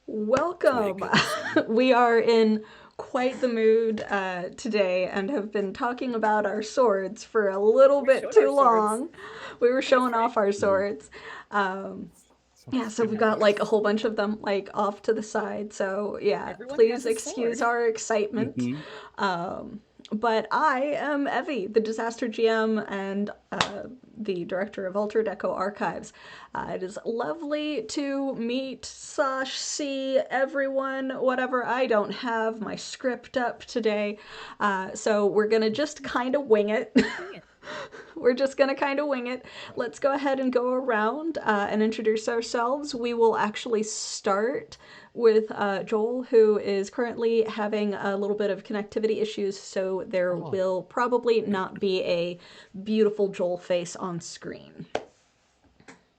Welcome. Good to see you. We are in quite the mood today and have been talking about our swords for a little We bit showed our too swords. long. We were That's showing right. off our Mm. swords. Um, yeah, Sounds so we've good. got like a whole bunch of them like off to the side. So yeah, Everyone please has a excuse sword. our excitement. Hmm. But I am Evie, the Disaster GM and the director of Altered Echo Archives. It is lovely to meet slash see everyone. Whatever, I don't have my script up today, so we're gonna just kind of wing it. Wing it. We're just gonna kind of wing it. Let's go ahead and go around and introduce ourselves. We will actually start with Joel, who is currently having a little bit of connectivity issues, so there Oh, will probably not be a beautiful Joel face on screen.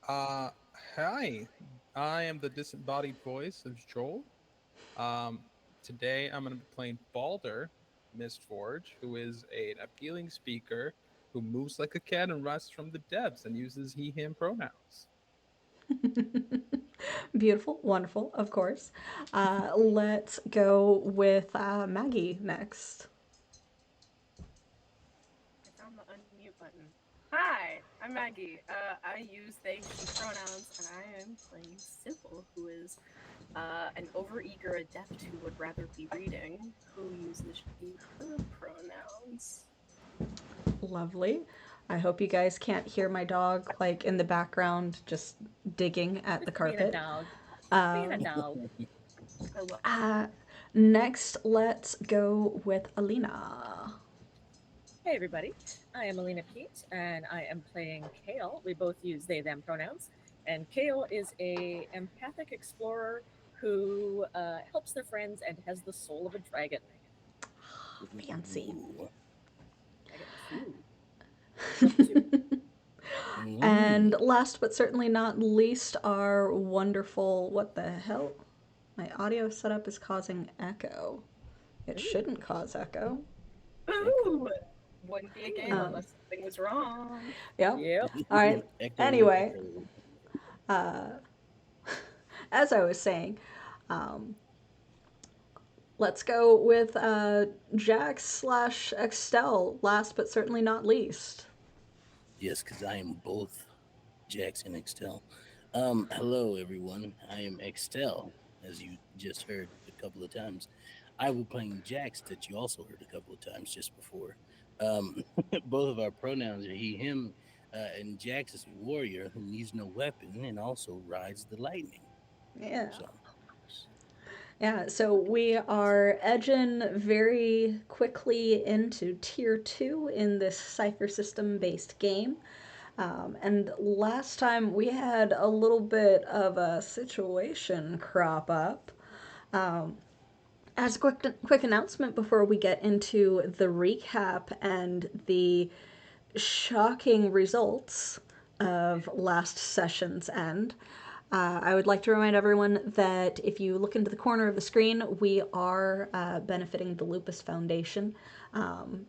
uh, hi. I am the disembodied voice of Joel. Um, Today I'm going to be playing Balder, Mistforge, who is an appealing speaker who moves like a cat and rises from the depths and uses he/him pronouns. Beautiful, wonderful, of course. Let's go with Maggie next. I found the unmute button. Hi, I'm Maggie. I use they, she pronouns, and I am playing Sybil, who is an overeager adept who would rather be reading, who uses she, her pronouns. Lovely. I hope you guys can't hear my dog like in the background just digging at the Just being a carpet. dog. Being a Um, dog. I love uh, Next, let's go with Alina. Hey everybody, I am Alina Pete and I am playing Kale. We both use they them pronouns, and Kale is a empathic explorer who helps their friends and has the soul of a dragon. Fancy. Ooh. Dragon 2. Level 2. And Mm. last but certainly not least, our wonderful. What the hell? My audio setup is causing echo. It Ooh. shouldn't cause echo. Ooh! Wouldn't be a game Um, unless something was wrong. yep. Yep. All right. Echo, Anyway, echo. as I was saying, let's go with Jax slash Extel, last but certainly not least. Yes, because I am both Jax and Extel. Hello everyone. I am Extel, as you just heard a couple of times. I will playing Jax that you also heard a couple of times just before. Um, both of our pronouns are he/him, and Jax is a warrior who needs no weapon and also rides the lightning. Yeah. So, Yeah, so we are edging very quickly into tier 2 in this Cypher system based game. And last time we had a little bit of a situation crop up. As a quick announcement before we get into the recap and the shocking results of last session's end, I would like to remind everyone that if you look into the corner of the screen, we are benefiting the Lupus Foundation.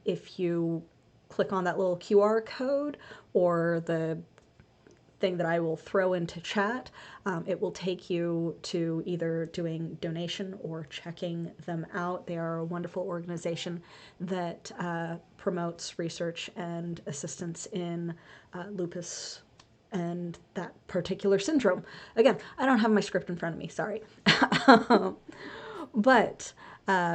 If you click on that little QR code or the thing that I will throw into chat, it will take you to either doing donation or checking them out. They are a wonderful organization that promotes research and assistance in lupus and that particular syndrome. Again, I don't have my script in front of me, sorry. But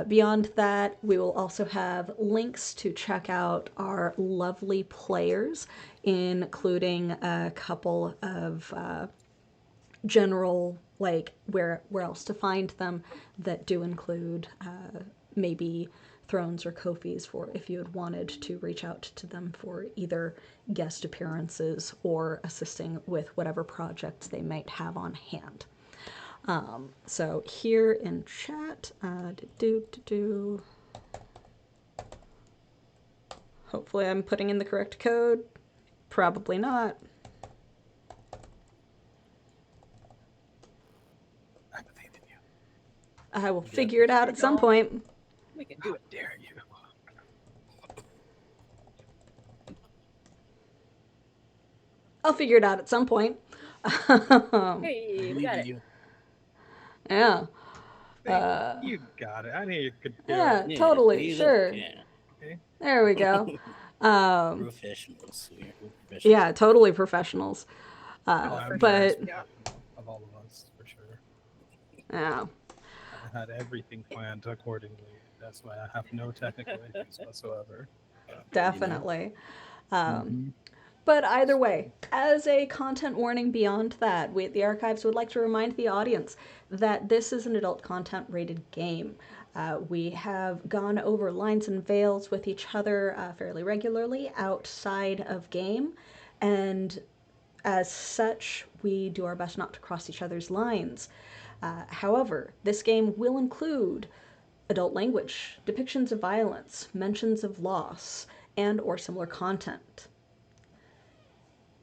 beyond that, we will also have links to check out our lovely players, including a couple of general, like where else to find them, that do include maybe thrones or Kofis for if you had wanted to reach out to them for either guest appearances or assisting with whatever projects they might have on hand. So here in chat, hopefully I'm putting in the correct code. Probably not. I believe in you. I will you got figure it this. out at some point. We can How do it. dare you? I'll figure it out at some point. Hey, we Believe got in it. you. Yeah. You got it. I knew you could do Yeah, it. Yeah, totally. see, look, Sure. yeah. Okay. There we go. Professionals. We're professionals. Yeah, totally professionals. Oh, I'm For the sure. But Yeah. expert of all of us for sure. yeah, I had everything planned accordingly. That's why I have no technical issues whatsoever. You know? definitely. Mm-hmm. But either way, as a content warning beyond that, we at the Archives would like to remind the audience that this is an adult content rated game. We have gone over lines and veils with each other fairly regularly outside of game, and as such, we do our best not to cross each other's lines. However, this game will include adult language, depictions of violence, mentions of loss, and or similar content.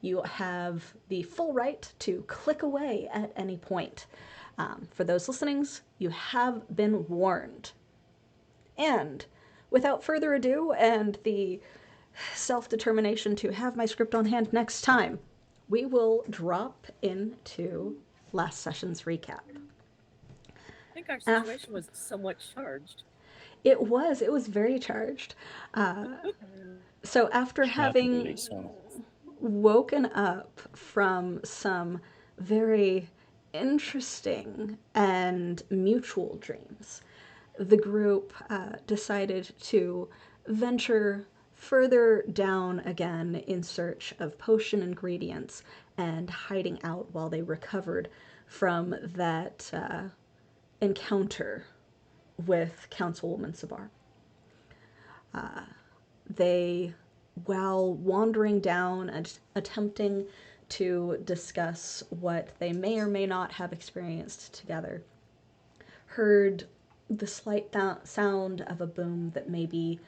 You have the full right to click away at any point. For those listening, you have been warned. And without further ado, and the self-determination to have my script on hand next time, we will drop into last session's recap. I think our situation was somewhat charged. It was very charged. So after Shockingly having so. woken up from some very interesting and mutual dreams, the group decided to venture further down again in search of potion ingredients and hiding out while they recovered from that encounter with Councilwoman Sabar. They, while wandering down and attempting to discuss what they may or may not have experienced together, heard the slight sound of a boom that may be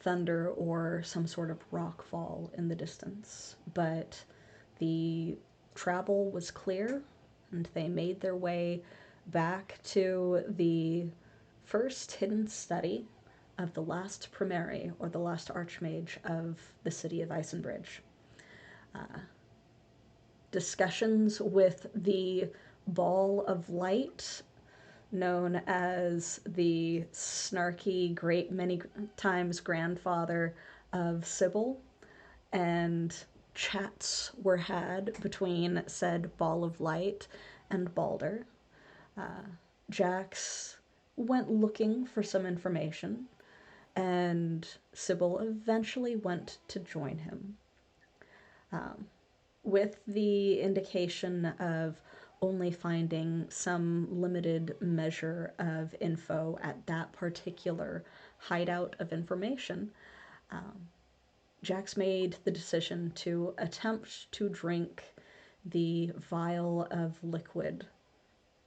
thunder or some sort of rock fall in the distance. But the travel was clear, and they made their way back to the first hidden study of the last primary, or the last archmage of the city of Icenbridge. Discussions with the ball of light, known as the snarky, great many times grandfather of Sybil, and chats were had between said ball of light and Balder. Jax went looking for some information, and Sybil eventually went to join him. With the indication of only finding some limited measure of info at that particular hideout of information, Jax made the decision to attempt to drink the vial of liquid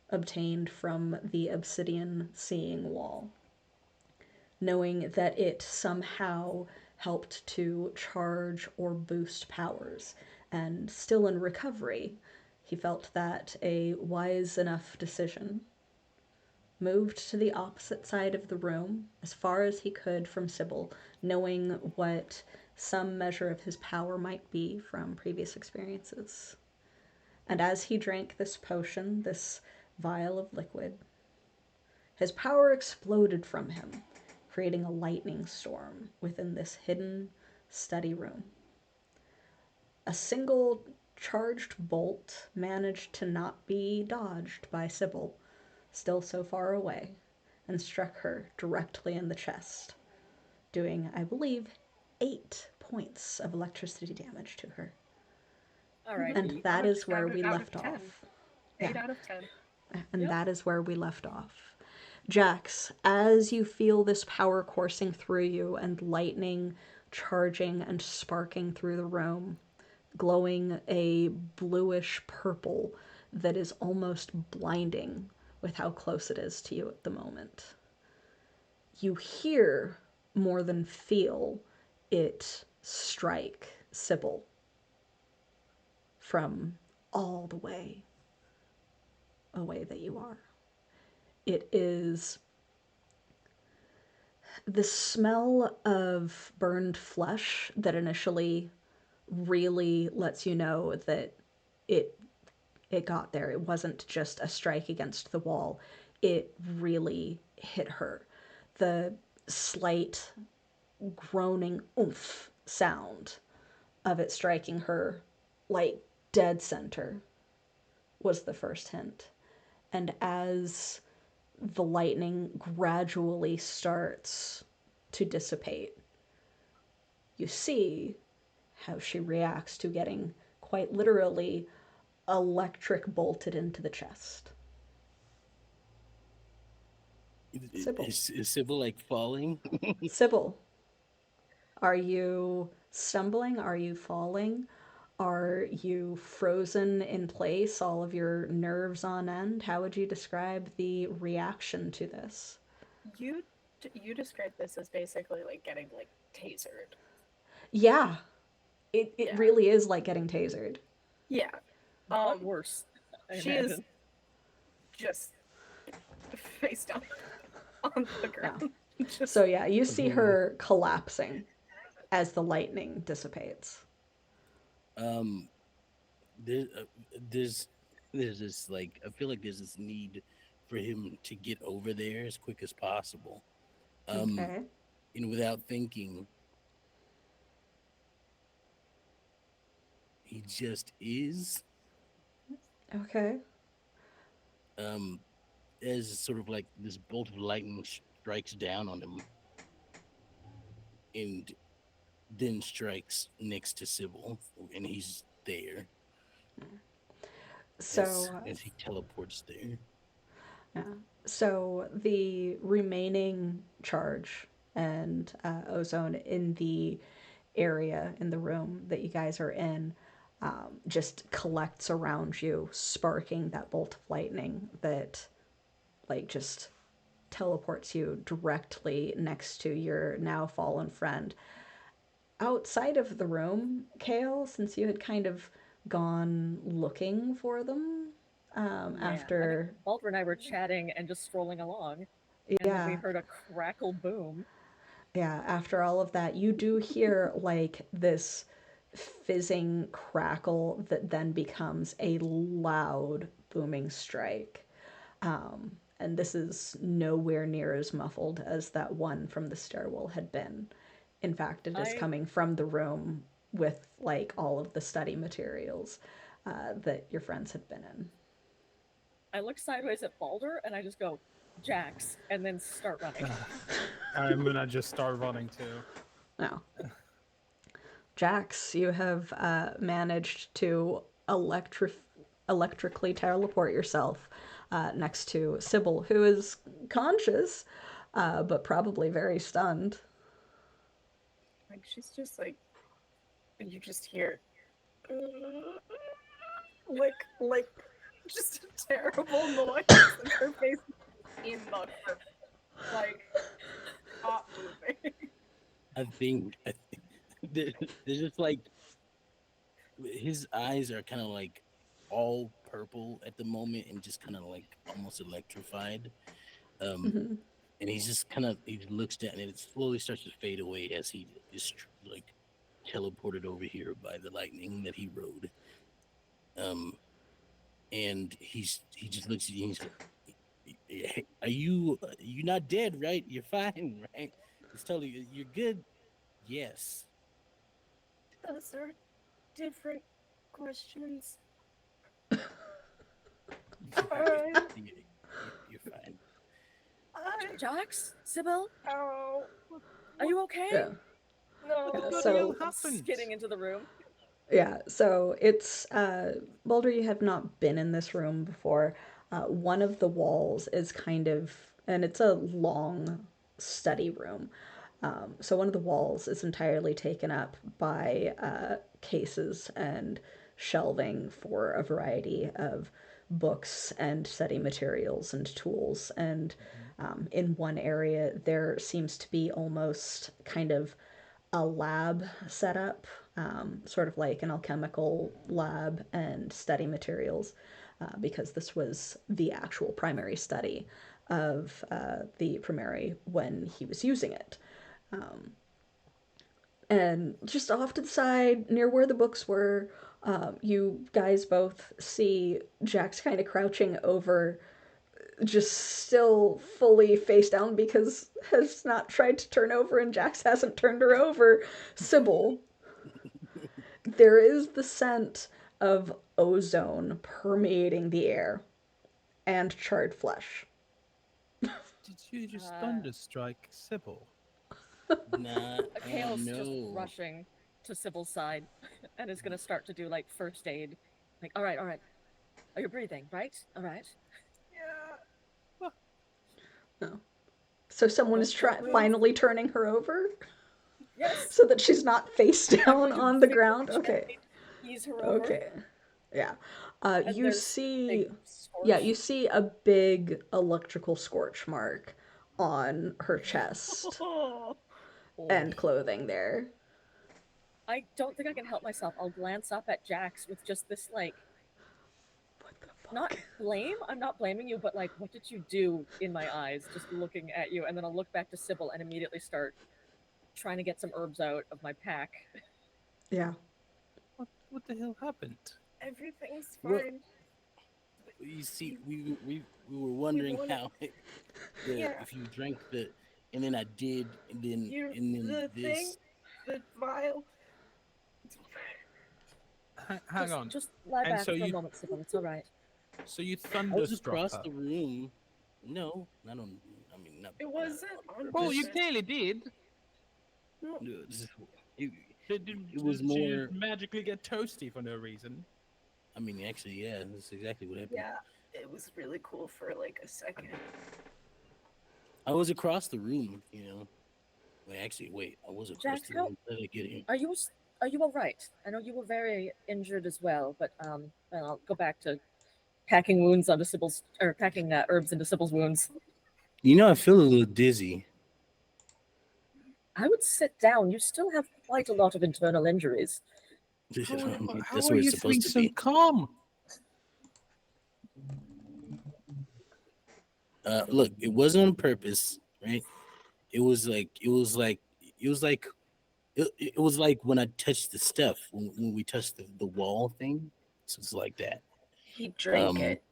obtained from the obsidian seeing wall, knowing that it somehow helped to charge or boost powers. And still in recovery, he felt that a wise enough decision moved to the opposite side of the room as far as he could from Sybil, knowing what some measure of his power might be from previous experiences. And as he drank this potion, this vial of liquid, his power exploded from him, creating a lightning storm within this hidden study room. A single charged bolt managed to not be dodged by Sybil, still so far away, and struck her directly in the chest, doing, I believe, 8 points of electricity damage to her. All right. And that is where we out left of 10. off. 8 Yeah. out of 10. And Yep. that is where we left off. Jax, as you feel this power coursing through you and lightning charging and sparking through the room, glowing a bluish purple that is almost blinding with how close it is to you at the moment, you hear more than feel it strike Sybil from all the way away that you are. It is the smell of burned flesh that initially really lets you know that it got there. It wasn't just a strike against the wall. it really hit her. The slight groaning oomph sound of it striking her like dead center was the first hint. And as the lightning gradually starts to dissipate, you see how she reacts to getting quite literally electric bolted into the chest. Sybil. Is Sybil like falling? Sybil, are you stumbling? Are you falling? Are you frozen in place, all of your nerves on end? How would you describe the reaction to this? You described this as basically like getting like tasered. Yeah, it Yeah. really is like getting tasered. Yeah. But worse. I She imagine. is just face down on the ground. Just, So yeah, you see her collapsing as the lightning dissipates. There, there's this like I feel like there's this need for him to get over there as quick as possible. Okay. And without thinking, he just is. Okay. As sort of like this bolt of lightning strikes down on him, and then strikes next to Sybil, and he's there. So as he teleports there. yeah. So the remaining charge and ozone in the area in the room that you guys are in just collects around you, sparking that bolt of lightning that like just teleports you directly next to your now fallen friend. Outside of the room, Kale, since you had kind of gone looking for them after. Baldur and I were chatting and just strolling along, and then we heard a crackle boom. Yeah, after all of that, you do hear like this fizzing crackle that then becomes a loud booming strike. And this is nowhere near as muffled as that one from the stairwell had been. In fact, it is coming from the room with like all of the study materials that your friends had been in. I look sideways at Baldur and I just go, Jax, and then start running. I'm gonna just start running too. No. Jax, you have managed to electrically teleport yourself next to Sybil, who is conscious, but probably very stunned. like she's just like, you just hear like just a terrible noise and her face in the like not moving. I think there's just like his eyes are kind of like all purple at the moment and just kind of like almost electrified. And he's just kind of he looks down and it slowly starts to fade away as he is like teleported over here by the lightning that he rode. And he just looks at you and he's like, are you not dead, right? You're fine, right? It's totally you're good. Yes. Those are different questions. You're fine. Jax? Sybil? Oh. Are you okay? Yeah. No. So skidding into the room. Yeah, so it's Baldur, you have not been in this room before. One of the walls is kind of, and it's a long study room. So one of the walls is entirely taken up by cases and shelving for a variety of books and study materials and tools. And in one area, there seems to be almost kind of a lab setup, sort of like an alchemical lab and study materials, because this was the actual primary study of the primary when he was using it. And just off to the side, near where the books were, you guys both see Jax kind of crouching over just still fully face down because has not tried to turn over and Jax hasn't turned her over, Sybil, there is the scent of ozone permeating the air and charred flesh. Did you just Uh, thunderstrike Sybil? Nah, Kale's just no. rushing to Sybil's side and is gonna start to do like first aid. Like, all right. Oh, you're breathing, right? All right. Yeah. No. So someone is finally turning her over Yes. so that she's not face I'm down going to on the very ground. gently Okay. ease her over. Okay. Yeah. And You there's see, big yeah, scorch. you see a big electrical scorch mark on her chest Oh. and clothing there. I don't think I can help myself. I'll glance up at Jax with just this like, What the fuck? not blame. I'm not blaming you, but like, what did you do in my eyes, just looking at you? And then I'll look back to Sybil and immediately start trying to get some herbs out of my pack. Yeah. What the hell happened? Everything's What- fine. You see, we were wondering wanna- how Yeah. if you drank the, and then I did, and then The this. thing, the vial. Hang on. Just lie And back so for a you- moment, Sybil. It's all right. So you I was thunderstruck across her. the room. No, I don't. I mean, not. It wasn't on Well, you purpose. clearly did. No. It, Did It was did you more- magically get toasty for no reason? I mean, actually, yeah, that's exactly what happened. Yeah, it was really cool for like a second. I was across the room, you know. Wait, I was across Jax, the room. How did I get here? Are you all right? I know you were very injured as well, but well, I'll go back to packing wounds onto Sybil's, or packing herbs into Sybil's wounds. You know, I feel a little dizzy. I would sit down. You still have quite a lot of internal injuries. That's How where are it's you three supposed to so be. calm? Look, it wasn't on purpose, right? It was like when I touched the stuff when we touched the wall thing. So it's like that. He drank Um, it.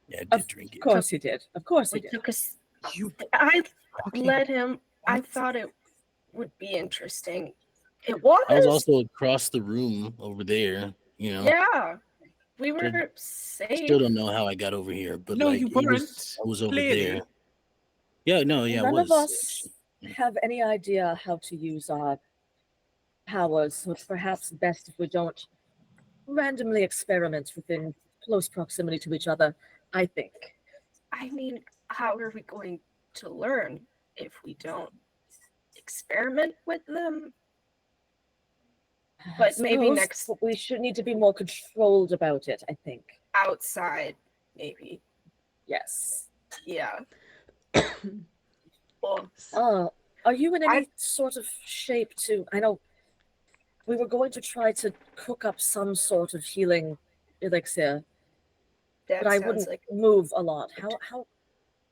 Yeah, I did Of drink it. course he did. Of course he We did. took us. You I fucking let him. I what? thought it would be interesting. It I was was. also across the room over there. You know, Yeah, we were I safe. still don't know how I got over here, but No, like you it was, weren't. I was over Clearly. there. Yeah, no, yeah, I None was. of us have any idea how to use our powers, so it's perhaps best if we don't randomly experiment within close proximity to each other, I think. I mean, how are we going to learn if we don't experiment with them? I But maybe suppose next- we should need to be more controlled about it, I think. Outside, maybe. Yes. Yeah. Well, Are you in any I- sort of shape to? I know we were going to try to cook up some sort of healing elixir, that but I sounds wouldn't like move a lot. How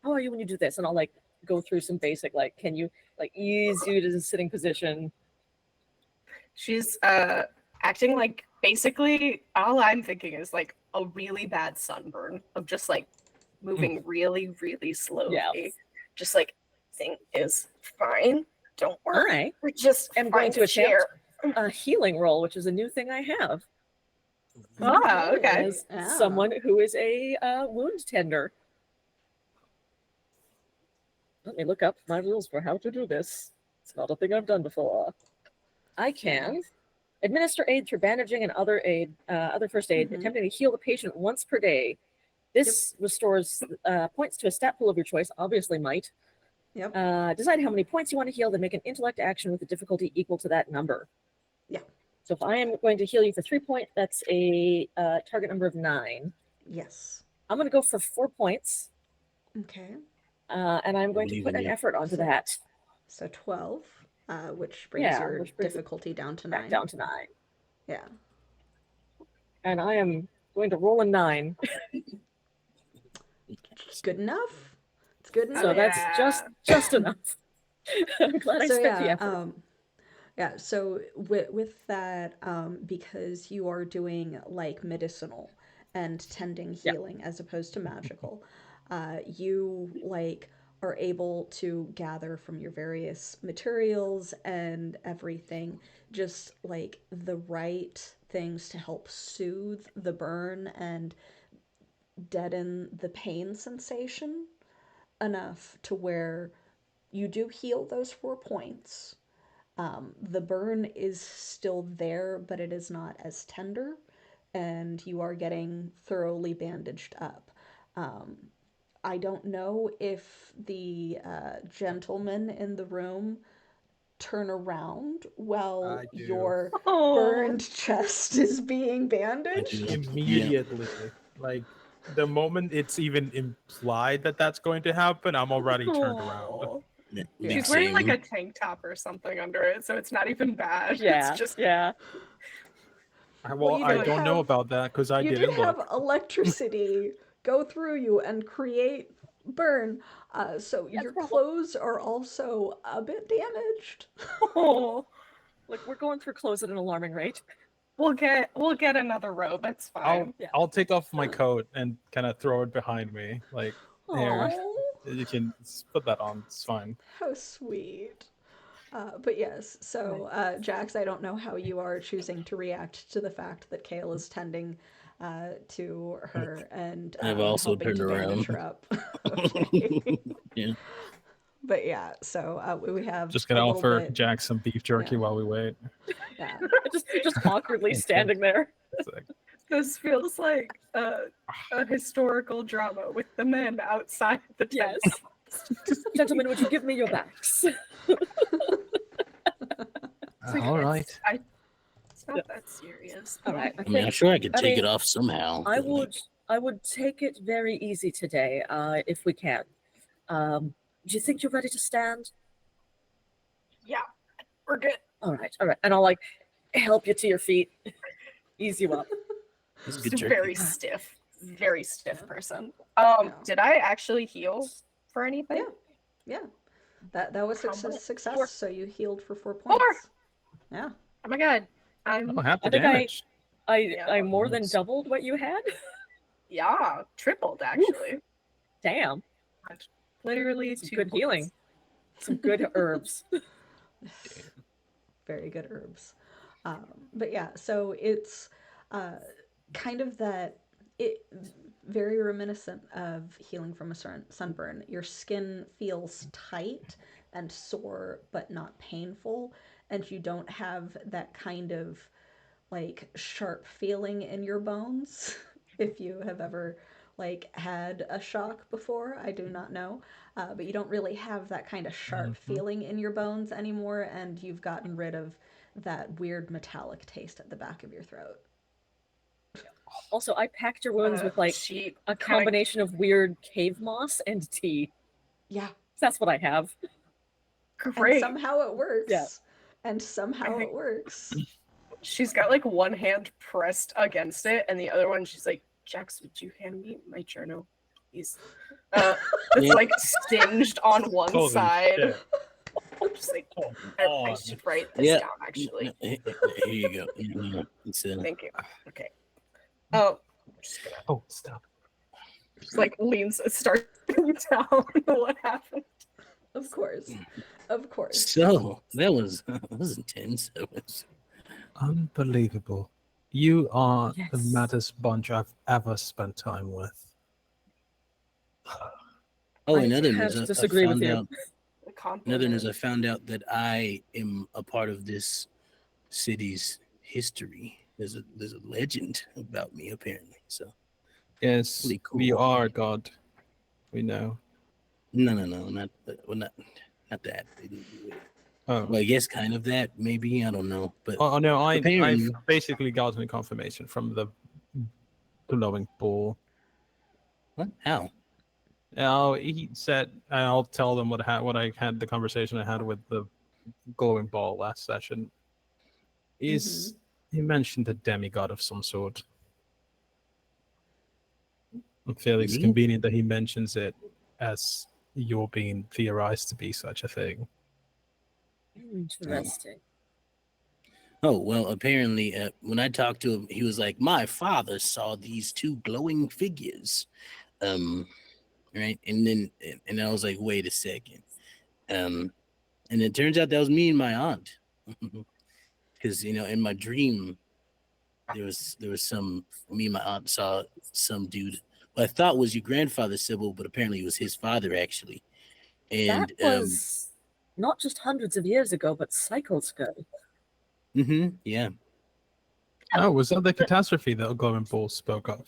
are you when you do this? And I'll like go through some basic like, can you like ease you to the sitting position? she's acting like basically all I'm thinking is like a really bad sunburn of just like moving really, really slowly. Yeah. Just like thing is fine. Don't worry. I We're just am going find to a attempt chair. a healing roll, which is a new thing I have. Ah, okay. As Ah. someone who is a wound tender. Let me look up my rules for how to do this. It's not a thing I've done before. I can administer aid through bandaging and other first aid, Mhm. attempting to heal the patient once per day. This restores points to a stat pool of your choice, obviously might. Yep. Decide how many points you want to heal, then make an intellect action with a difficulty equal to that number. Yeah. So if I am going to heal you for 3 points, that's a target number of 9. Yes. I'm going to go for 4 points, Okay. and I'm going to believe put in an you. effort onto that. So 12, which brings Yeah, your which brings it difficulty down to Back 9. down to 9. Yeah. And I am going to roll a 9. Good enough. It's good enough. So that's just enough. I'm glad I So spent the yeah, effort. yeah. So with that, because you are doing like medicinal and tending Yeah. healing as opposed to magical, you like are able to gather from your various materials and everything just like the right things to help soothe the burn and deaden the pain sensation enough to where you do heal those 4 points. The burn is still there, but it is not as tender, and you are getting thoroughly bandaged up. I don't know if the gentlemen in the room turn around while I do. your Oh, burned chest is being I bandaged. do. Immediately. Like the moment it's even implied that that's going to happen, I'm already turned around. oh. Yeah. Yeah. She's wearing like Same. a tank top or something under it, so it's not even bad. Yeah, It's just yeah. Well, you I did don't know have- about that because I you didn't did have look. electricity go through you and create burn, so Yes, your well, clothes are also a bit damaged. oh. look, we're going through clothes at an alarming rate. We'll get another robe. It's fine. Yeah. I'll take off my coat and kind of throw it behind me. Like here, Oh, you can put that on. It's fine. how sweet. But yes, so Jax, I don't know how you are choosing to react to the fact that Kale is tending to her and I've also helping turned to bandage around. her up. Okay. Yeah. But yeah, so we have Just a gonna little offer bit. Jack some beef jerky Yeah. while we wait. Yeah. just awkwardly standing there. It's like, This feels like a historical drama with the men outside the tent. Yes. Gentlemen, would you give me your backs? So all right. It's not that serious. All right. I mean, I'm sure I could take it mean, off somehow. I but, like, would take it very easy today, if we can. Do you think you're ready to stand? Yeah, we're good. All right. And I'll like help you to your feet, ease you up. This is Just good a jerky. very stiff person. Yeah. Did I actually heal for anything? Yeah. That was How success. much? Success. 4. So you healed for 4 points. Yeah. Oh my god. I'm Oh, half the I think damage. I more than Nice. doubled what you had. yeah, tripled actually. Damn. Literally Some 2 good points. healing. Some good herbs. Very good herbs. But yeah, so it's kind of that it very reminiscent of healing from a sunburn. Your skin feels tight and sore, but not painful, and you don't have that kind of like sharp feeling in your bones. If you have ever like had a shock before, I do not know, but you don't really have that kind of sharp feeling in your bones anymore, and you've gotten rid of that weird metallic taste at the back of your throat. Also, I packed your wounds with like she a combination of weird cave moss and tea. Yeah. That's what I have. Great. And somehow it works. Yeah. And somehow think- it works. She's got like one hand pressed against it, and the other one she's like, "Jax, would you hand me my journal, please?" It's Yeah. like singed on one Holy side. shit. Just like Oh, I God. should write this Yeah. down actually. Here you go. Yeah, it's, Thank you. Okay. Oh, just gonna Oh, stop. just like leans, starts to tell what happened. Of course. Of course. so that was intense. That was Unbelievable. You are the Yes. maddest bunch I've ever spent time with. Oh, I another can't news. I disagree with found you. out. The compliment. Another news. I found out that I am a part of this city's history. There's a legend about me apparently. So Yes, Pretty we cool. are God. We know. no, not that. Oh, Well, I guess kind of that. Maybe I don't know. But oh no, I've apparently- basically gotten confirmation from the glowing ball. what? How? Now he said, and I'll tell them what I had the conversation I had with the glowing ball last session. Is he mentioned a demigod of some sort? I feel it's Really? convenient that he mentions it as you're being theorized to be such a thing. Interesting. Oh, well, apparently, when I talked to him, he was like, my father saw these 2 glowing figures right? And I was like, wait a second. And it turns out that was me and my aunt, because in my dream there was some me and my aunt saw some dude who I thought was your grandfather Sybil, but apparently it was his father actually. And That was not just hundreds of years ago, but cycles ago. yeah. Oh, was that the catastrophe that Glowing Ball spoke of?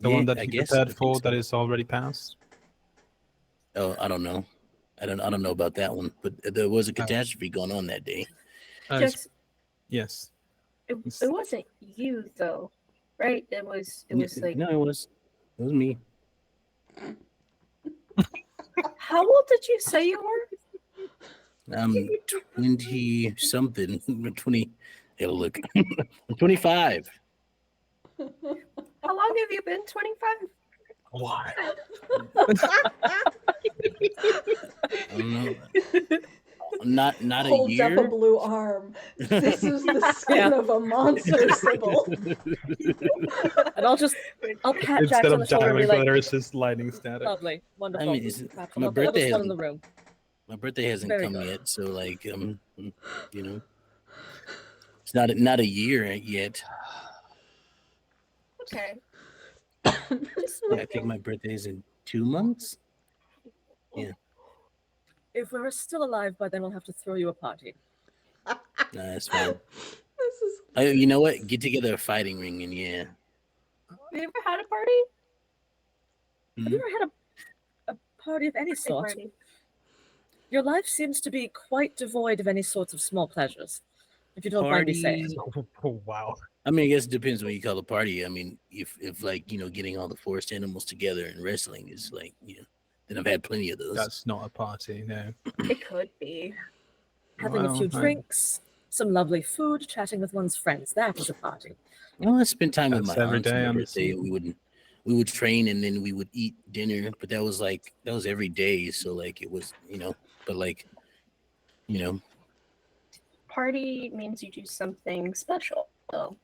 The one that I he guess prepared I think for so. that is already passed? Oh, I don't know. I don't know about that one, but there was a catastrophe going on that day. Just Yes. it wasn't you though, right? It was like No, it was me. how old did you say you were? I'm 20 something. 20. Hey, look. I'm 25. How long have you been 25? Why? I don't know. Not a Holds year. up a blue arm. This is the skin of a monster, Sybil. And I'll pat Jax Instead on the of shoulder and be diamond like, glitter, it's just lightning static. lovely, wonderful. I mean, it's, Perhaps my I'm not the oldest birthday one in hasn't the room. my birthday hasn't Very come good. yet, so like it's not a year yet. Okay. Yeah, I think my birthday is in 2 months. Yeah, If we're still alive by then, we'll have to throw you a party. nah, that's fine. This is You know what? Get together a fighting ring and yeah. Have you ever had a party? Have you ever had a party of any Birthday sort? party. Your life seems to be quite devoid of any sorts of small pleasures, if you don't mind me saying. Oh, wow. I mean, I guess it depends what you call a party. I mean, if like getting all the forest animals together and wrestling is like then I've had plenty of those. That's not a party, no. It could be. Having a few Well, drinks, some lovely food, chatting with one's friends, that is a party. Well, I spent time with That's my every aunts on day my on the birthday. We would train and then we would eat dinner, but that was every day. So like it was but like Party means you do something special. So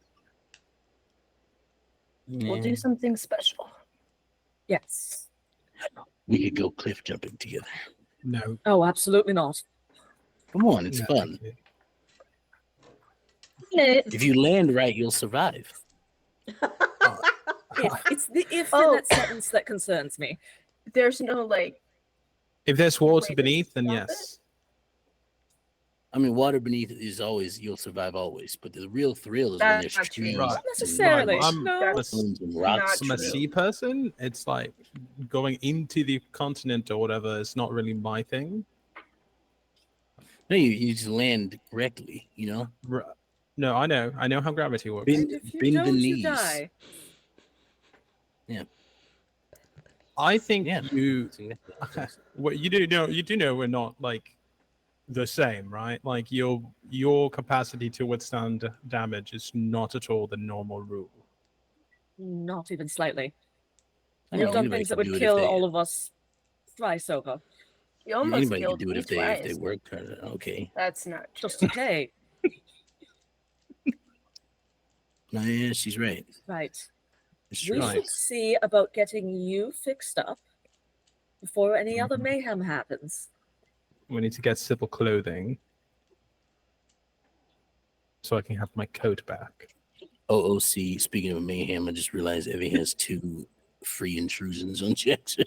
we'll do something special. Yes. We could go cliff jumping together. No. Oh, absolutely not. Come on, it's No, fun. thank you. If you land right, you'll survive. It's the if Oh. in that sentence that concerns me. There's no like If there's water Wait, beneath, then stop yes. I mean, water beneath is always you'll survive always, but the real thrill is when That's there's not true. trees, Right. Not necessarily. I'm- No. I'm a- stones, and rocks. I'm a true. sea person. It's like going into the continent or whatever is not really my thing. No, you just land correctly. No, I know how gravity works. Bend- And if you bend the don't, you knees. die. I think Yeah. you what you do know we're not like the same, right? Like your capacity to withstand damage is not at all the normal rule. Not even slightly. I You've mean, done anybody things that can do would it if kill they- all of us thrice over. you almost Anybody can killed do it me if they twice. work hard. Okay. That's not true. Just today. No, yeah, she's right. Right. It's We true. Right. should see about getting you fixed up before any other mayhem happens. We need to get Sybil clothing so I can have my coat back. OOC. Speaking of mayhem, I just realized Evie has 2 free intrusions on Jackson.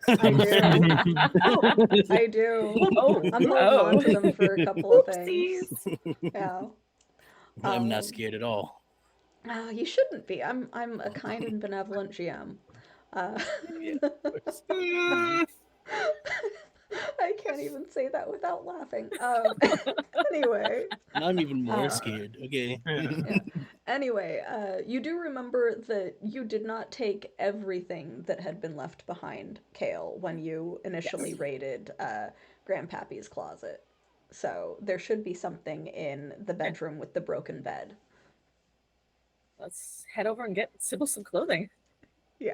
I do. Oh, I'm holding on to them for a couple of things. Oopsies. Yeah. I'm not scared at all. You shouldn't be. I'm a kind and benevolent GM. I can't even say that without laughing. Anyway. I'm even more scared. Okay. Yeah. Anyway, you do remember that you did not take everything that had been left behind, Kale, when you initially raided Grandpappy's closet. So there should be something in the bedroom with the broken bed. Let's head over and get Sybil some clothing. Yeah,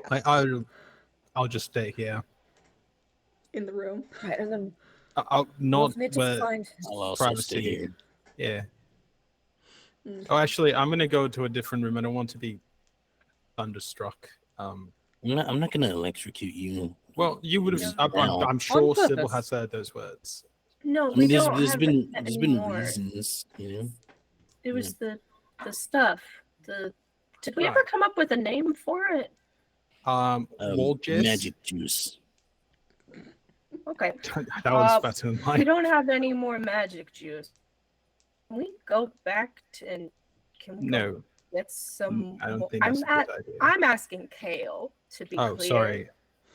I'll just stay here. in the room. Right, and then I'll we'll not need to where find. I'll also stay privacy. here. Yeah. Okay. Oh, actually, I'm gonna go to a different room. I don't want to be thunderstruck. I'm not gonna electrocute you. Well, you would have. Now. I'm sure Sybil purpose. has said those words. No, I we mean, don't there's have been that there's been anymore. reasons, you know. It was the stuff. Did we Right. ever come up with a name for it? Walgis. Magic juice. Okay. That one's better than We mine. don't have any more magic juice. Can we go back to and can we go No, get some? I don't more? think that's a good idea. I'm asking Kale to be Oh, clear. sorry.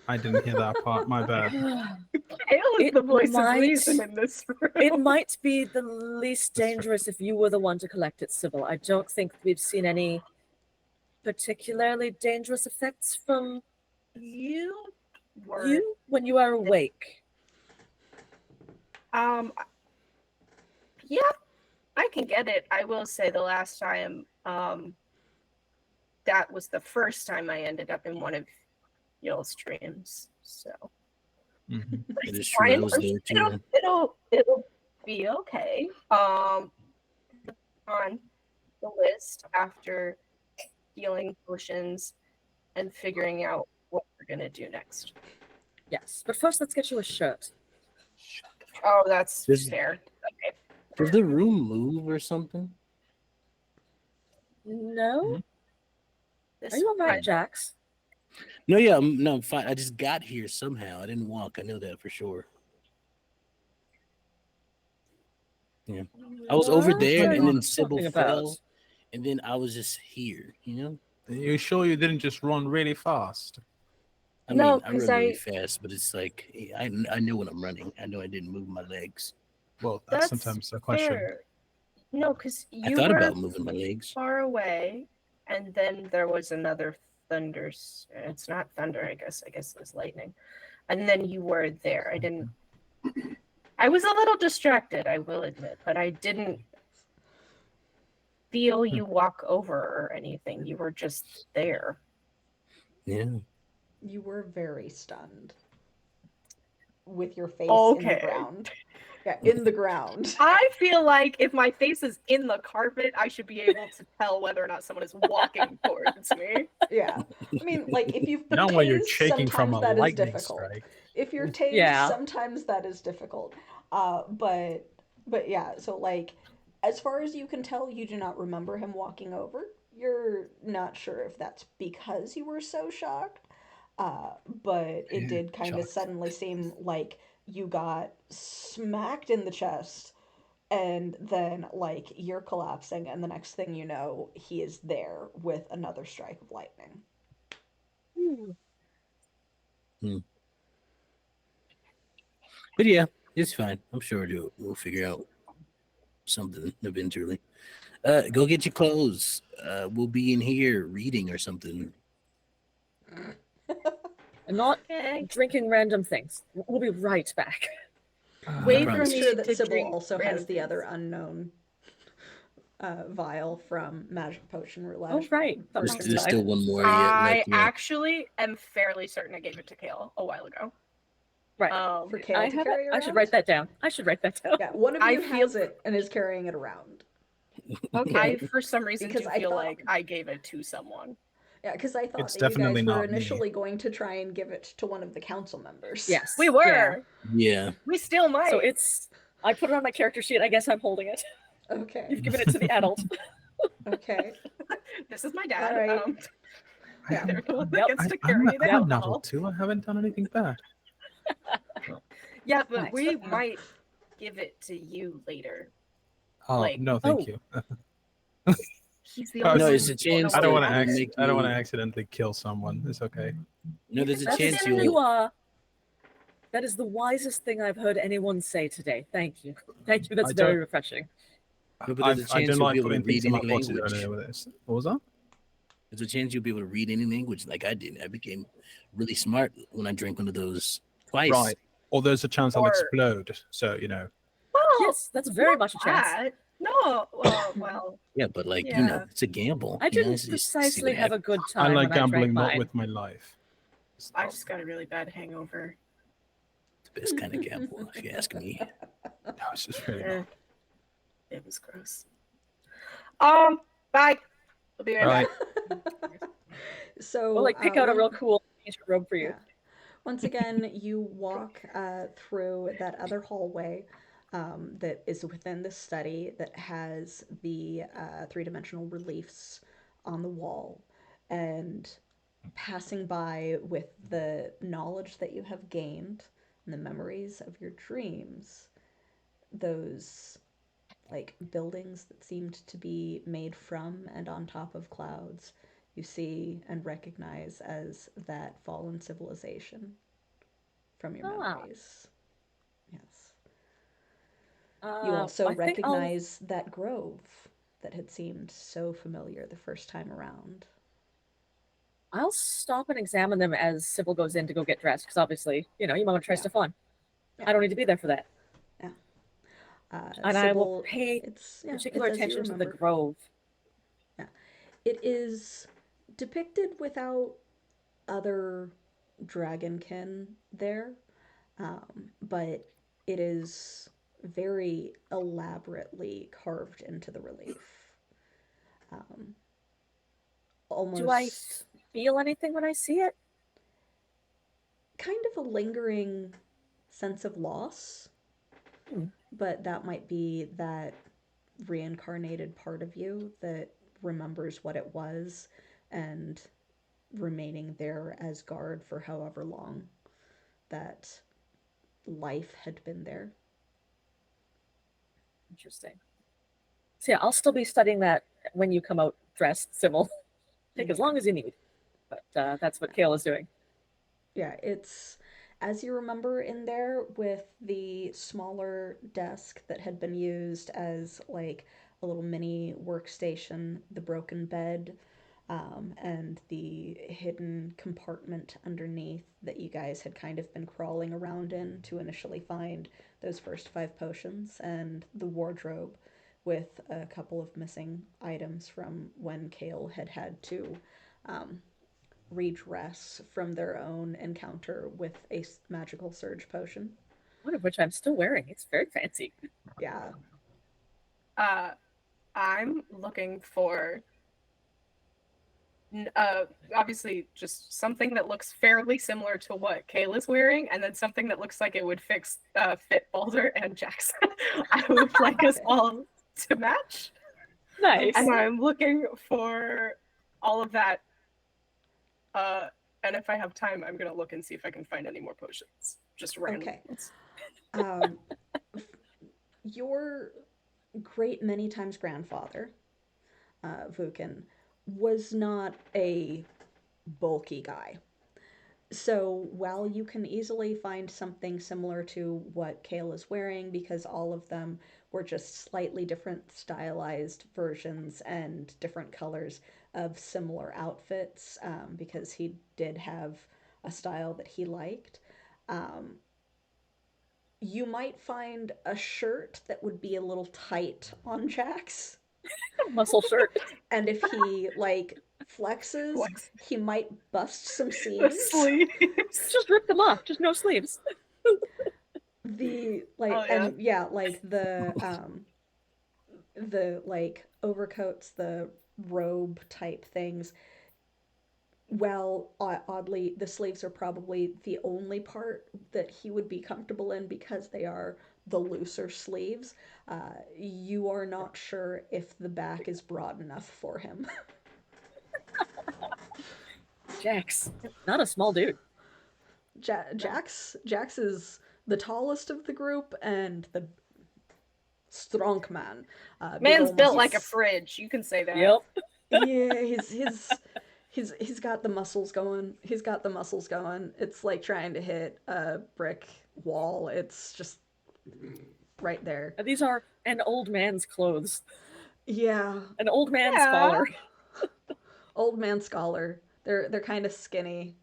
I didn't hear that part. My bad. Kale is It the voice might- of reason in this room. It might be the least That's fair. dangerous if you were the one to collect it, Sybil. I don't think we've seen any particularly dangerous effects from You were you when you are awake. Yeah, I can get it. I will say the last time, that was the first time I ended up in one of y'all's streams. So Mhm. It is true. I was there too. it'll be okay. On the list after healing potions and figuring out what we're gonna do next. Yes, but first let's get you a shirt. Oh, that's This- fair. Okay. Does the room move or something? No? This Are you all right, one- Jax? No, yeah, I'm fine. I just got here somehow. I didn't walk. I know that for sure. Yeah, I was over What there, are and you then Sybil talking fell, about? and then I was just here. You know, Are you sure you didn't just run really fast? I No, mean, I 'cause run really I- fast, but it's like I know when I'm running. I know I didn't move my legs. Well, that's That's sometimes a question. fair. No, because I you thought were about moving my legs. far away, and then there was another thunder. It's not thunder, I guess. I guess it was lightning. And then you were there. I didn't. I was a little distracted, I will admit, but I didn't feel you walk over or anything. You were just there. Yeah. You were very stunned. With your face in Okay. the ground. Yeah, in the ground. I feel like if my face is in the carpet, I should be able to tell whether or not someone is walking towards me. Yeah. I mean, like, if you've been Not when you're tased, shaking from a sometimes that is lightning difficult. strike. If you're tased, Yeah. sometimes that is difficult. But yeah, so like, as far as you can tell, you do not remember him walking over. You're not sure if that's because you were so shocked. But it did kind of shocked. suddenly seem like you got smacked in the chest, and then like you're collapsing, and the next thing you know, he is there with another strike of lightning. But yeah, it's fine. I'm sure we'll figure out something eventually. Go get your clothes. We'll be in here reading or something. And not Okay. drinking random things. We'll be right back. Wait for I'm promise. me sure that to Sybil drink also has random the other things. unknown vial from Magic Potion Roulette. Oh, right. That There's, was there's fine. still one more yet I left. Yeah. actually am fairly certain I gave it to Kale a while ago. Right. For Kale I to have carry it. around? I should write that down. Yeah, one of I you feel- has it and is carrying it around. Okay. I, for some reason, Because do I feel thought- like I gave it to someone. Yeah, because I thought It's that you definitely guys were not me. initially going to try and give it to one of the council members. Yes. We were. Yeah. Yeah. We still might. So it's. I put it on my character sheet. I guess I'm holding it. Okay. You've given it to the adult. Okay. This is my dad. All right. Yeah. They're the one that Yep. gets to I'm carry an the adult alcohol. too. I haven't done anything bad. Yeah, but Nice. we might give it to you later. Oh Like- no, thank Oh. you. He's the Oh, only No, one it's a who chance. knows I don't what want to. It'll happened. make I don't want to you- accidentally kill someone. It's okay. No, there's a That's chance it. You are. That is the wisest thing I've heard anyone say today. Thank you. Thank you. That's I very don't- refreshing. No, but there's a I chance don't you'll like be able to putting things read in my any body language. earlier with this. What was that? There's a chance you'll be able to read any language like I did. I became really smart when I drank one of those twice. Right. Or there's a chance I'll Or- explode. So Well, Yes, that's very not much a chance. that. No, well, Yeah, but like you Yeah. know, it's a gamble. I you know, didn't it's just see precisely what have a happens. good I time like when I drank gambling, not mine. with my life. I just got a really bad hangover. The best kind of gamble, if you ask me. No, it's just really. Eh, it was gross. Bye. I'll be right All right. back. So Well, like pick out a one- real cool ancient robe for you. Yeah. Once again, you walk through that other hallway that is within the study that has the three-dimensional reliefs on the wall, and passing by with the knowledge that you have gained and the memories of your dreams, those like buildings that seemed to be made from and on top of clouds, you see and recognize as that fallen civilization from your Ah, memories. Yes. You also I think recognize that grove that had seemed so familiar the first time around. I'll stop and examine them as Sybil goes in to go get dressed, because obviously, you know, you might want to try Yeah. stuff on. Yeah. I don't need to be there for that. Yeah. And I will Sybil, pay particular it's as you attention to the remember. grove. Yeah. It is depicted without other dragonkin there, but it is very elaborately carved into the relief. Um, Do I almost feel anything when I see it? kind of a lingering sense of loss, Hmm. but that might be that reincarnated part of you that remembers what it was and remaining there as guard for however long that life had been there. Interesting. So yeah, I'll still be studying that when you come out dressed, Sybil. Take as long as you need. But that's what Kale is doing. Yeah, it's as you remember in there with the smaller desk that had been used as like a little mini workstation, the broken bed, and the hidden compartment underneath that you guys had kind of been crawling around in to initially find those first 5 potions, and the wardrobe with a couple of missing items from when Kale had to um, redress from their own encounter with a magical surge potion. One of which I'm still wearing. It's very fancy. Yeah. I'm looking for obviously just something that looks fairly similar to what Kayla's wearing, and then something that looks like it would fit Balder and Jackson. I would like us all to match. Nice. And I'm looking for all of that. And if I have time, I'm gonna look and see if I can find any more potions. Just random Okay. ones. Your great many times grandfather, Vukin, was not a bulky guy. So while you can easily find something similar to what Kale is wearing, because all of them were just slightly different stylized versions and different colors of similar outfits, because he did have a style that he liked. Um, you might find a shirt that would be a little tight on Jax. Muscle shirt. And if he like flexes, he might bust some The seams. sleeves. Just rip them off. Just no sleeves. The like Oh, yeah. and yeah, like the like overcoats, the robe type things. Well, oddly, the sleeves are probably the only part that he would be comfortable in because they are the looser sleeves. You are not sure if the back is broad enough for him. Jax, not a small dude. Jax is the tallest of the group and the strong man. Man's built like a fridge. You can say that. Yep. Yeah, he's got the muscles going. He's got the muscles going. It's like trying to hit a brick wall. It's just right there. These are an old man's clothes. Yeah. An old man scholar. Old man scholar. They're kind of skinny.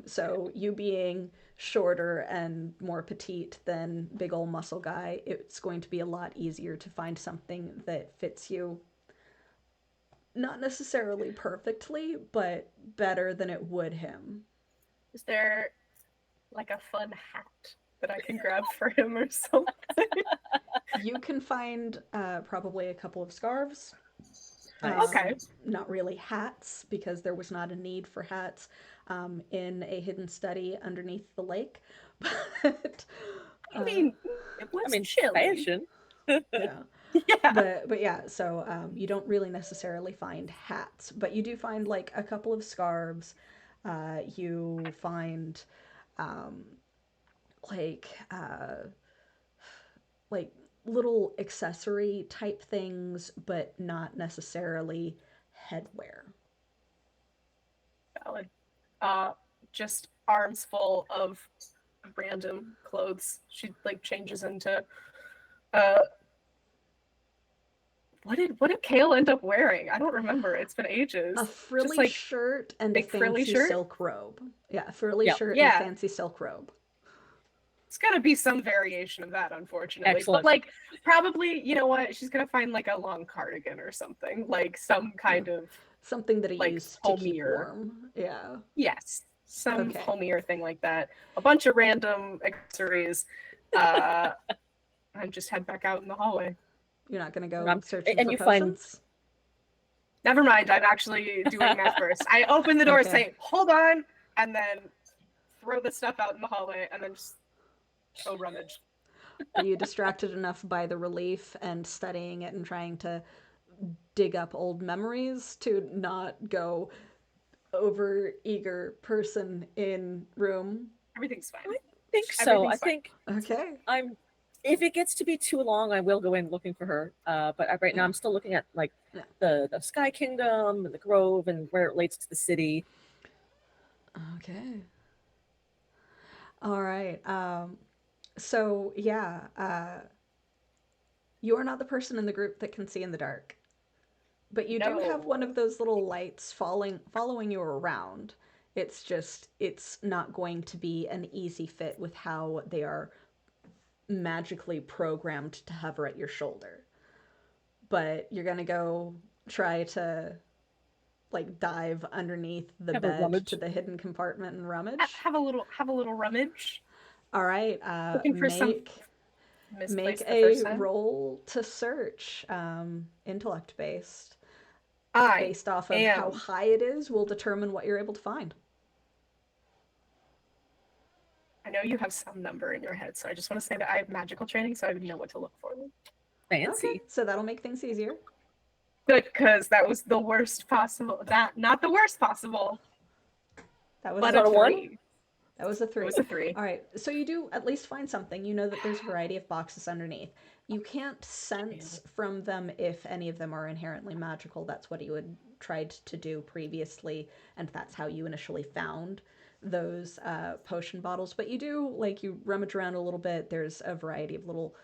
So you being shorter and more petite than big old muscle guy, it's going to be a lot easier to find something that fits you. Not necessarily perfectly, but better than it would him. Is there like a fun hat that I can grab for him or something? You can find probably a couple of scarves. Nice. Okay. Not really hats, because there was not a need for hats in a hidden study underneath the lake. But I mean, it was I mean, chilly. fashion. yeah. Yeah. But yeah, so you don't really necessarily find hats, but you do find like a couple of scarves. You find um, like like little accessory type things, but not necessarily headwear. Valid. Uh, just arms full of random clothes. She like changes into uh what did Kale end up wearing? I don't remember. It's been ages. A Just frilly like shirt and a big frilly fancy shirt. silk robe. Yeah, a frilly Yep. shirt and a Yeah, fancy silk robe. it's gonna be some variation of that, unfortunately. Excellent. But like probably, you know what? She's gonna find like a long cardigan or something, like some kind of Something that it like used to keep homier. warm. Yeah. Yes, some Okay. homier thing like that. A bunch of random accessories. Uh, and just head back out in the hallway. You're not gonna go Um, searching and for you find potions? Never mind, I'm actually doing that first. I open the door, Okay. say, hold on, and then throw the stuff out in the hallway, and then just go rummage. Are you distracted enough by the relief and studying it and trying to dig up old memories to not go over eager person in room? Everything's fine. I think so. I Everything's fine. think Okay. I'm. If it gets to be too long, I will go in looking for her. But right now, I'm still looking at like Yeah. the Sky Kingdom and the Grove and where it relates to the city. Okay. All right. So yeah, you are not the person in the group that can see in the dark, but you do have one No. of those little lights following you around. It's just it's not going to be an easy fit with how they are magically programmed to hover at your shoulder. But you're gonna go try to like dive underneath the Have a bed to rummage. the hidden compartment and rummage. Have a little rummage. All right, Looking for some make misplaced the a first time. roll to search, intellect based. I Based off of how am. high it is, will determine what you're able to find. I know you have some number in your head, so I just want to say that I have magical training, so I would know what to look for. Fancy. Okay, so that'll make things easier. Good, because that was the worst possible. Not the worst possible, That was but that a a one? 3. that was a It 3. was a 3. All right, so you do at least find something. You know that there's a variety of boxes underneath. You can't sense from them if any of them are inherently magical. That's what you had tried to do previously, and that's how you initially found those potion bottles. But you do, like, you rummage around a little bit. There's a variety of little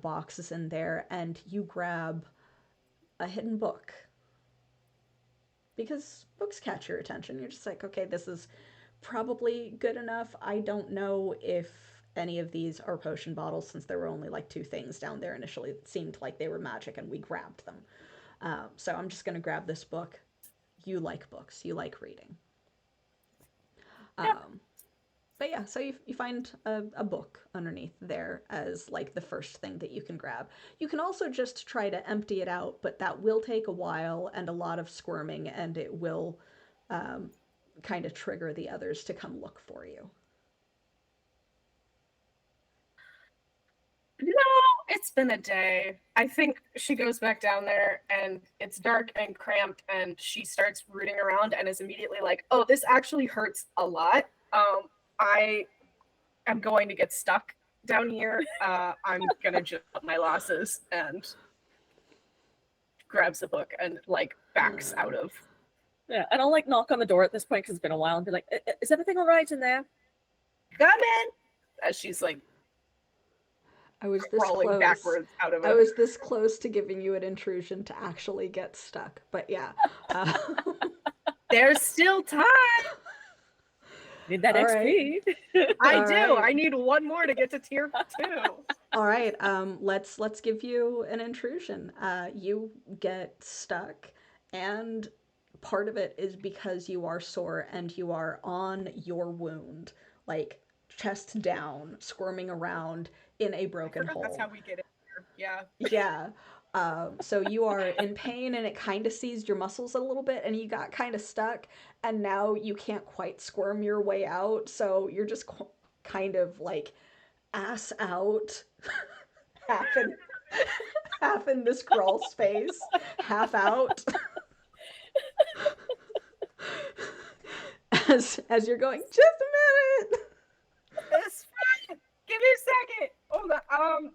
boxes in there, and you grab a hidden book because books catch your attention. You're just like, okay, this is probably good enough. I don't know if any of these are potion bottles, since there were only like 2 things down there initially that seemed like they were magic and we grabbed them. So I'm just going to grab this book. You like books, you like reading. Yeah. But yeah, so you find a book underneath there as like the first thing that you can grab. You can also just try to empty it out, but that will take a while and a lot of squirming, and it will kind of trigger the others to come look for you. No, it's been a day. I think she goes back down there and it's dark and cramped and she starts rooting around and is immediately like, oh, this actually hurts a lot. I am going to get stuck down here. I'm gonna just cut my losses, and grabs the book and like backs out of. Yeah, and I'll like knock on the door at this point because it's been a while and be like, "Is everything all right in there?" Come in! As she's like I was this crawling close. backwards out of I it. was this close to giving you an intrusion to actually get stuck, but yeah. There's still time. Need that All XP. I All do. right. I need one more to get to tier 2. All right, let's give you an intrusion. You get stuck, and part of it is because you are sore and you are on your wound, like chest down, squirming around in a I broken forgot that's hole. how we get in here. Yeah. Yeah. So you are in pain, and it kind of seized your muscles a little bit, and you got kind of stuck, and now you can't quite squirm your way out. So you're just kind of like ass out, half in half in this crawl space, half out. As you're going, just a minute. It's fine. Give me a second. Hold on. Ow,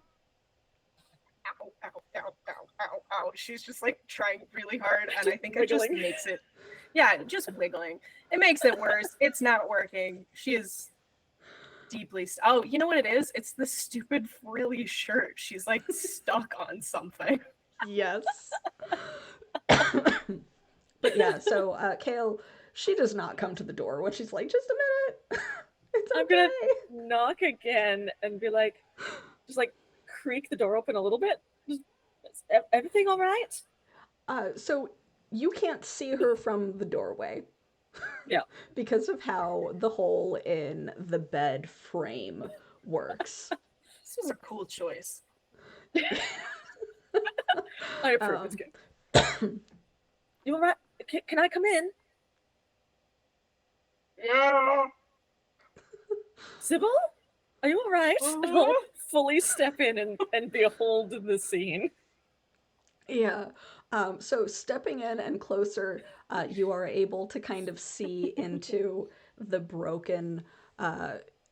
ow, ow, ow, ow, ow. She's just like trying really hard, and I think it just Wiggling. makes it. Yeah, just wiggling. It makes it worse. It's not working. She is deeply. Oh, you know what it is? It's the stupid frilly shirt. She's like stuck on something. Yes. But yeah, so Kale, she does not come to the door when she's like, just a minute. It's okay. I'm gonna knock again and be like, just like creak the door open a little bit. Just, is everything all right? So you can't see her from the doorway. Yeah. Because of how the hole in the bed frame works. This was a cool choice. I approve. It's good. You all right? Can I come in? Yeah. Sybil? Are you all right? I'll fully step in and behold the scene. Yeah. So stepping in and closer, you are able to kind of see into the broken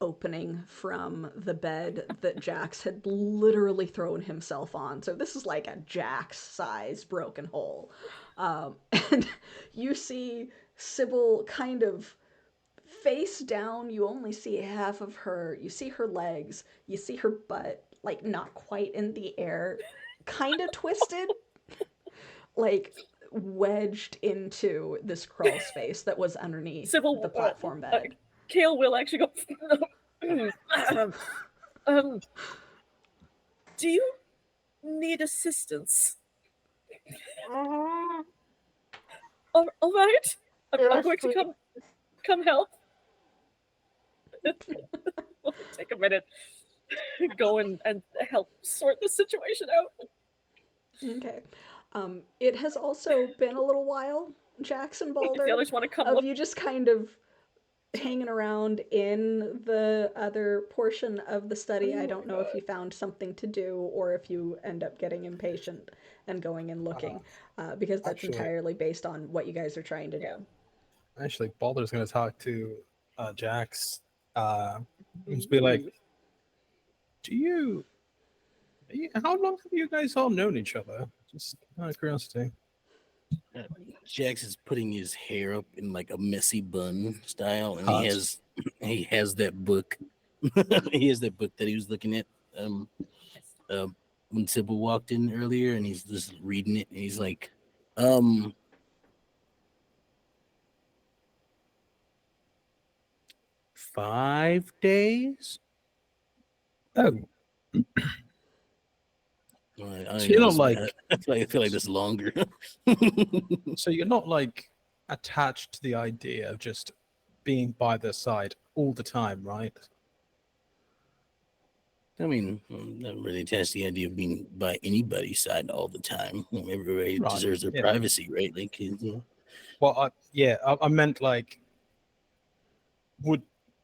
opening from the bed that Jax had literally thrown himself on. So this is like a Jax size broken hole. And you see Sybil kind of face down. You only see half of her. You see her legs. You see her butt, like not quite in the air, kind of twisted, like wedged into this crawl space that was underneath Sybil, the platform bed. Kale will actually go. Do you need assistance? All right, I'm going to come help. We'll take a minute, go and help sort the situation out. Okay. It has also been a little while, Jackson Balder, The others want to come of look. you just kind of hanging around in the other portion of the study. I don't know if you found something to do or if you end up getting impatient and going and looking, because that's entirely based on what you guys are trying to do. Actually, Balder's going to talk to Jax. Just be like, how long have you guys all known each other? Just out of curiosity. Jax is putting his hair up in like a messy bun style, and Hot. he has that book. He has that book that he was looking at when Sybil walked in earlier, and he's just reading it, and he's like, 5 days. Oh, I so you're not like, I feel like that's longer. so you're not like attached to the idea of just being by their side all the time, right? I mean, I'm not really attached to the idea of being by anybody's side all the time. Everybody Right, deserves their yeah. privacy, right? Like, you know. Well, I meant like,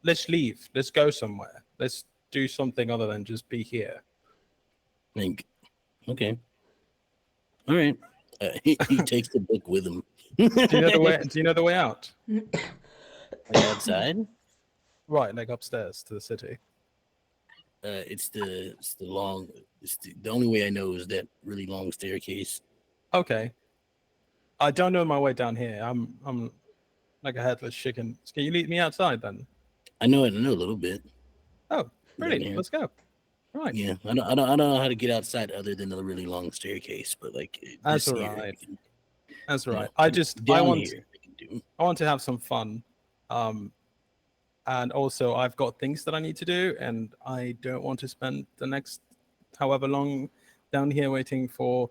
let's leave. Let's go somewhere. Let's do something other than just be here. Like, okay, all right. He takes the book with him. Do you know the way? Do you know the way out? Like outside? Right, like upstairs to the city. It's the only way I know is that really long staircase. Okay. I don't know my way down here. I'm like a headless chicken. Can you lead me outside then? I know a little bit. Oh, brilliant. Yeah. Let's go. Right. Yeah, I don't know how to get outside other than a really long staircase, but like That's this all here, right. I can, That's right. know, I want here, I can do. I want to have some fun. And also I've got things that I need to do, and I don't want to spend the next however long down here waiting for.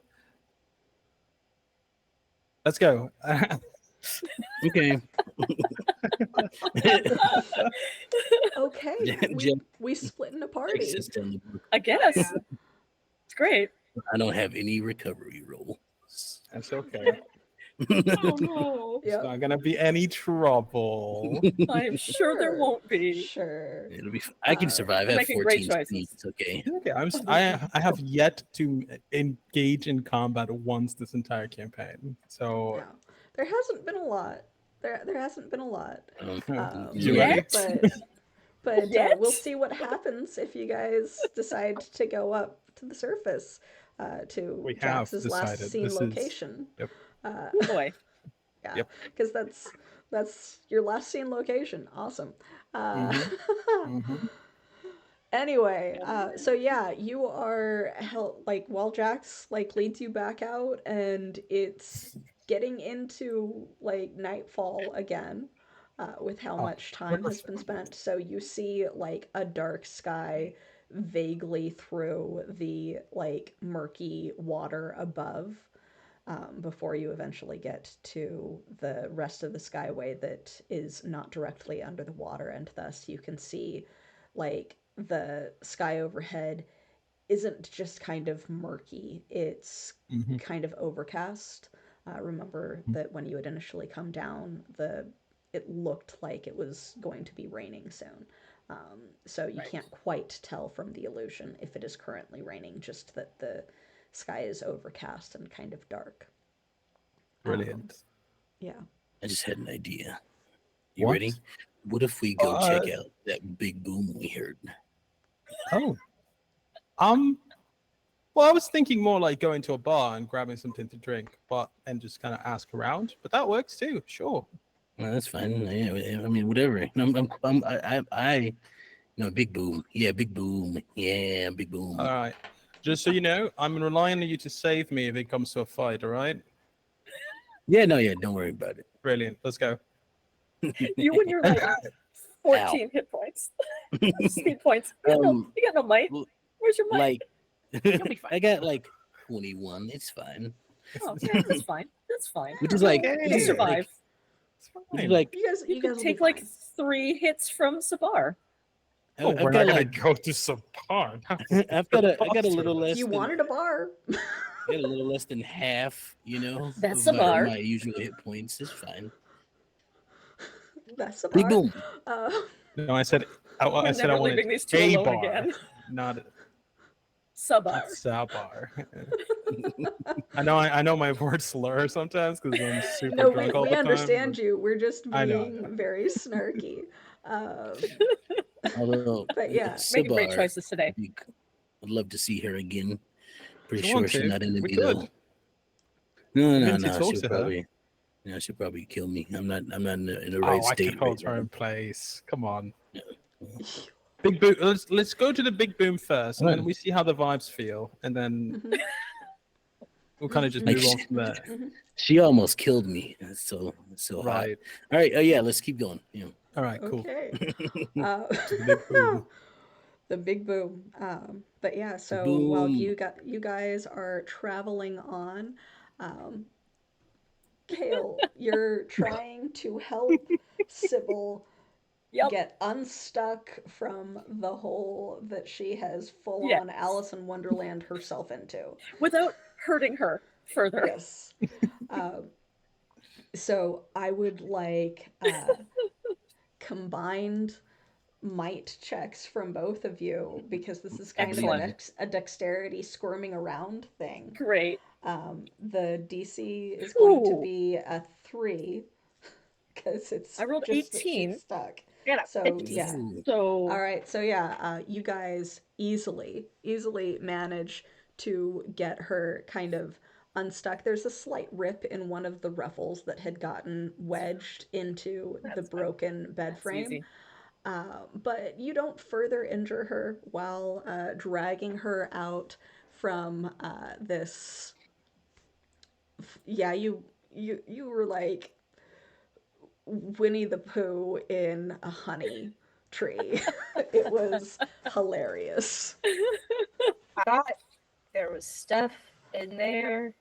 Let's go. Okay. Okay, we split in a party. I guess. It's great. I don't have any recovery rolls. That's okay. Oh no. It's Yep. not gonna be any trouble. I'm sure there won't be. Sure. It'll be. I can survive. I You're have making great 14 speed. choices. It's okay. Okay, I have yet to engage in combat once this entire campaign. So Yeah. There hasn't been a lot. There hasn't been a lot. You ready? But Yet? we'll see what happens if you guys decide to go up to the surface to We have Jax's last decided seen this is- location. Yep. Uh, Oh boy. yeah, Yep. because that's your last seen location. Awesome. Mhm. Anyway, so yeah, you are like while Jax like leads you back out, and it's getting into like nightfall again, with how Oh, much time has been spent. So you see like a dark sky vaguely through the like murky water above, before you eventually get to the rest of the skyway that is not directly under the water, and thus you can see like the sky overhead isn't just kind of murky, it's Mhm. kind of overcast. Remember that when you had initially come down, it looked like it was going to be raining soon. So you Right. can't quite tell from the illusion if it is currently raining, just that the sky is overcast and kind of dark. Brilliant. Yeah. I just had an idea. You What? ready? What if we go check Uh, out that big boom we heard? Oh. Well, I was thinking more like going to a bar and grabbing something to drink, and just kind of ask around. But that works too. Sure. Well, that's fine. Yeah, I mean, whatever. Big boom. Yeah, big boom. Yeah, big boom. All right. Just so you know, I'm relying on you to save me if it comes to a fight. All right. Yeah, don't worry about it. Brilliant. Let's go. You and your like 14 hit points. Speed points. You got no might. Where's your might? Like, You'll be fine. I got like 21. It's fine. Oh, yeah, that's fine. That's fine. Which is like, Okay. You survive. which is like, You guys could will take be like fine. 3 hits from Sabar. Oh, I've we're got not gonna like, go to some bar. I got a little less. You than, wanted a bar. I got a little less than half. That's of a bar. my usual hit points. It's fine. That's a Big bar. boom. No, I said I We're said I never wanted leaving these two a alone bar, again. not Sabar. a bar. I know my words slur sometimes because I'm super No, drunk all we the time. understand you. We're just I know. being very snarky. Although, But yeah, Making great Sabar, choices today. I'd love to see her again. Pretty If you sure want she's to, not into we me could. though. No, Even to talk she'll to her. probably. Yeah, she'll probably kill me. I'm not in the Oh, right I state. can hold right her now. in place. Come on. Big boom. Let's go to the big boom first, and then Alright. we see how the vibes feel, and then Mhm. we'll kind of just Like move on from there. She almost killed me. It's so hot. Right. All right. Oh yeah, let's keep going. Yeah. All right. Cool. Okay. To the big boom. The big boom. But yeah, so while Boom. you guys are traveling on, Kale, you're trying to help Sybil Yep. get unstuck from the hole that she has full Yes. on Alice in Wonderland herself into. Without hurting her further. Yes. So I would like combined might checks from both of you, because this is kind Excellent. of a dexterity squirming around thing. Great. The DC is going to Ooh. be a 3 because it's I rolled just that 18. she's stuck. Get up. So yeah. Ooh. So All right. So yeah, you guys easily manage to get her kind of unstuck. There's a slight rip in one of the ruffles that had gotten wedged into the That's fine. broken bed that's frame. easy. But you don't further injure her while dragging her out from this. Yeah, you were like Winnie the Pooh in a honey tree. It was hilarious. I thought there was stuff in there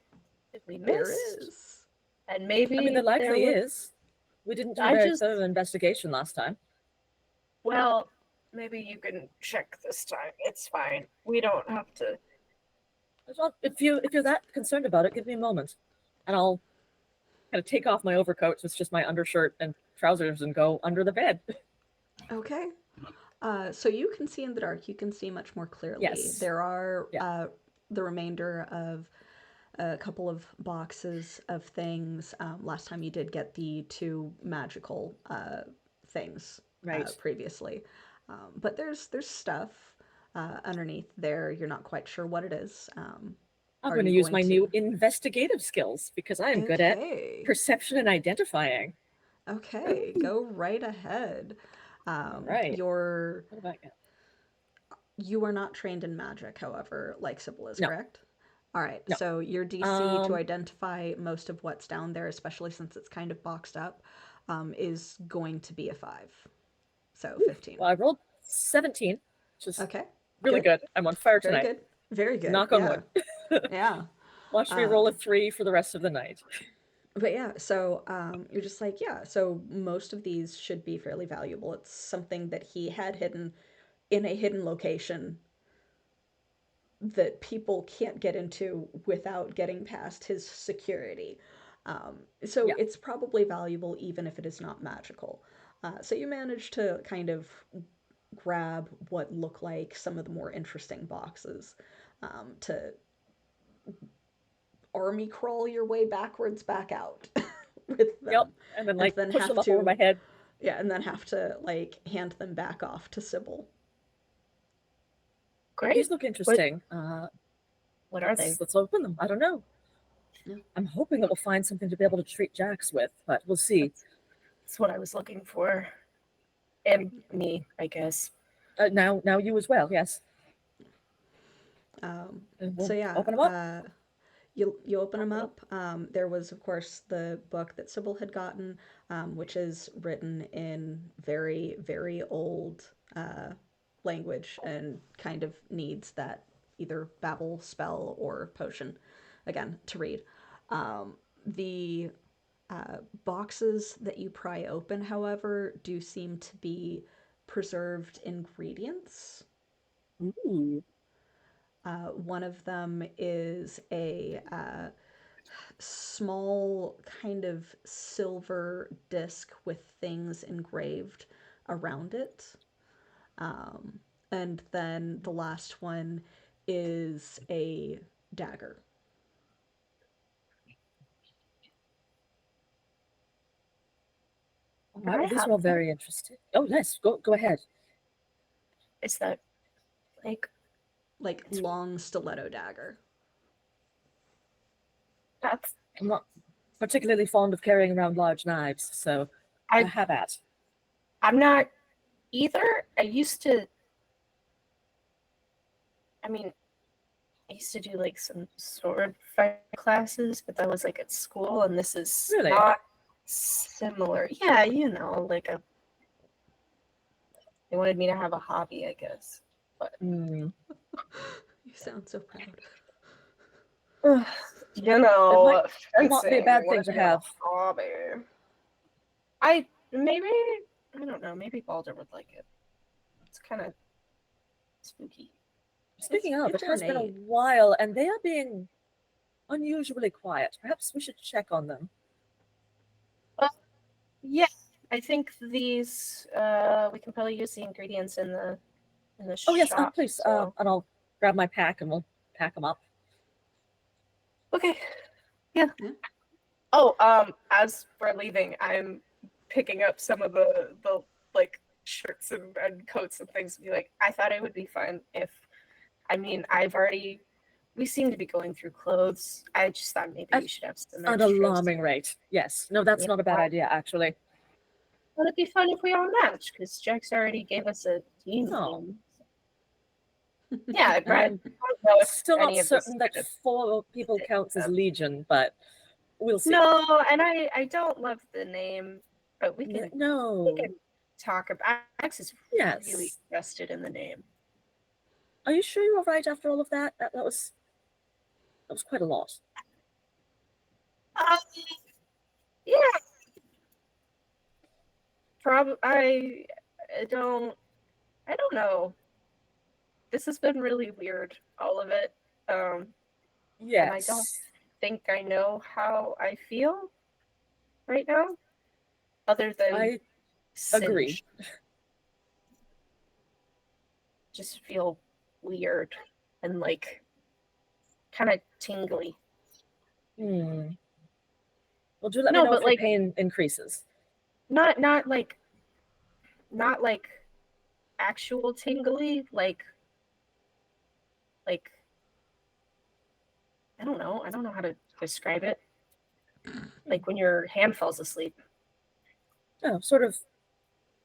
that we There missed. is. And maybe I mean, there likely was- is. We didn't do I very just- thorough investigation last time. Well, maybe you can check this time. It's fine. We don't have to Well, if you're that concerned about it, give me a moment, and I'll kind of take off my overcoat, so it's just my undershirt and trousers, and go under the bed. Okay. So you can see in the dark. You can see much more clearly. Yes. There are Yeah. the remainder of a couple of boxes of things. Last time you did get the two magical things Right. previously, but there's stuff underneath there. You're not quite sure what it is. I'm Are going to you use going my to? new investigative skills because I am good at Okay. perception and identifying. Okay. Go right ahead. All right. You're What about you? You are not trained in magic, however, like Sybil is, No. correct? All right, No. so your DC to identify most of what's down there, especially since it's kind of boxed up, is going to be a 5. So 15. Well, I rolled 17, which is Okay. really good. I'm on fire Very tonight. good. Very good. Knock on Yeah. wood. Yeah. Watch me roll a 3 for the rest of the night. But yeah, so you're just like, yeah, so most of these should be fairly valuable. It's something that he had hidden in a hidden location that people can't get into without getting past his security. So Yeah. it's probably valuable even if it is not magical. So you manage to kind of grab what look like some of the more interesting boxes to army crawl your way backwards back out with them. Yep. And then like push them up over my head. Yeah, and then have to like hand them back off to Sybil. Great. These look interesting. What are they? Let's open them. I don't know. Yeah. I'm hoping that we'll find something to be able to treat Jax with, but we'll see. That's what I was looking for. And me, I guess. Now you as well, yes. We'll So yeah, open them up. you open them up. There was, of course, the book that Sybil had gotten, which is written in very, very old language and kind of needs that either babble spell or potion, again, to read. The boxes that you pry open, however, do seem to be preserved ingredients. Ooh. One of them is a small kind of silver disc with things engraved around it. And then the last one is a dagger. All right, well, these are all very interesting. Oh, yes, go ahead. Is that like long stiletto dagger? That's I'm not particularly fond of carrying around large knives, so I have at. I'm not either. I used to do like some sword fight classes, but that was like at school, and this is Really? not similar. Yeah, like they wanted me to have a hobby, I guess. But You sound so proud. It might not be a bad thing to have. Hobby. I don't know. Maybe Balder would like it. It's kind of spooky. Speaking of, it has been a while, and they are being unusually quiet. Perhaps we should check on them. Yeah, I think these we can probably use the ingredients in the shop. Oh yes, please. And I'll grab my pack and we'll pack them up. Okay. Yeah. Oh, as we're leaving, I'm picking up some of the like shirts and coats and things. And be like, I thought it would be fun if, we seem to be going through clothes. I just thought maybe we should have some an alarming rate. Yes. No, that's not a bad idea, actually. Well, it'd be fun if we all match, because Jax already gave us a team. Oh. Yeah, I'm still not certain that 4 people counts as Legion, but we'll see. No, and I don't love the name, but we can talk about. Jax is really invested in the name. Are you sure you were right after all of that? That was quite a lot. Yeah. Probably. I don't know. This has been really weird, all of it. Yes. And I don't think I know how I feel right now, other than I agree. singed. Just feel weird and like kind of tingly. Well, do let me No, know if but your like pain increases. not like actual tingly, like I don't know. I don't know how to describe it. Like when your hand falls asleep. Oh, sort of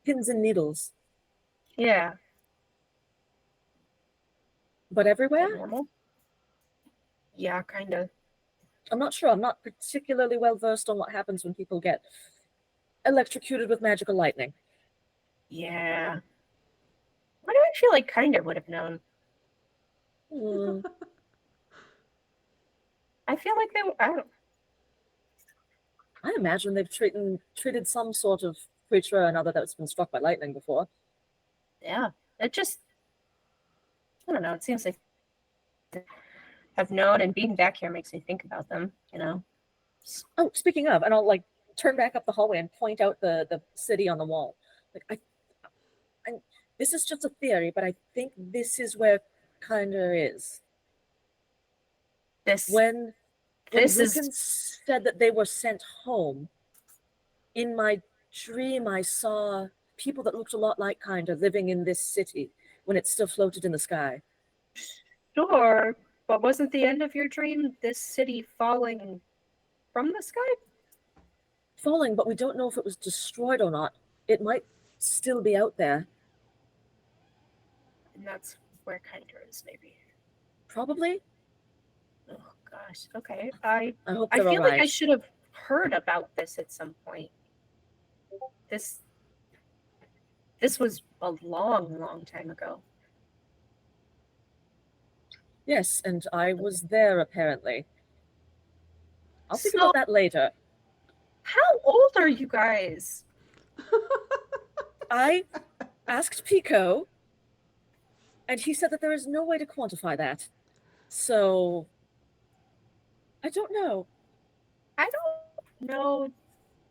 pins and needles. Yeah. But Is everywhere? that normal? Yeah, kind of. I'm not sure. I'm not particularly well versed on what happens when people get electrocuted with magical lightning. Yeah. Why do I feel like Kinder would have known? I feel like I don't. I imagine they've treated some sort of creature or another that's been struck by lightning before. Yeah. It just, I don't know. It seems like I've known, and being back here makes me think about them, you know? Oh, speaking of, and I'll like turn back up the hallway and point out the city on the wall. Like I this is just a theory, but I think this is where Kinder is. This When this Rickon is said that they were sent home, in my dream I saw people that looked a lot like Kinder living in this city when it still floated in the sky. sure, but wasn't the end of your dream this city falling from the sky? Falling, but we don't know if it was destroyed or not. It might still be out there. And that's where Kinder is, maybe. Probably. Oh gosh. Okay. I hope I they're feel all like I right. should have heard about this at some point. This was a long time ago. Yes, and I was there apparently. I'll think So, about that later. how old are you guys? I asked Pico, and he said that there is no way to quantify that. So, I don't know. I don't know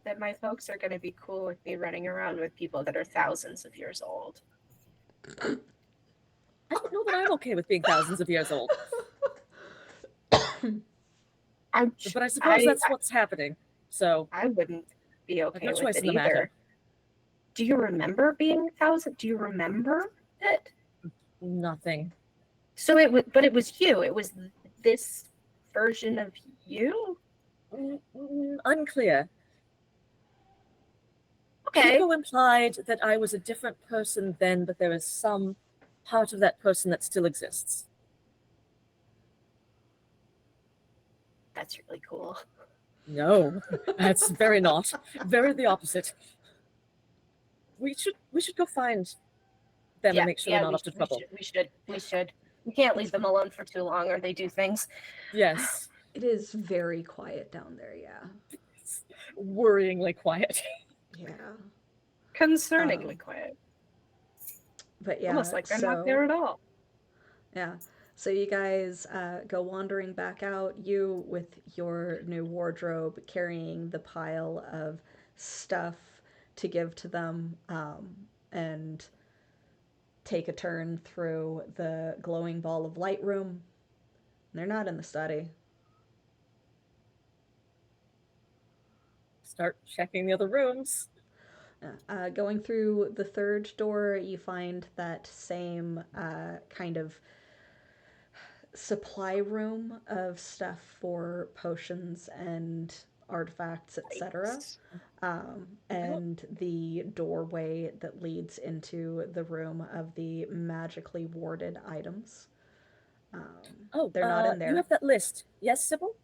that my folks are going to be cool with me running around with people that are thousands of years old. I don't know that I'm okay with being thousands of years old. But I suppose that's what's happening. So I wouldn't be I have okay no with choice it in the matter. either. Do you remember being 1,000? Do you remember it? Nothing. So it was, but it was you. It was this version of you. Unclear. Okay. Pico implied that I was a different person then, but there is some part of that person that still exists. That's really cool. No, that's very not. Very the opposite. We should go find them and make sure they're not up to trouble. We should. We can't leave them alone for too long, or they do things. Yes. It is very quiet down there, yeah. It's worryingly quiet. Yeah. Concerningly quiet. But yeah, Almost like they're not there at all. Yeah. So you guys go wandering back out, you with your new wardrobe, carrying the pile of stuff to give to them, and take a turn through the glowing ball of light room. They're not in the study. Start checking the other rooms. Going through the third door, you find that same kind of supply room of stuff for potions and artifacts, etc. And the doorway that leads into the room of the magically warded items. They're not in there. You have that list. Yes, Sybil?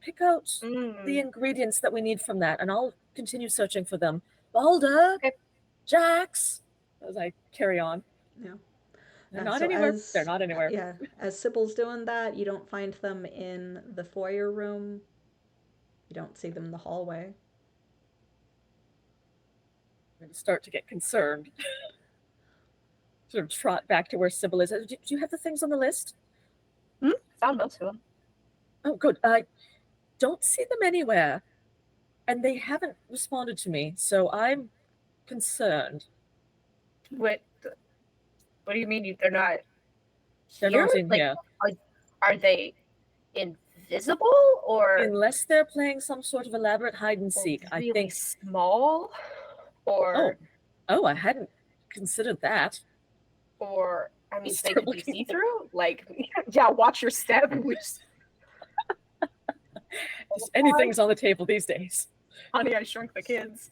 Pick out the ingredients that we need from that, and I'll continue searching for them. Balder! Okay. Jax! As I carry on. Yeah. They're not anywhere. They're not anywhere. Yeah. As Sybil's doing that, you don't find them in the foyer room. You don't see them in the hallway. I'm going to start to get concerned. Sort of trot back to where Sybil is. Do you have the things on the list? Found most of them. Oh, good. I don't see them anywhere, and they haven't responded to me, so I'm concerned. What do you mean they're not They're here? not in Like, here. are they invisible or Unless they're playing some sort of elaborate hide and seek, I really think. small? Or Oh, I hadn't considered that. or I mean, they Start could be looking. see through. Like, yeah, watch your step. Anything's on the table these days. Honey, I Shrunk the Kids.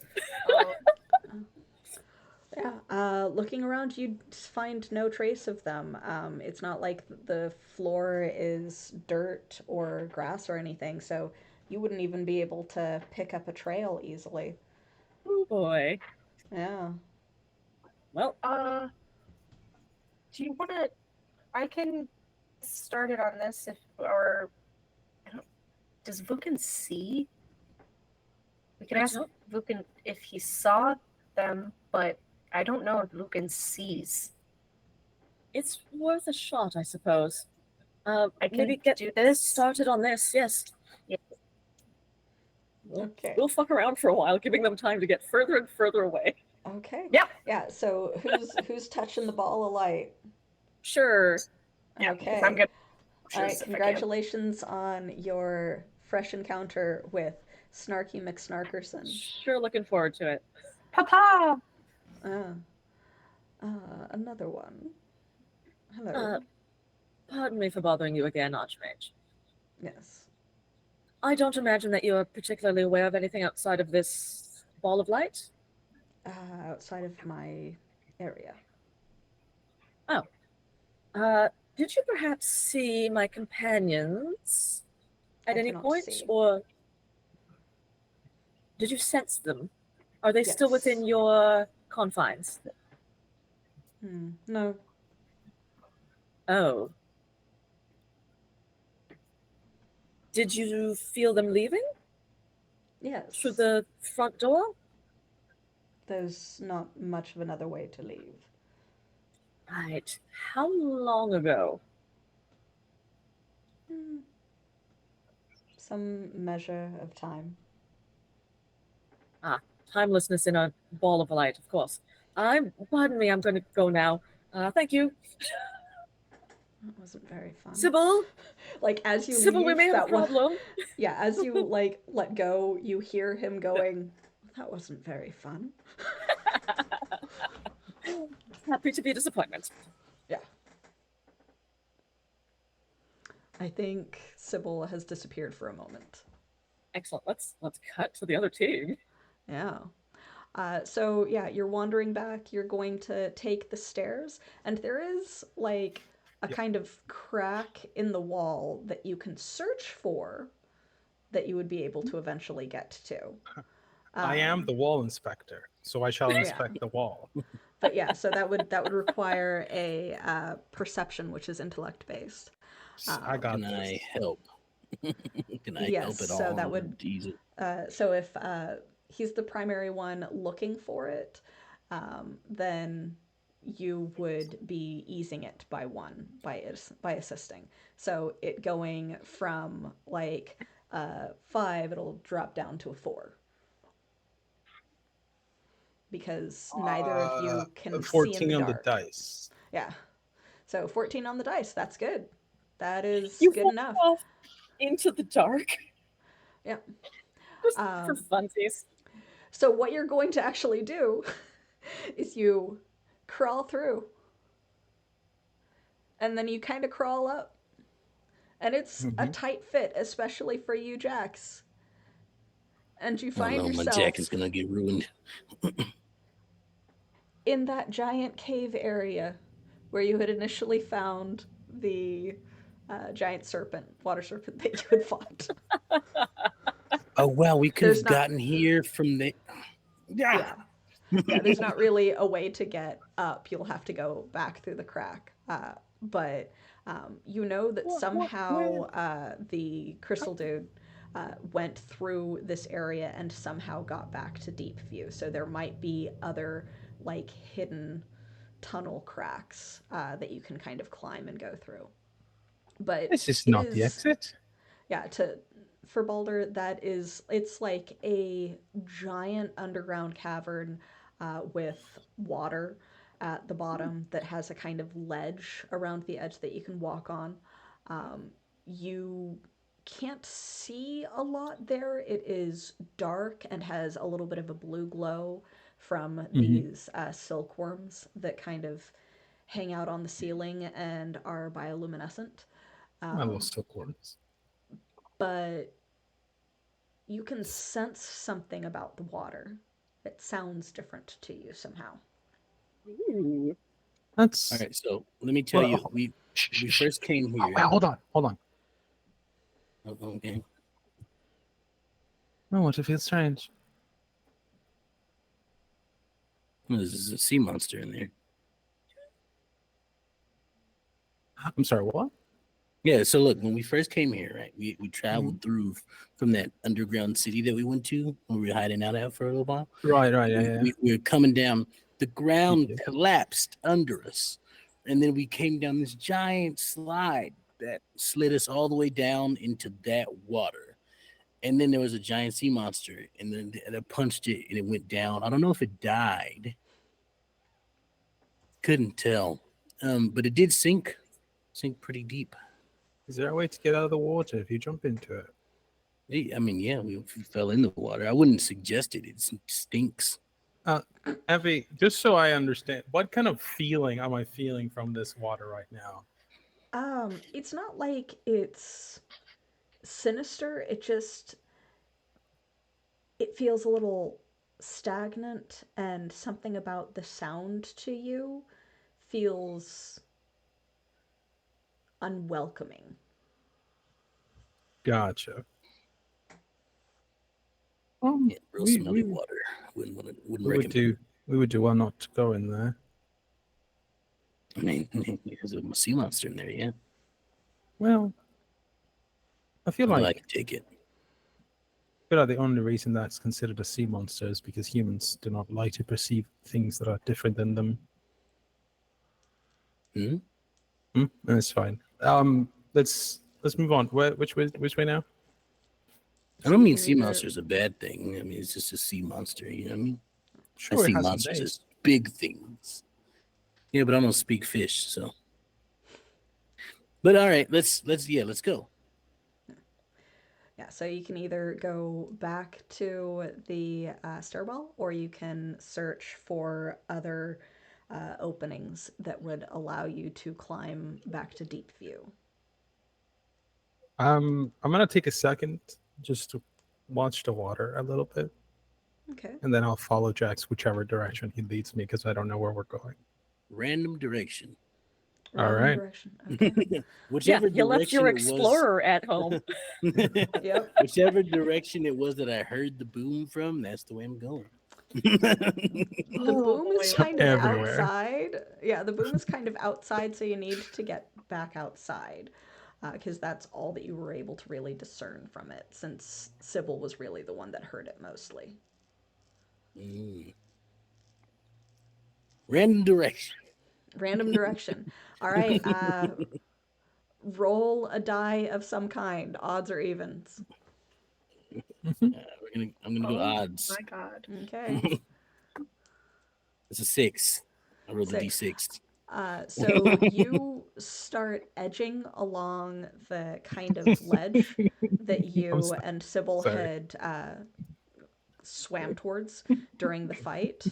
Yeah, looking around, you'd find no trace of them. It's not like the floor is dirt or grass or anything, so you wouldn't even be able to pick up a trail easily. Oh boy. Yeah. Well, do you want to? I can start it on this or does Vukan see? We can ask Vukan if he saw them, but I don't know if Vukan sees. it's worth a shot, I suppose. I can maybe get do this. started on this, yes. Yeah. Okay. We'll fuck around for a while, giving them time to get further and further away. Okay. Yep. Yeah, so who's touching the ball of light? Sure. Yeah, Okay. I'm good. All right, congratulations on your fresh encounter with Snarky McSnarkerson. Sure, looking forward to it. Papa! Another one. Hello. Pardon me for bothering you again, Archmage. Yes. I don't imagine that you're particularly aware of anything outside of this ball of light? Outside of my area. Oh. Did you perhaps see my companions at any point? See. Or did you sense them? Are they still Yes. within your confines? No. Oh. Did you feel them leaving? Yes. Through the front door? There's not much of another way to leave. Right. How long ago? Some measure of time. Timelessness in a ball of light, of course. Pardon me, I'm going to go now. Thank you. That wasn't very fun. Sybil? Like, as you Sybil, leave, we may have a problem. Yeah, as you, like, let go, you hear him going, that wasn't very fun. Happy to be a disappointment. Yeah. I think Sybil has disappeared for a moment. Excellent. Let's cut to the other team. Yeah. So yeah, you're wandering back. You're going to take the stairs, and there is like a kind of crack in the wall that you can search for, that you would be able to eventually get to. I am the wall inspector, so I shall inspect the wall. But yeah, so that would require a perception, which is intellect based. I got Can this. I help? Can I help at all? So that would. So if he's the primary one looking for it, then you would be easing it by one by assisting. So it going from like 5, it'll drop down to a 4. Because neither of you can 14 see in the on dark. the dice. Yeah. So 14 on the dice. That's good. That is you good enough. Off into the dark. Yeah. Just for funsies. So what you're going to actually do is you crawl through. And then you kind of crawl up. And it's a tight fit, especially for you, Jax. And you find yourself... my jacket's gonna get ruined. in that giant cave area where you had initially found the giant serpent, water serpent that you had fought. Oh, wow, we could have gotten here from the... Yeah. Yeah, there's not really a way to get up. You'll have to go back through the crack. But you know that somehow the crystal dude went through this area and somehow got back to deep view. So there might be other like hidden tunnel cracks that you can kind of climb and go through. But this is not the exit. yeah, for Balder, it's like a giant underground cavern with water at the bottom that has a kind of ledge around the edge that you can walk on. You can't see a lot there. It is dark and has a little bit of a blue glow from Mm-hmm. these silkworms that kind of hang out on the ceiling and are bioluminescent. I love silkworms. But you can sense something about the water. It sounds different to you somehow. Ooh. That's All right, so let me tell you, we first came here. Wait, hold on. Oh, okay. Oh, what? It feels strange. There's a sea monster in there. I'm sorry. What? Yeah, so look, when we first came here, right, we traveled through from that underground city that we went to when we were hiding out at for a little while. Right. Yeah. We were coming down. The ground Yeah. collapsed under us, and then we came down this giant slide that slid us all the way down into that water. And then there was a giant sea monster, and then it punched it, and it went down. I don't know if it died. Couldn't tell, but it did sink pretty deep. Is there a way to get out of the water if you jump into it? I mean, yeah, we fell in the water. I wouldn't suggest it. It stinks. Evie, just so I understand, what kind of feeling am I feeling from this water right now? It's not like it's sinister. It feels a little stagnant, and something about the sound to you feels unwelcoming. Gotcha. Yeah, real smelly water. Wouldn't recommend. We would do well not to go in there. I mean, there's a sea monster in there, yeah. Well, I feel I like can take it. the only reason that's considered a sea monster is because humans do not like to perceive things that are different than them. That's fine. Let's move on. Which way now? I don't mean sea monster is a bad thing. I mean, it's just a sea monster. You know what I mean? Sure, I see it has some monsters days. as big things. Yeah, but I don't speak fish, so. But all right, let's go. Yeah, so you can either go back to the stairwell, or you can search for other openings that would allow you to climb back to deep view. I'm gonna take a second just to watch the water a little bit, Okay. and then I'll follow Jax whichever direction he leads me because I don't know where we're going. Random direction. All right. Direction. Okay. Whichever You left your direction it explorer at home. Yep. Whichever direction it was that I heard the boom from, that's the way I'm going. The boom is boy. kind of Everywhere. outside. Yeah, the boom is kind of outside, so you need to get back outside. Because that's all that you were able to really discern from it, since Sybil was really the one that heard it mostly. Random direction. Random direction. All right. Roll a die of some kind, odds or evens. I'm gonna go odds. My God. Okay. It's a 6. I rolled a 6. D6. So you start edging along the kind of ledge that you and Sybil had swam towards during the fight.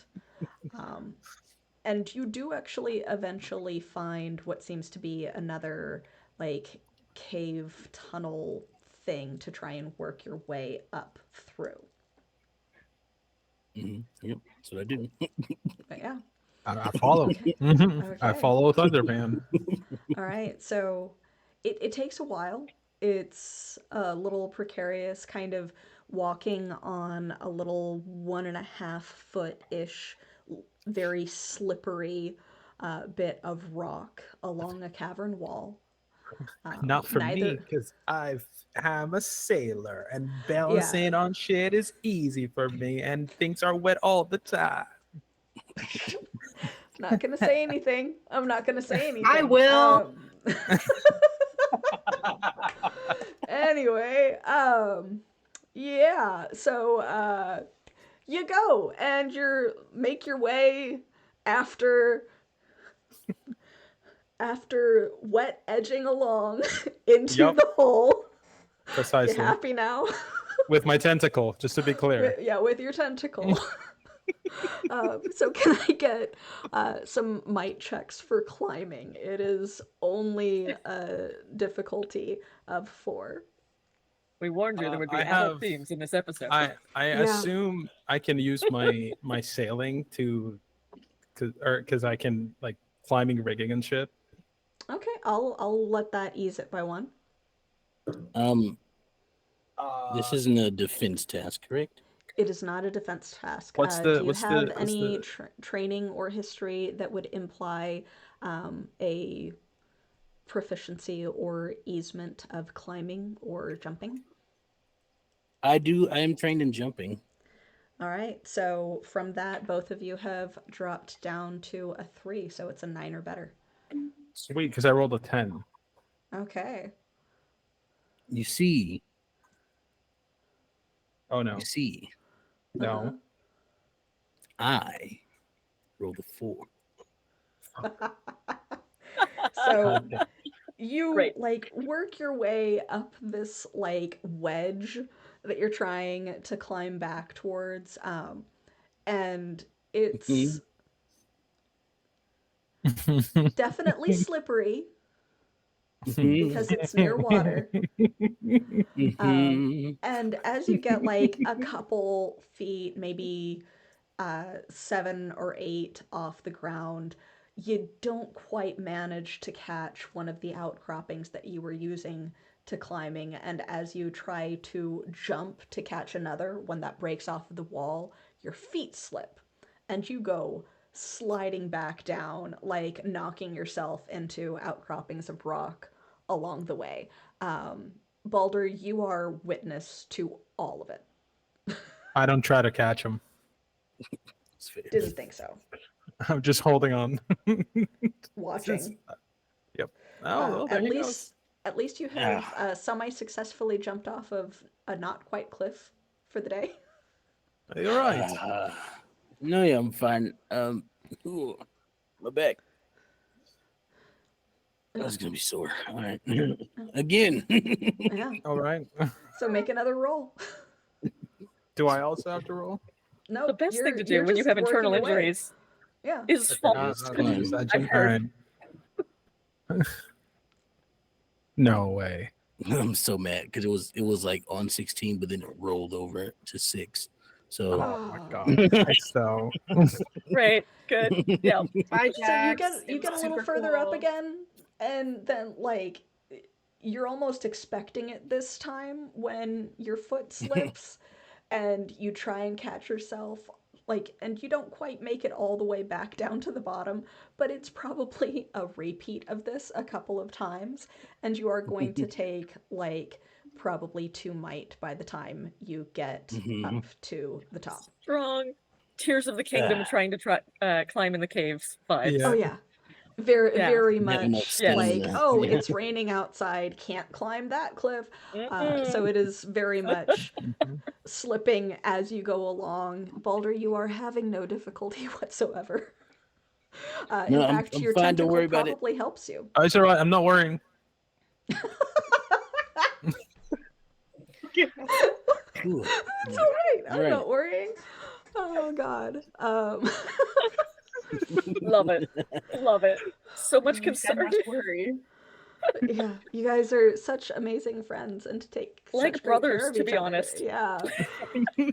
And you do actually eventually find what seems to be another, like, cave tunnel thing to try and work your way up through. Yep, that's what I do. But yeah. I follow. Okay. I follow Thunderman. All right, so it takes a while. It's a little precarious, kind of walking on a little 1.5 foot-ish, very slippery bit of rock along a cavern wall. Not for me, because I'm a sailor, and balancing on shit is easy for me, and things are wet all the time. Not gonna say anything. I'm not gonna say anything. I will. Anyway, yeah. So you go and make your way after wet edging along into Yep. the hole. You Precisely. happy now? With my tentacle, just to be clear. With your tentacle. So can I get some might checks for climbing? It is only a difficulty of 4. We warned you there would be I adult have- themes in this episode. I Yeah. assume I can use my sailing because I can like climbing rigging and shit. Okay, I'll let that ease it by 1. This isn't a defense task, correct? It is not a defense task. What's do you have what's any the- training or history that would imply a proficiency or easement of climbing or jumping? I do. I am trained in jumping. All right, so from that, both of you have dropped down to a 3, so it's a 9 or better. Sweet, because I rolled a 10. Okay. You see. Oh no. You see. No. I rolled a 4. So you Great. like work your way up this like wedge that you're trying to climb back towards, and it's definitely slippery because it's near water. And as you get like a couple feet, maybe 7 or 8 off the ground, you don't quite manage to catch one of the outcroppings that you were using to climbing. And as you try to jump to catch another, when that breaks off of the wall, your feet slip and you go sliding back down, like knocking yourself into outcroppings of rock along the way. Balder, you are witness to all of it. I don't try to catch him. Didn't think so. I'm just holding on. Watching. Yep. Oh, well, there at he least you have semi-successfully jumped off of a not quite cliff for the day. goes. You're right. No, yeah, I'm fine. Ooh, my back. That's gonna be sore. All right, again. Yeah. All right. So make another roll. Do I also have to roll? No, The best thing to do when you have internal injuries Yeah. is Okay, fall. I'll use that. I've heard. All right. No way. I'm so mad because it was like on 16, but then it rolled over to 6. So Oh my god. So Right. Good. Yeah. Bye, So Jax. you get a little further up again, and then like you're almost expecting it this time when your foot slips and you try and catch yourself, like, and you don't quite make it all the way back down to the bottom, but it's probably a repeat of this a couple of times, and you are going to take like probably 2 might by the time you get up to the top. Strong. Tears of the Kingdom trying to climb in the caves vibes. Yeah. Oh yeah. Very much Yeah. like, Yeah. oh, it's raining outside, can't climb that cliff. So it is very much slipping as you go along. Balder, you are having no difficulty whatsoever. In fact, I'm your fine, don't tentacle worry about it. probably helps you. Oh, it's all right. I'm not worrying. Ooh, It's all right. I'm Right. not worrying. Oh God. Love it. Love it. So much Said concern. not to worry. Yeah, you guys are such amazing friends, and to take Like such great care brothers, of to each be other. honest. Yeah.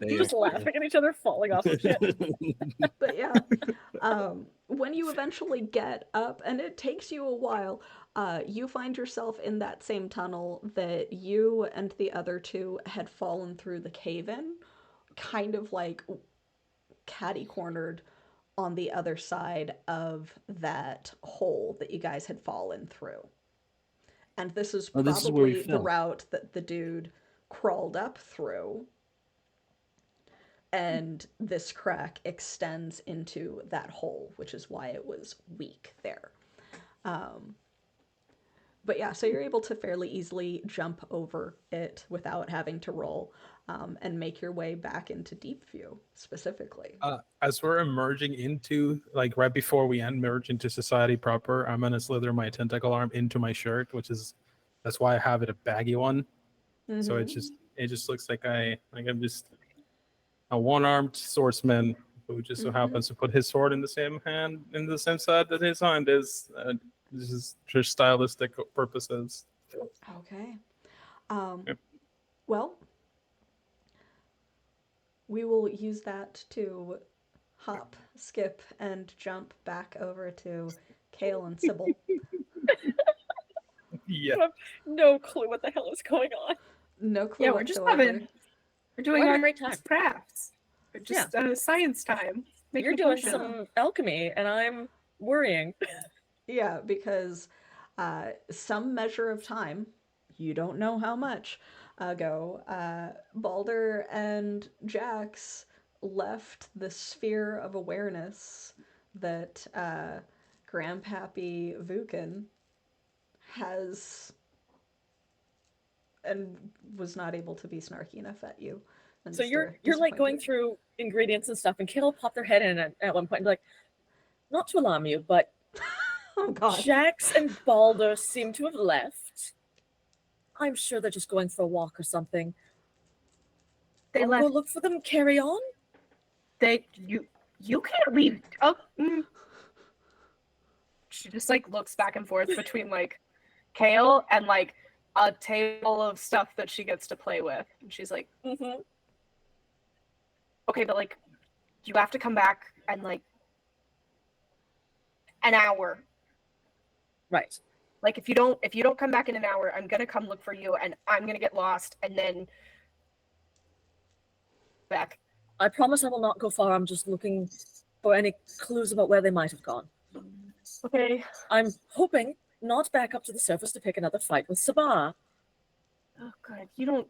Just laughing at each other, falling off of shit. But yeah, when you eventually get up, and it takes you a while, you find yourself in that same tunnel that you and the other 2 had fallen through the cave in, kind of like catty-cornered on the other side of that hole that you guys had fallen through. And this is Oh, this is where we probably the fell. route that the dude crawled up through. And this crack extends into that hole, which is why it was weak there. But yeah, so you're able to fairly easily jump over it without having to roll, and make your way back into Deep View specifically. As we're emerging into, like right before we emerge into society proper, I'm gonna slither my tentacle arm into my shirt, that's why I have it a baggy one. So it just looks like I'm just a one-armed swordsman who just so happens to put his sword in the same hand in the same side that his hand is. This is just stylistic purposes. Okay. Yep. Well, we will use that to hop, skip, and jump back over to Kale and Sybil. Yeah. I have no clue what the hell is going on. No clue Yeah, we're just whatsoever. we're doing We're having our a great time. crafts. We're just science time. Making You're doing potions. some alchemy, and I'm worrying. Yeah, because some measure of time, you don't know how much ago, Balder and Jax left the sphere of awareness that Grandpappy Vukin has, and was not able to be snarky enough at you. So you're like going through ingredients and stuff, and Kale popped their head in at one point and be like, not to alarm you, but oh god, Jax and Balder seem to have left. I'm sure they're just going for a walk or something. They I'll left. go look for them. Carry on. You can't leave. Oh. She just like looks back and forth between like Kale and like a table of stuff that she gets to play with, and she's like, okay, but like you have to come back in like an hour. Right. Like if you don't come back in an hour, I'm gonna come look for you, and I'm gonna get lost, and then back. I promise I will not go far. I'm just looking for any clues about where they might have gone. Okay. I'm hoping not back up to the surface to pick another fight with Sabah. Oh god, you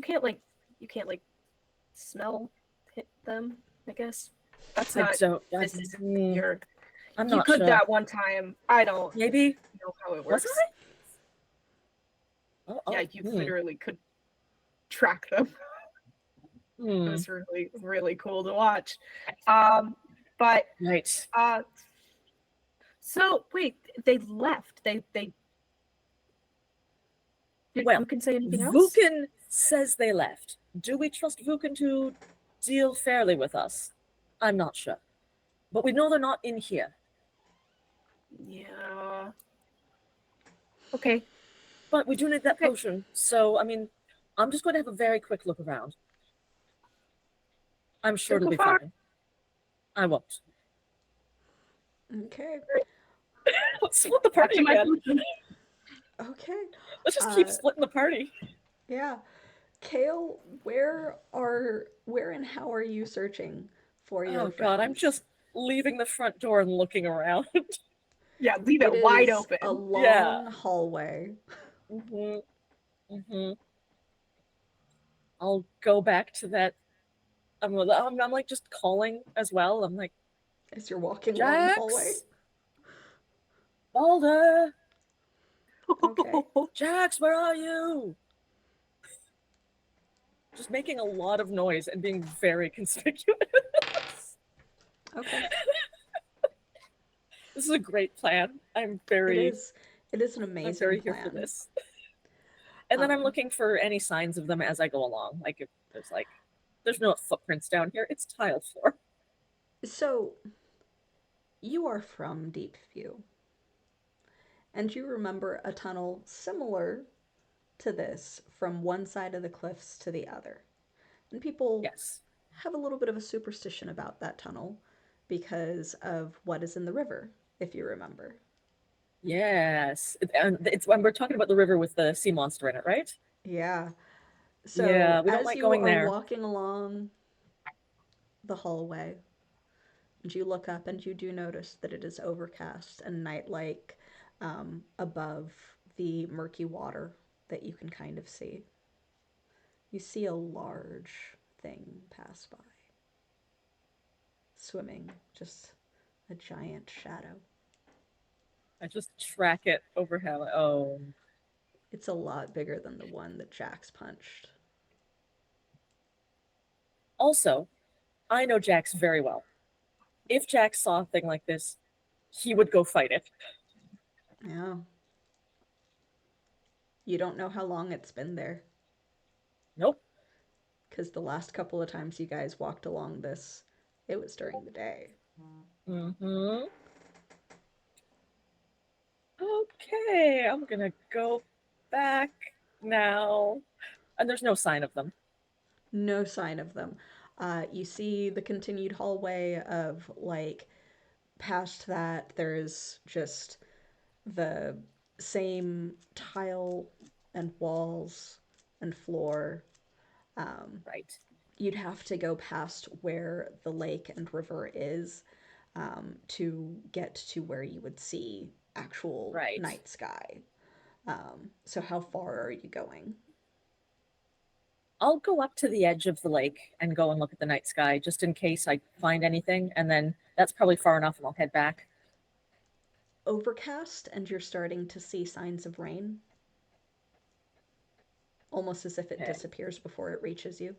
can't like smell hit them. I guess that's not. This isn't your. I'm you not could sure. that one time. I don't Maybe know how it works. Was I? Yeah, you literally could track them. It was really, really cool to watch. But right. So wait, they left. They did Vukin say anything else? Vukin says they left. Do we trust Vukin to deal fairly with us? I'm not sure. But we know they're not in here. Yeah. Okay. But we do need that potion. So, I mean, I'm just going to have a very quick look around. I'm sure it'll be fine. I won't. Okay. Let's split the party again. Okay. Let's just keep splitting the party. Yeah. Kale, where and how are you searching for your friends? Oh god, I'm just leaving the front door and looking around. Yeah, leave it wide open. A long hallway. I'll go back to that. I'm like just calling as well. I'm like, as you're walking along the hallway. Balder. Okay. Jax, where are you? Just making a lot of noise and being very conspicuous. Okay. This is a great plan. I'm very. It is an amazing I'm very plan. here for this. And then I'm looking for any signs of them as I go along. Like if there's no footprints down here. It's tile floor. So, you are from Deep View, and you remember a tunnel similar to this from one side of the cliffs to the other. And people have a little bit of a superstition about that tunnel because of what is in the river, if you remember. Yes. It's when we're talking about the river with the sea monster in it, right? Yeah. So yeah, we don't as like you going are there. walking along the hallway, and you look up and you do notice that it is overcast and night-like above the murky water that you can kind of see. You see a large thing pass by, swimming, just a giant shadow. I just track it overhead. Oh. It's a lot bigger than the one that Jax punched. Also, I know Jax very well. If Jax saw a thing like this, he would go fight it. Yeah. You don't know how long it's been there. Nope. Because the last couple of times you guys walked along this, it was during the day. Mm-hmm. Okay, I'm gonna go back now. And there's no sign of them. No sign of them. You see the continued hallway of, like, past that, there's just the same tile and walls and floor. Right. You'd have to go past where the lake and river is to get to where you would see actual Right. night sky. So how far are you going? I'll go up to the edge of the lake and go and look at the night sky just in case I find anything. And then that's probably far enough and I'll head back. Overcast, and you're starting to see signs of rain. Almost as if it Okay. disappears before it reaches you.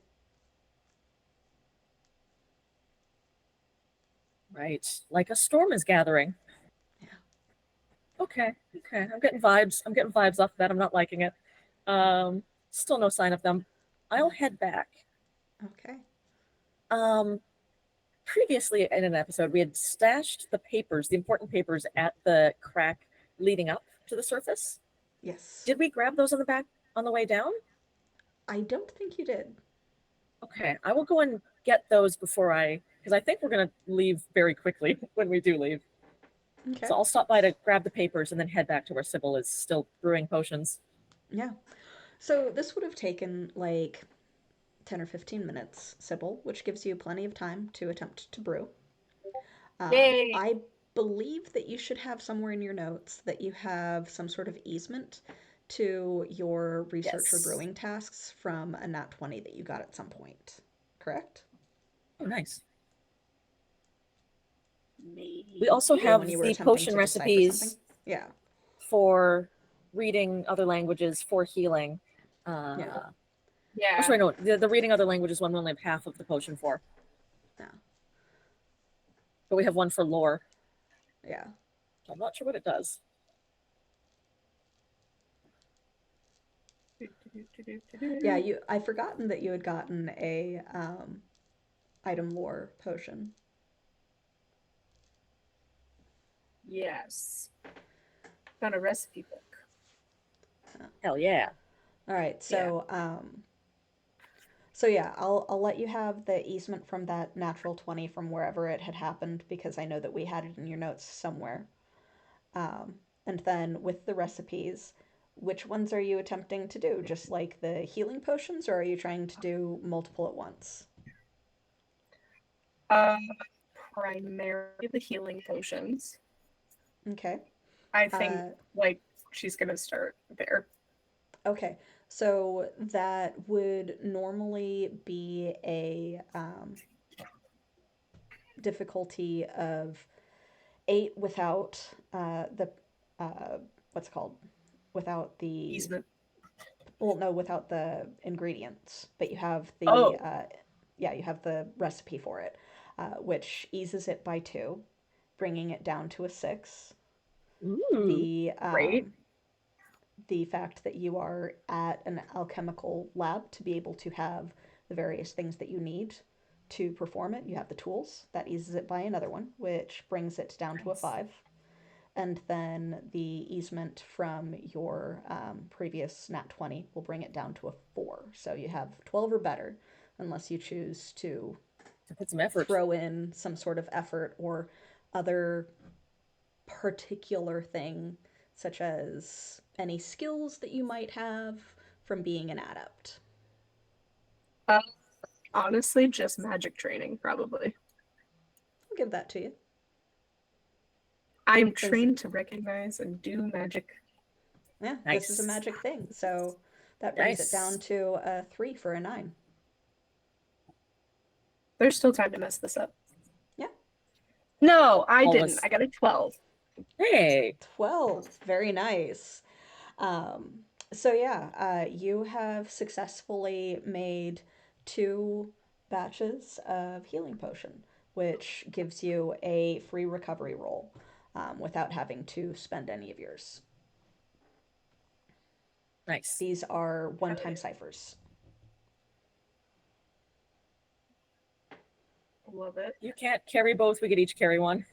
Right. Like a storm is gathering. Yeah. Okay. Okay. I'm getting vibes. I'm getting vibes off that. I'm not liking it. Still no sign of them. I'll head back. Okay. Previously in an episode, we had stashed the papers, the important papers, at the crack leading up to the surface. Yes. Did we grab those on the way down? I don't think you did. Okay, I will go and get those because I think we're gonna leave very quickly when we do leave. Okay. So I'll stop by to grab the papers and then head back to where Sybil is still brewing potions. Yeah. So this would have taken like 10 or 15 minutes, Sybil, which gives you plenty of time to attempt to brew. Yay! I believe that you should have somewhere in your notes that you have some sort of easement to your research or Yes. brewing tasks from a nat 20 that you got at some point, correct? Oh, nice. Maybe. We also Yeah, have when you were the attempting potion to decipher recipes something? Yeah. for reading other languages, for healing. Yeah. Yeah. Oh, sorry, no, the reading other languages one we only have half of the potion for. Yeah. But we have one for lore. Yeah. I'm not sure what it does. Yeah, I've forgotten that you had gotten a item lore potion. Yes. Found a recipe book. Hell yeah. All right, so so yeah, I'll let you have the easement from that natural 20 from wherever it had happened because I know that we had it in your notes somewhere. And then with the recipes, which ones are you attempting to do? Just like the healing potions, or are you trying to do multiple at once? Primarily the healing potions. Okay. I think like she's gonna start there. Okay. So that would normally be a difficulty of 8 without the what's it called? Without the Easement. well, no, without the ingredients, but you have the Oh. yeah, you have the recipe for it, which eases it by 2, bringing it down to a 6. Ooh, Great. The fact that you are at an alchemical lab to be able to have the various things that you need to perform it, you have the tools, that eases it by another one, which brings it down to a 5. And then the easement from your previous nat 20 will bring it down to a 4. So you have 12 or better, unless you choose to put some effort. throw in some sort of effort or other particular thing, such as any skills that you might have from being an adept. Honestly, just magic training, probably. I'll give that to you. I'm trained to recognize and do magic. Yeah, Nice. This is a magic thing, so that brings it down to a 3 for a 9. There's still time to mess this up. Yeah. No, I Always. didn't. I got a 12. Hey, 12. Very nice. So yeah, you have successfully made 2 batches of healing potion, which gives you a free recovery roll without having to spend any of yours. nice. These are one-time ciphers. Love it. You can't carry both. We could each carry one.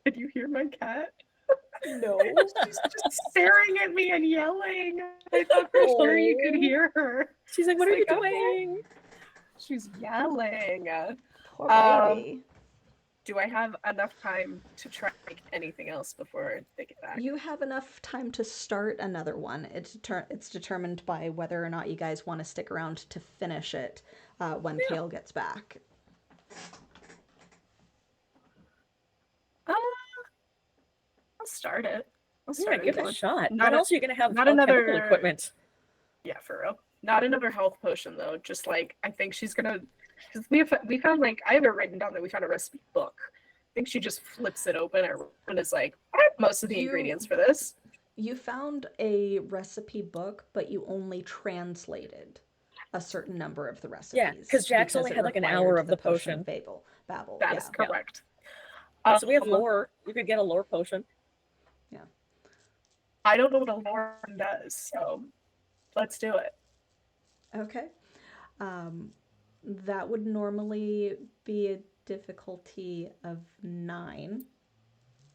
Did you hear my cat? No. She's just staring at me and yelling. I thought for sure you could hear her. She's like, "What are you It's like, okay. doing?" She's yelling. Poor baby. Do I have enough time to try anything else before they get back? You have enough time to start another one. It's determined by whether or not you guys want to stick around to finish it when Kale gets back. I'll start it. I'll Yeah, start give it a again. shot. Not What a- else are you gonna have? not Alchemical another- equipment. Yeah, for real. Not another health potion though. Just like I think she's gonna. Because we found like I have it written down that we found a recipe book. I think she just flips it open and is like, I have most of the ingredients for this. You found a recipe book, but you only translated a certain number of the recipes. Yeah, because Jax only it had like an required hour of the potion potion. of Babel. That Yeah. is correct. So we have lore. You could get a lore potion. I don't know what a lore does, so let's do it. Okay. That would normally be a difficulty of 9.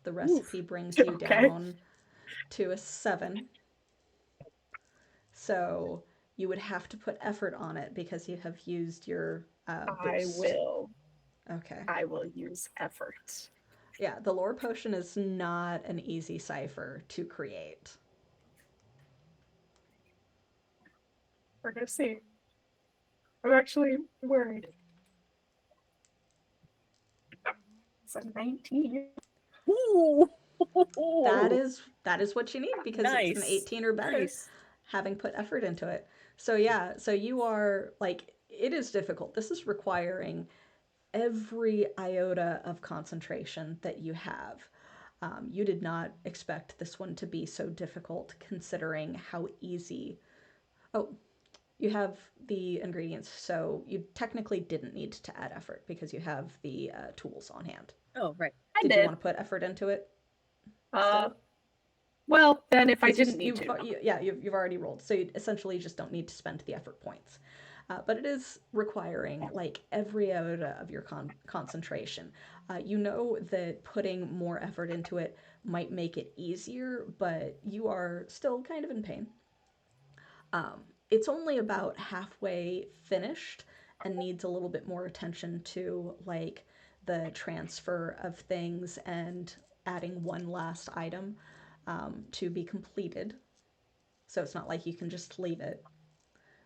The recipe brings you Okay. down to a 7. So you would have to put effort on it because you have used your I boost. will. Okay. I will use effort. Yeah, the lore potion is not an easy cipher to create. We're gonna see. I'm actually worried. It's a 19. Ooh. That is what you need because it's an Nice. 18 or better, Nice. having put effort into it. So yeah, so you are like, it is difficult. This is requiring every iota of concentration that you have. You did not expect this one to be so difficult considering how easy. Oh, you have the ingredients, so you technically didn't need to add effort because you have the tools on hand. Oh, right. Did you want to put effort into it? Well, then if I didn't need to. You've already rolled, so you essentially just don't need to spend the effort points. But it is requiring like every iota of your concentration. You know that putting more effort into it might make it easier, but you are still kind of in pain. It's only about halfway finished and needs a little bit more attention to like the transfer of things and adding one last item to be completed. So it's not like you can just leave it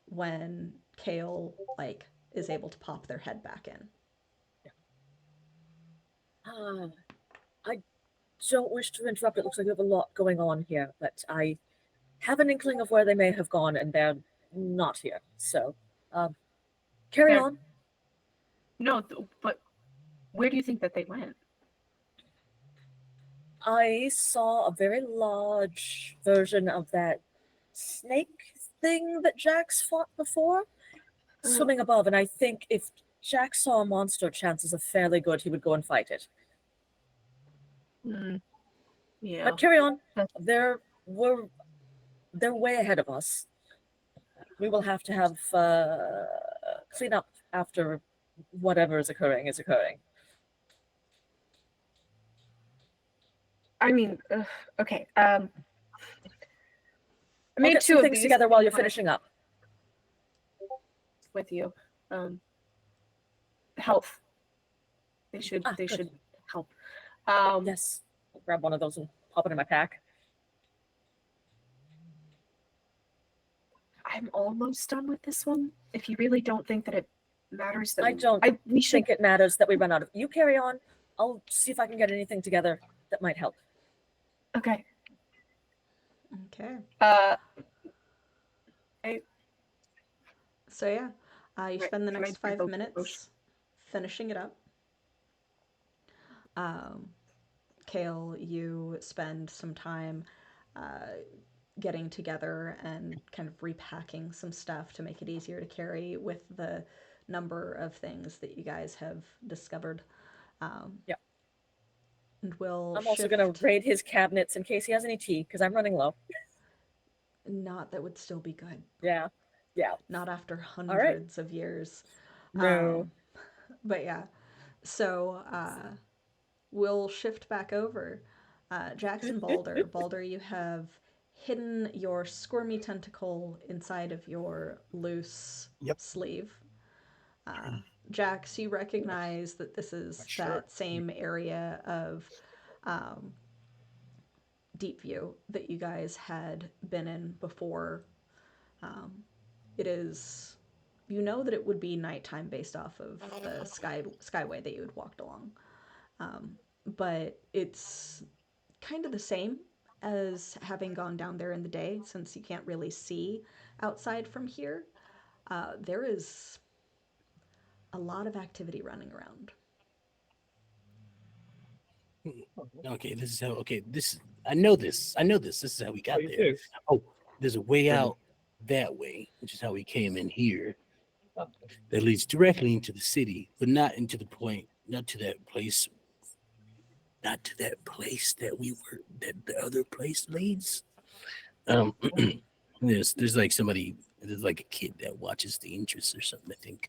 when Kale like is able to pop their head back in. I don't wish to interrupt. It looks like we have a lot going on here, but I have an inkling of where they may have gone, and they're not here. So, carry on. No, but where do you think that they went? I saw a very large version of that snake thing that Jax fought before swimming above, and I think if Jax saw a monster, chances are fairly good he would go and fight it. Yeah. But carry on. They're way ahead of us. We will have to have clean up after whatever is occurring is occurring. I mean, okay. I made two things together while you're finishing up. With you, health. They should help. Yes, I'll grab one of those and pop it in my pack. I'm almost done with this one. If you really don't think that it matters, that I don't think it matters that we run out of. You carry on. I'll see if I can get anything together that might help. Okay. Okay. I So yeah, you spend the next 5 minutes finishing it up. Kale, you spend some time getting together and kind of repacking some stuff to make it easier to carry with the number of things that you guys have discovered. Yeah. And we'll I'm also shift. going to raid his cabinets in case he has any tea, because I'm running low. Not that would still be good. Yeah. Yeah. Not after hundreds of years. No. But yeah. So we'll shift back over. Jackson Balder. Balder, you have hidden your squirmy tentacle inside of your loose sleeve. Jax, you recognize that this is that same area of Deep View that you guys had been in before. It is, you know that it would be nighttime based off of the skyway that you had walked along. But it's kind of the same as having gone down there in the day, since you can't really see outside from here. There is a lot of activity running around. Okay, this is how. Okay, this I know this. I know this. This is how we got you there. do? Oh, there's a way out that way, which is how we came in here. That leads directly into the city, but not into the point, not to that place, not to that place that we were. That the other place leads. There's like somebody. There's like a kid that watches the entrance or something. I think.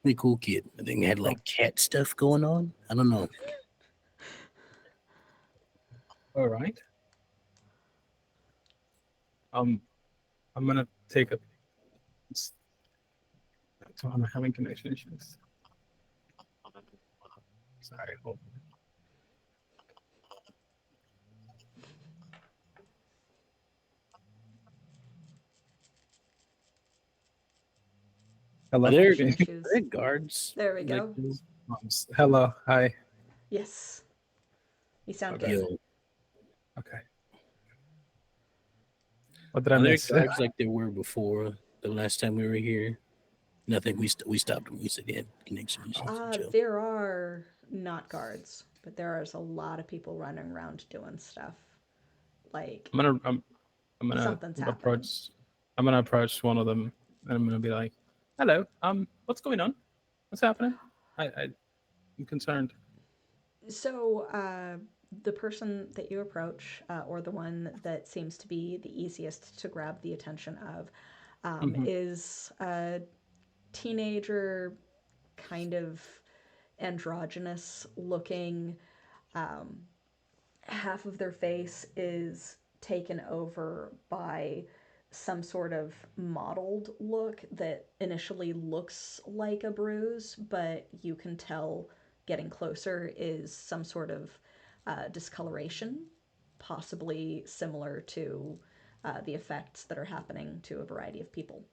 Really cool kid. I think had like cat stuff going on. I don't know. All right. I'm gonna take a. So I'm having connection issues. Sorry. Hold on. Hello. Are Connection issues. there guards? There we go. Hello. Hi. Yes. You sound Okay. good. Yo, Okay. What did I are there miss? guards like there were before the last time we were here? Nothing. We stopped when we said he had connection issues. There are not guards, but there is a lot of people running around doing stuff. Like I'm gonna something's happening. approach one of them, and I'm gonna be like, "Hello. What's going on? What's happening? I'm concerned." So the person that you approach, or the one that seems to be the easiest to grab the attention of, is a teenager, kind of androgynous looking. Half of their face is taken over by some sort of mottled look that initially looks like a bruise, but you can tell getting closer is some sort of discoloration, possibly similar to the effects that are happening to a variety of people.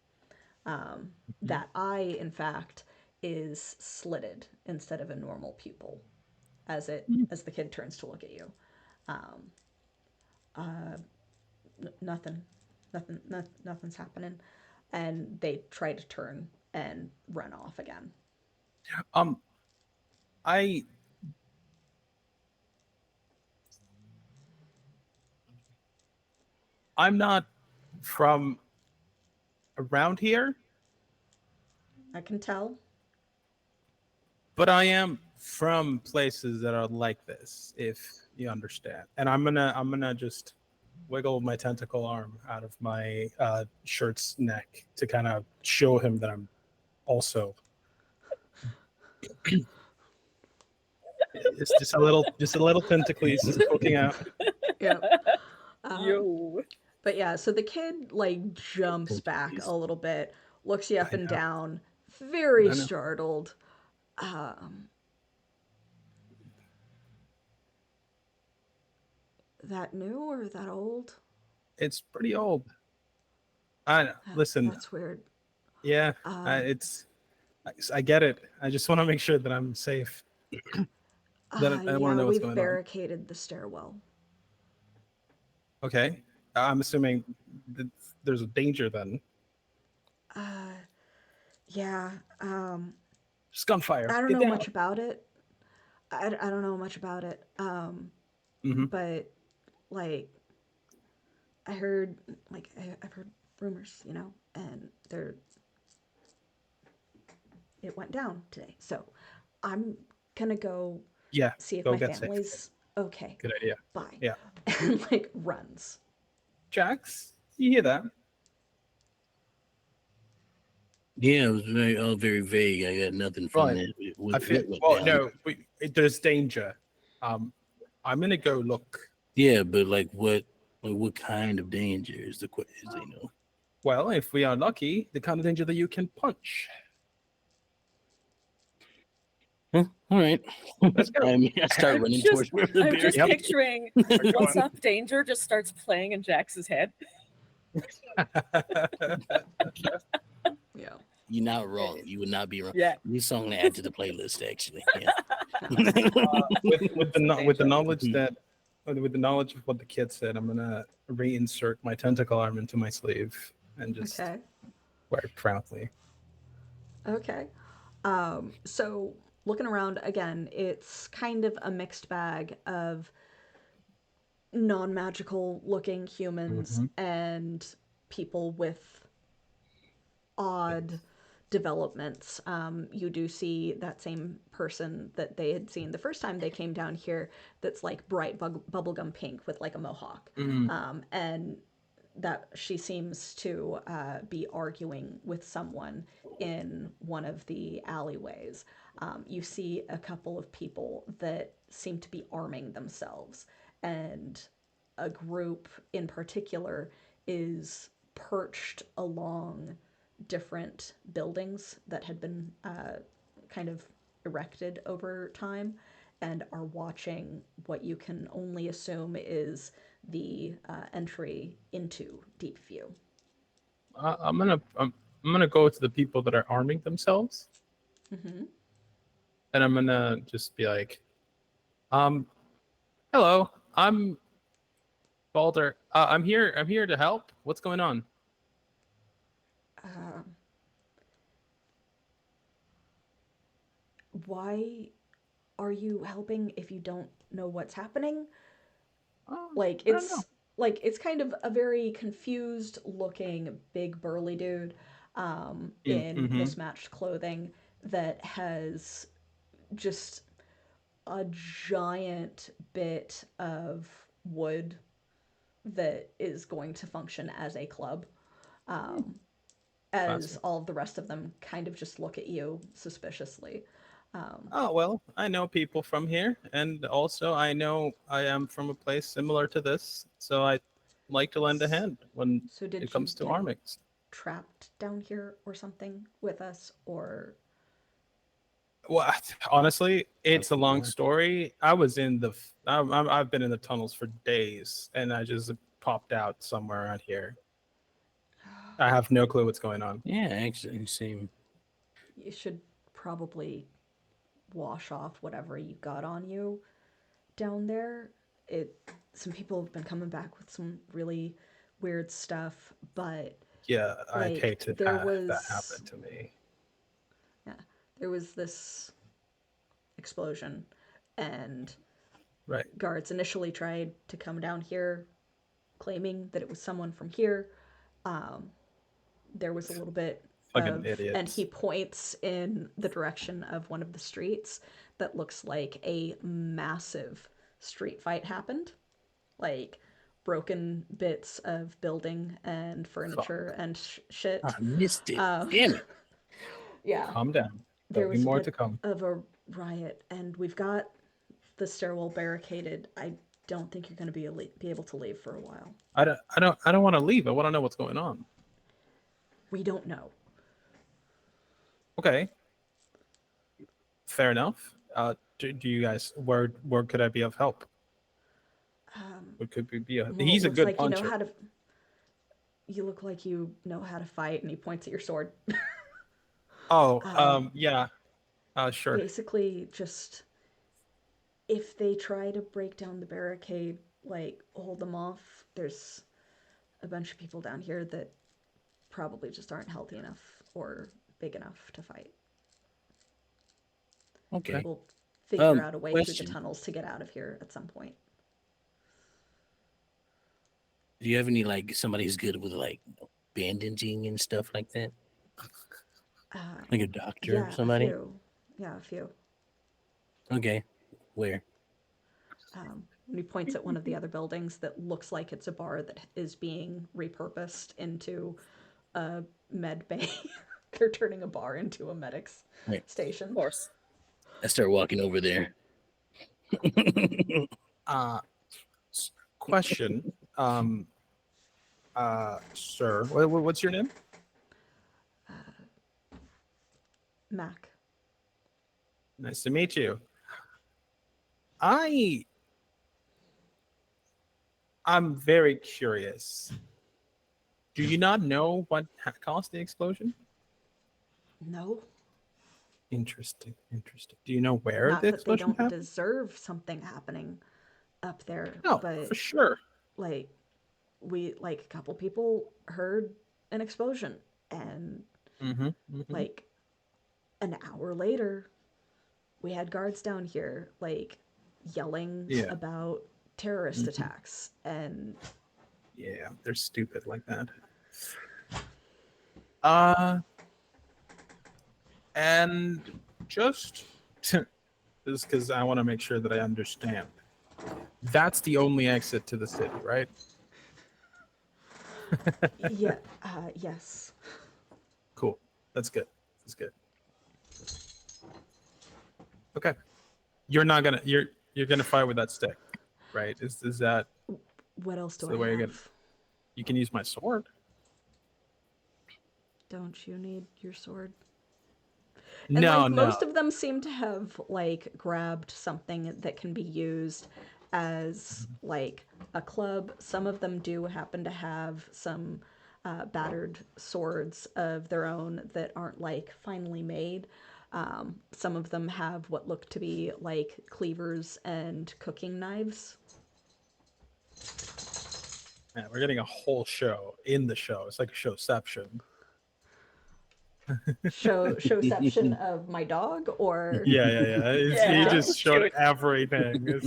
That eye, in fact, is slitted instead of a normal pupil as the kid turns to look at you. Nothing, nothing's happening, and they try to turn and run off again. I I'm not from around here, I can tell. but I am from places that are like this, if you understand. And I'm gonna just wiggle my tentacle arm out of my shirt's neck to kind of show him that I'm also. It's just a little tentacles just poking out. Yep. Yo. But yeah, so the kid like jumps back a little bit, looks you up and down, very startled. That new or that old? It's pretty old. Listen. That's weird. Yeah, I get it. I just want to make sure that I'm safe. I want to know what's we've going on. barricaded the stairwell. Okay, I'm assuming that there's a danger then. Yeah. Just gunfire. I don't know much about it. I don't know much about it. Hmm. But like I've heard rumors, you know, and it went down today. So I'm gonna go Yeah, see if go my get safe. family's okay. Good idea. Bye. Yeah. And like runs. Jax, you hear that? Yeah, it was very vague. I got nothing from Right. that. I What feel went well. down? No, there's danger. I'm gonna go look. Yeah, but like what kind of danger is the question? You know. Well, if we are lucky, the kind of danger that you can punch. Huh? All right. Let's go. I mean, I start I'm running just, towards where the I'm bear. just Yep. picturing We're What's going. Up Danger just starts playing in Jax's head. Yeah. You're not wrong. You would not be wrong. Yeah. New song to add to the playlist, actually. Yeah. with the Danger. knowledge that with the knowledge of what the kid said, I'm gonna reinsert my tentacle arm into my sleeve and just Okay. wear it proudly. Okay. So looking around again, it's kind of a mixed bag of non-magical looking humans Mm-hmm. and people with odd developments. You do see that same person that they had seen the first time they came down here that's like bright bubblegum pink with like a mohawk. Mm. And that she seems to be arguing with someone in one of the alleyways. You see a couple of people that seem to be arming themselves, and a group in particular is perched along different buildings that had been kind of erected over time and are watching what you can only assume is the entry into Deep View. I'm gonna go to the people that are arming themselves, Mm-hmm. and I'm gonna just be like, um, "Hello, I'm Balder. I'm here. I'm here to help. What's going on?" Uh, why are you helping if you don't know what's happening? Like I don't know. it's kind of a very confused looking big burly dude in Mm-hmm. mismatched clothing that has just a giant bit of wood that is going to function as a club. Um, as Classy. all of the rest of them kind of just look at you suspiciously. Oh, well, I know people from here, and also I know I am from a place similar to this, so I like to lend a hand when So it did you comes to get arming. trapped down here or something with us, or Well, honestly, it's a Something long more. story. I've been in the tunnels for days, and I just popped out somewhere around here. I have no clue what's going on. Yeah, actually, same. you should probably wash off whatever you got on you down there. It Some people have been coming back with some really weird stuff, but Yeah, I'd like hate to there have that was happen to me. yeah, there was this explosion, and Right. guards initially tried to come down here claiming that it was someone from here. Um, there was a little bit Fucking and he idiots. points in the direction of one of the streets that looks like a massive street fight happened. Like broken bits of building and Fuck. furniture and shit. I missed it. Um, Damn it. yeah, Calm down. there There'll be was a more to bit come. of a riot, and we've got the stairwell barricaded. I don't think you're going to be able to leave for a while. I don't want to leave. I want to know what's going on. We don't know. Okay. Fair enough. Do you guys where could I be of help? What could we be of? Well, it He's a looks good like you know puncher. how to. You look like you know how to fight, and he points at your sword. Oh, Um, yeah. Sure. Basically, just if they try to break down the barricade, like hold them off, there's a bunch of people down here that probably just aren't healthy enough or big enough to fight. Okay. We'll figure out a way through the question. tunnels to get out of here at some point. Do you have any like somebody who's good with like bandaging and stuff like that? Like a doctor Yeah, or somebody? a few. Yeah, a few. Okay. Where? And he points at one of the other buildings that looks like it's a bar that is being repurposed into a med bay. They're turning a bar into a medics Right. station. Of course. I start walking over there. Question, sir, what's your name? Mac. Nice to meet you. I'm very curious. Do you not know what caused the explosion? No. Interesting. Do you know where Not the that they explosion don't happened? deserve something happening up there, No, but for sure. like a couple people heard an explosion, and like an hour later we had guards down here like yelling about terrorist attacks, and Yeah, they're stupid like that. And just this because I want to make sure that I understand. That's the only exit to the city, right? yeah, yes. Cool. That's good. Okay. You're gonna fight with that stick, right? Is that What else do the I way you're have? you can use my sword? Don't you need your sword? And no. Most of them seem to have like grabbed something that can be used as like a club. Some of them do happen to have some battered swords of their own that aren't like finely made. Some of them have what look to be like cleavers and cooking knives. Man, we're getting a whole show in the show. It's like a showception. Showception of my dog, or Yeah. He just showed everything.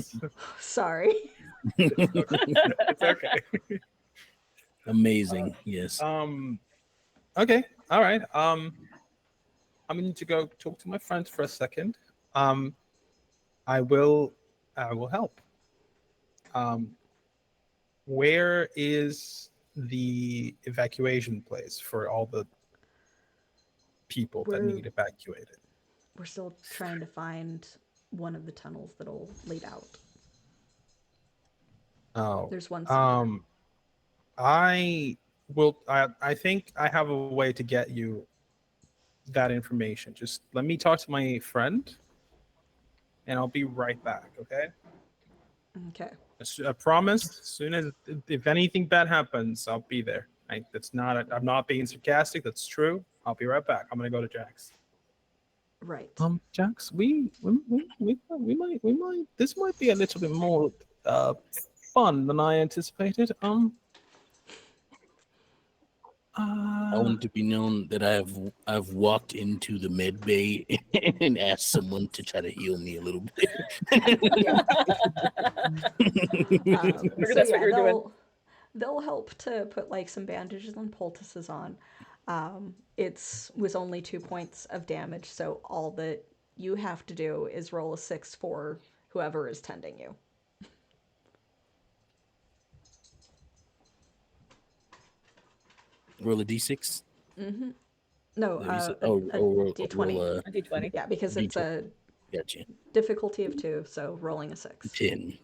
sorry. It's okay. Amazing. Yes. Okay. All right. I'm going to go talk to my friends for a second. I will help. Where is the evacuation place for all the people that need evacuated? We're still trying to find one of the tunnels that'll lead out. Oh. There's one somewhere. I think I have a way to get you that information. Just let me talk to my friend and I'll be right back, okay? Okay. I promise, as soon as if anything bad happens, I'll be there. I'm not being sarcastic, that's true. I'll be right back. I'm gonna go to Jax. Right. Jax, we might this might be a little bit more fun than I anticipated. I want it to be known that I've walked into the med bay and asked someone to try to heal me a little bit. That's what you're doing. They'll help to put like some bandages and poultices on. It was only 2 points of damage, so all that you have to do is roll a 6 for whoever is tending you. Roll a d6. Mm-hmm. No, a d20. A d20. Yeah, because it's a Gotcha. difficulty of 2, so rolling a 6. 10.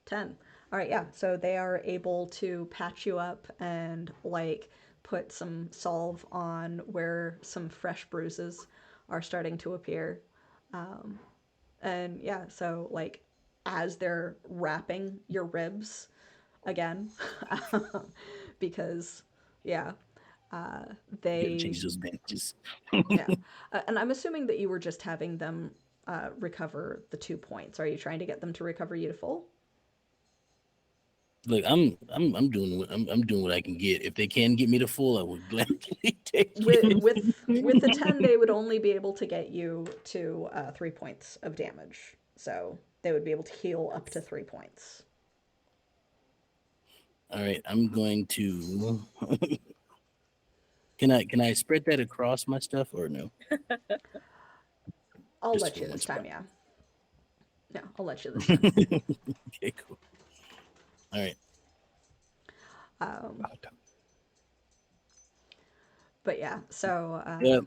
10. All right, yeah. So they are able to patch you up and like put some salve on where some fresh bruises are starting to appear. And yeah, so like as they're wrapping your ribs again, because yeah, they Change those bandages. yeah, and I'm assuming that you were just having them recover the 2 points. Are you trying to get them to recover you to full? Look, I'm doing what I can get. If they can get me to full, I would gladly take it. With the 10, they would only be able to get you to 3 points of damage. So they would be able to heal up to 3 points. All right, I'm going to. Can I spread that across my stuff or no? I'll Just let for you one this time, spot. yeah. No, I'll let you this time. Okay, cool. All right. But yeah, so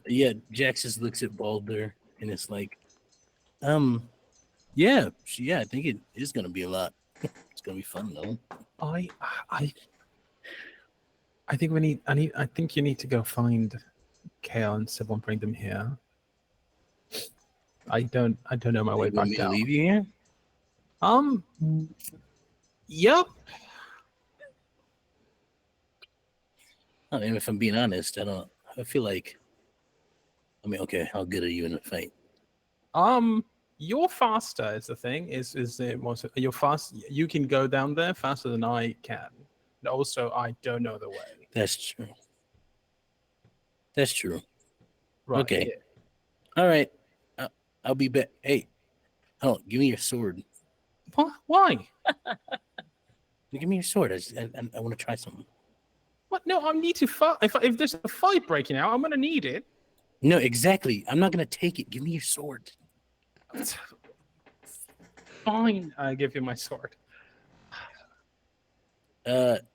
Yeah. Jax just looks at Balder and it's like, yeah, I think it is gonna be a lot. It's gonna be fun though. I think I think you need to go find Kale and Sybil and bring them here. I don't know my way You want back me to down. leave you here? Yep. I mean, if I'm being honest, I feel like. I mean, okay, how good are you in a fight? You're faster is the thing. You're fast. You can go down there faster than I can. And also, I don't know the way. That's true. That's true. Right. Okay. Yeah. All right. I'll be back. Hey, hold on. Give me your sword. Why? Give me your sword. I want to try something. What? No, I need to fight. If there's a fight breaking out, I'm gonna need it. No, exactly. I'm not gonna take it. Give me your sword. Fine. I give you my sword.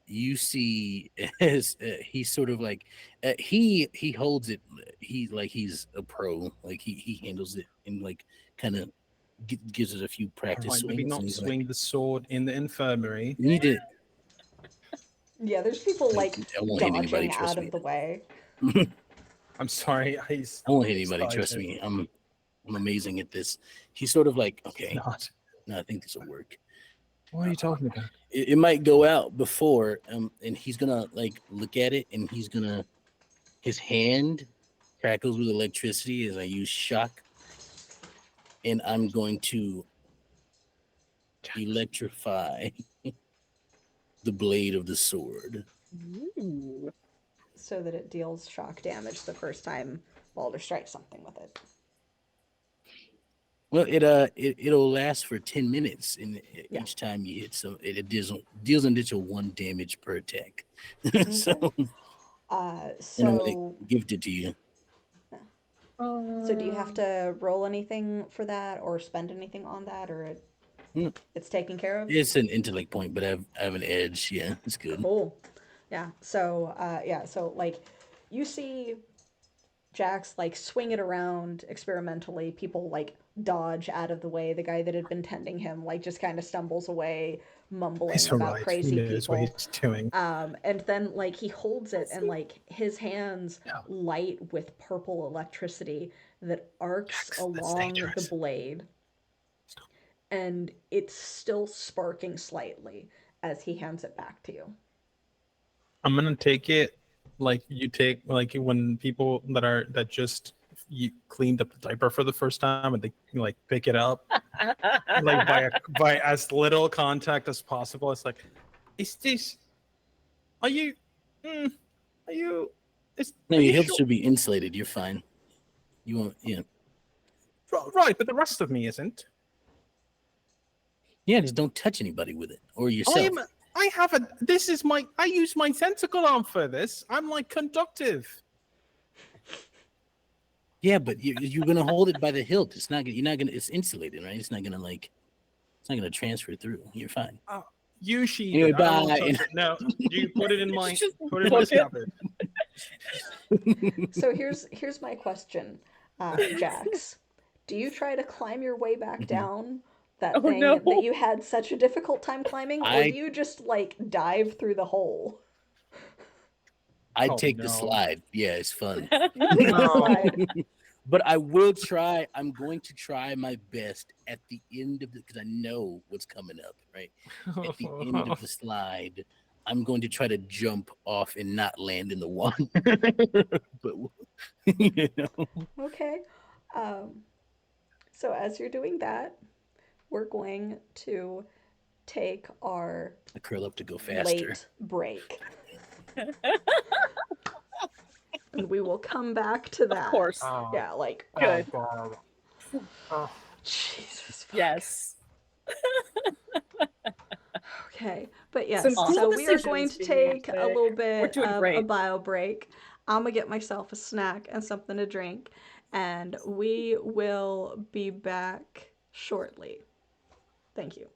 You see, as he's sort of like, he holds it. He's a pro. Like he handles it and like kind of gives it a few practice Right, swings. maybe and not he's swing like, the sword in the infirmary. you need to. yeah, there's people like I won't hit anybody. dodging Trust out me. of the way. I'm sorry. I won't hit anybody. Trust me. I'm amazing at this. He's sort of like, okay, Not. no, I think this will work. What are you talking about? It might go out before, and he's gonna like look at it, and his hand crackles with electricity as I use shock, and I'm going to electrify the blade of the sword. Ooh. So that it deals shock damage the first time Balder strikes something with it. Well, it'll last for 10 minutes, and Yeah. each time you hit, so it deals an additional 1 damage per attack. So, and I'm So gonna gift it to you. do you have to roll anything for that or spend anything on that, or it's taken care of? It's an intellect point, but I have an edge. Yeah, it's good. Cool. Yeah. So so like you see Jax like swing it around experimentally. People like dodge out of the way. The guy that had been tending him like just kind of stumbles away, mumbling It's about alright. crazy He knows what people. he's doing. And then like he holds it and like his hands Yeah. light with purple electricity that arcs Jax, that's along the dangerous. blade. And it's still sparking slightly as he hands it back to you. I'm gonna take it like you take like when people that just you cleaned up the diaper for the first time and they like pick it up like by as little contact as possible. It's like, is this? Are you? Are you? No, Are your you hips sure? should be insulated. You're fine. You won't. Yeah. Right, but the rest of me isn't. Yeah, just don't touch anybody with it or yourself. I use my tentacle arm for this. I'm like conductive. Yeah, but you're gonna hold it by the hilt. It's not. You're not gonna. It's insulated, right? It's not gonna transfer through. You're fine. You sheathe Anyway, it. I don't bye. touch it. No, you put it in my Put it- scabbard. So here's my question, Jax. Do you try to climb your way back down that Oh, thing no. that you had such a difficult time climbing, or do you just like dive through the hole? I Oh, take the no. slide. Yeah, it's fun. You take the slide. But I will try. I'm going to try my best at the end of because I know what's coming up. Right at the end of the slide, I'm going to try to jump off and not land in the water. But you know, Okay. So as you're doing that, we're going to take our I curl up to go faster. late break. And we will come back to that. Of course. Yeah, like Good. God. Oh. Jesus Yes. Okay, but yes, Some cool so we are decisions going to being take made a today. little We're bit doing of a great. bio break. I'm gonna get myself a snack and something to drink, and we will be back shortly. Thank you.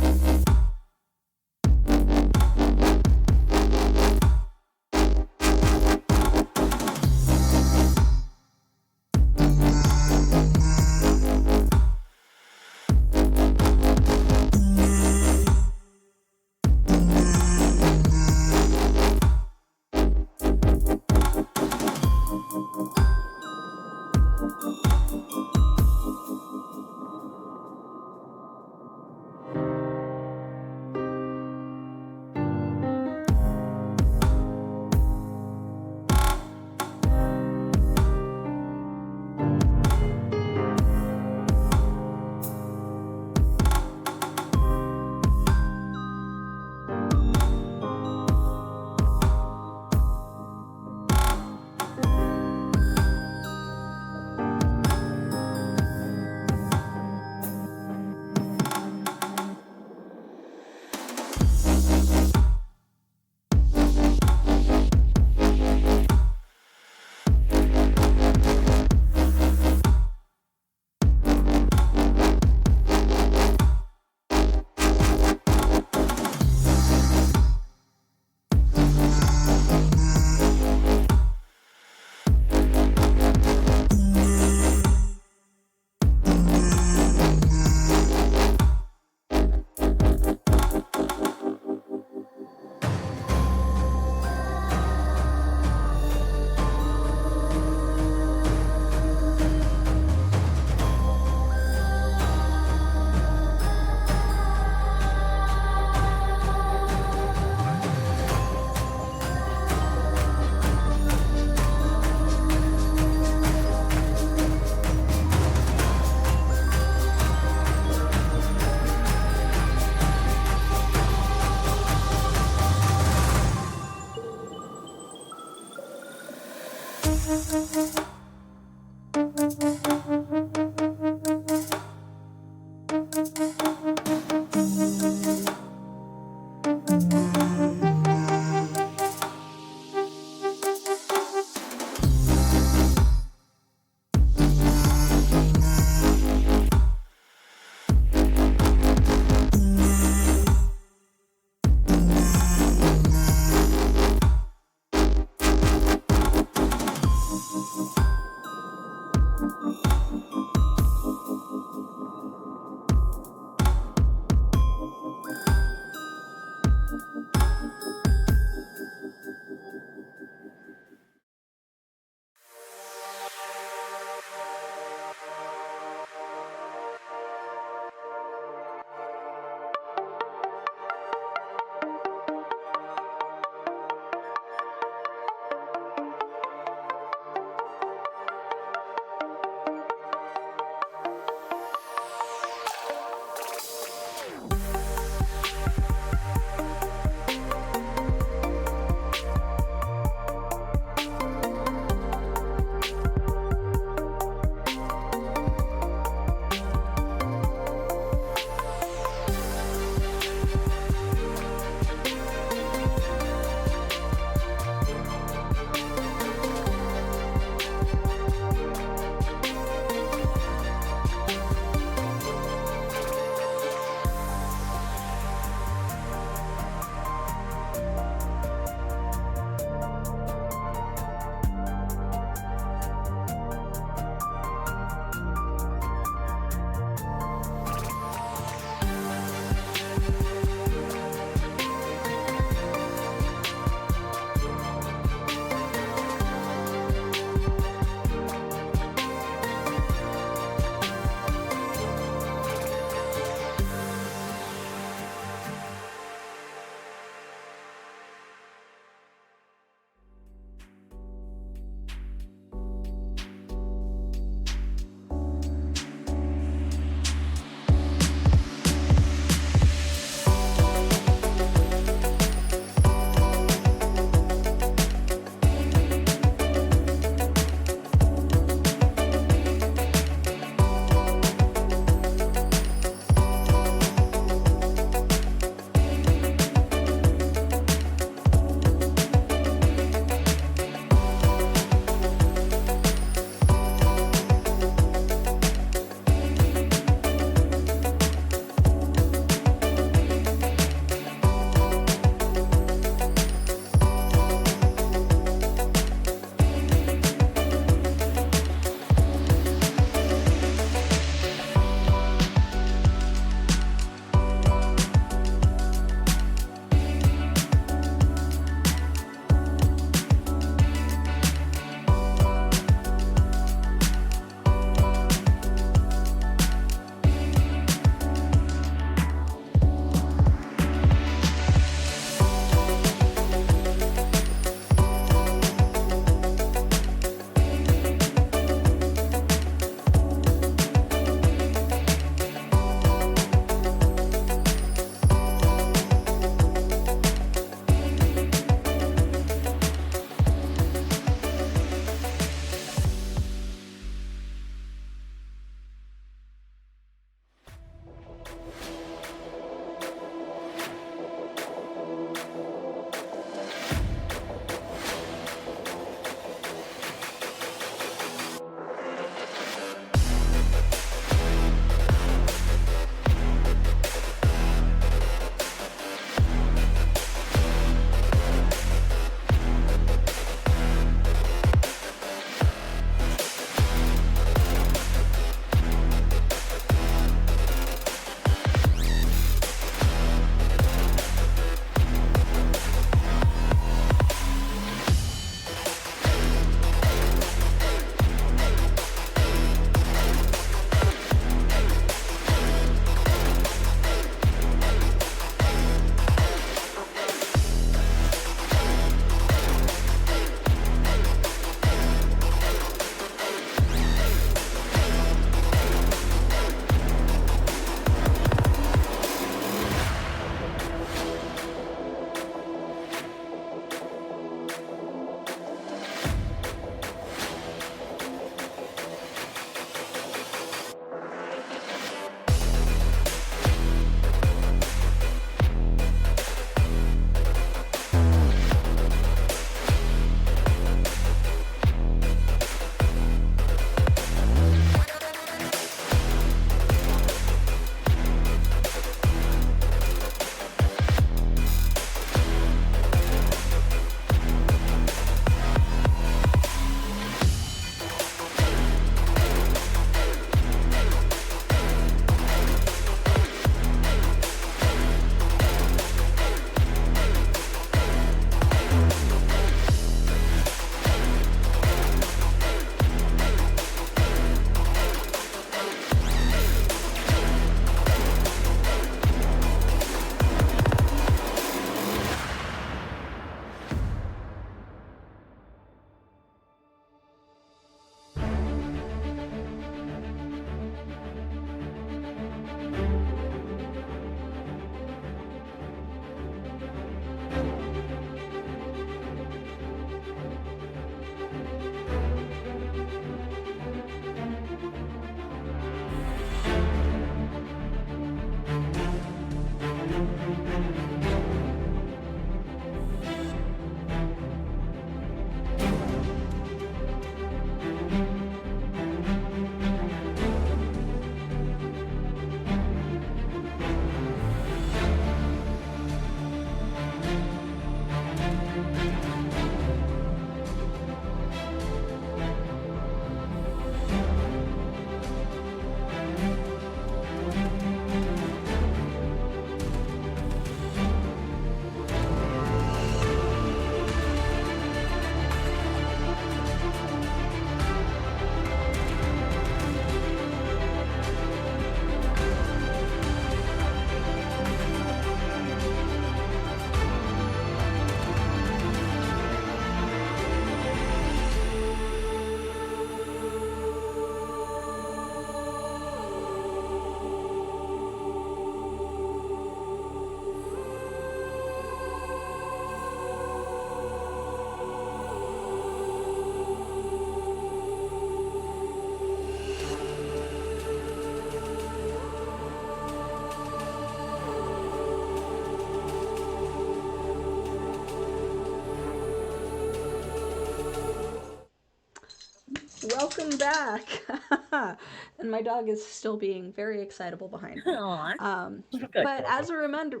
welcome back. And my dog is still being very excitable behind me. Aw. Good But girl. as a reminder,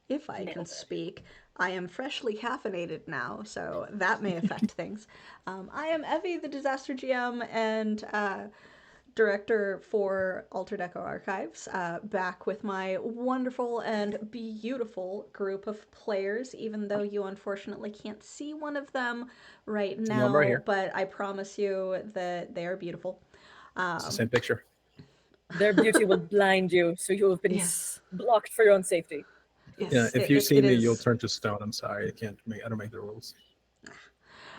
if I can Nailed it. speak, I am freshly caffeinated now, so that may affect things. I am Evie, the Disaster GM, and director for Altered Echo Archives, back with my wonderful and beautiful group of players, even though you unfortunately can't see one of them right No, I'm right now, here. but I promise you that they are beautiful. It's the same picture. Their beauty will blind you, so you have been Yes. blocked for your own safety. Yes, Yeah, if you see it me, is. you'll turn to stone. I'm sorry, I don't make the rules.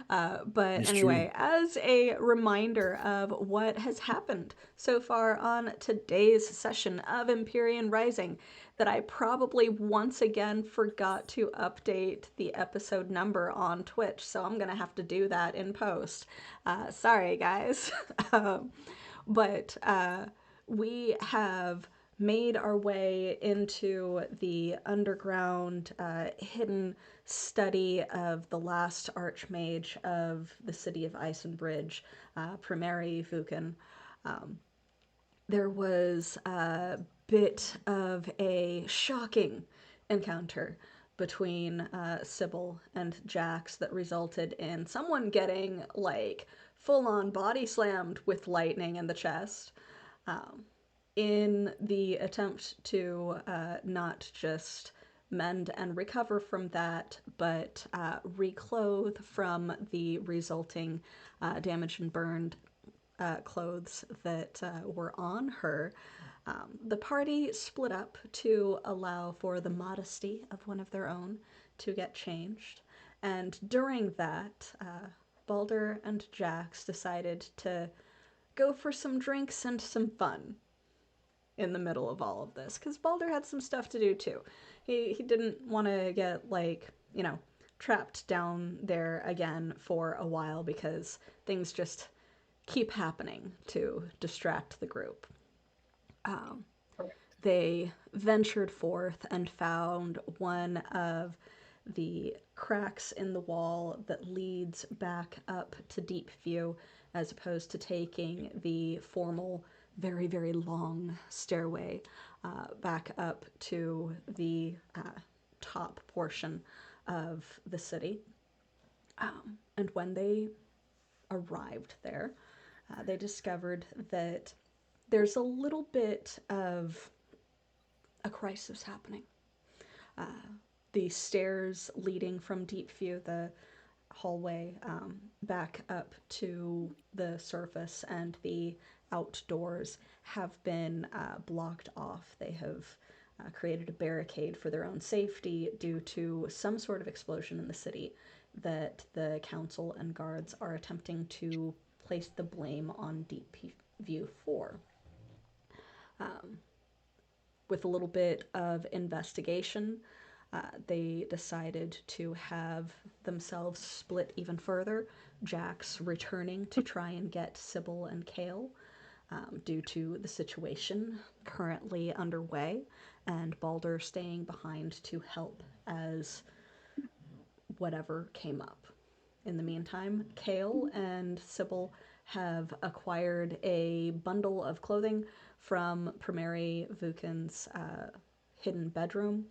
But It's anyway, as a reminder of what has happened so far on today's session of Empyrean Rising, that I probably once again forgot to update the episode number on Twitch, so I'm gonna have to do that in post. Sorry, guys. But we have made our way into the underground, hidden study of the last archmage of the city of Icenbridge, Primary Vukan. There was a bit of a shocking encounter between Sybil and Jax that resulted in someone getting like full-on body slammed with lightning in the chest. In the attempt to not just mend and recover from that, but reclothe from the resulting damaged and burned clothes that were on her. The party split up to allow for the modesty of one of their own to get changed. And during that, Balder and Jax decided to go for some drinks and some fun in the middle of all of this, because Balder had some stuff to do too. He didn't want to get, like, trapped down there again for a while, because things just keep happening to distract the group. They ventured forth and found one of the cracks in the wall that leads back up to Deep View, as opposed to taking the formal, very, very long stairway back up to the top portion of the city. And when they arrived there, they discovered that there's a little bit of a crisis happening. The stairs leading from Deep View, the hallway back up to the surface, and the outdoors have been blocked off. They have created a barricade for their own safety due to some sort of explosion in the city that the council and guards are attempting to place the blame on Deep View for. With a little bit of investigation, they decided to have themselves split even further, Jax returning to try and get Sybil and Kale due to the situation currently underway, and Balder staying behind to help as whatever came up. In the meantime, Kale and Sybil have acquired a bundle of clothing from Primary Vukan's hidden bedroom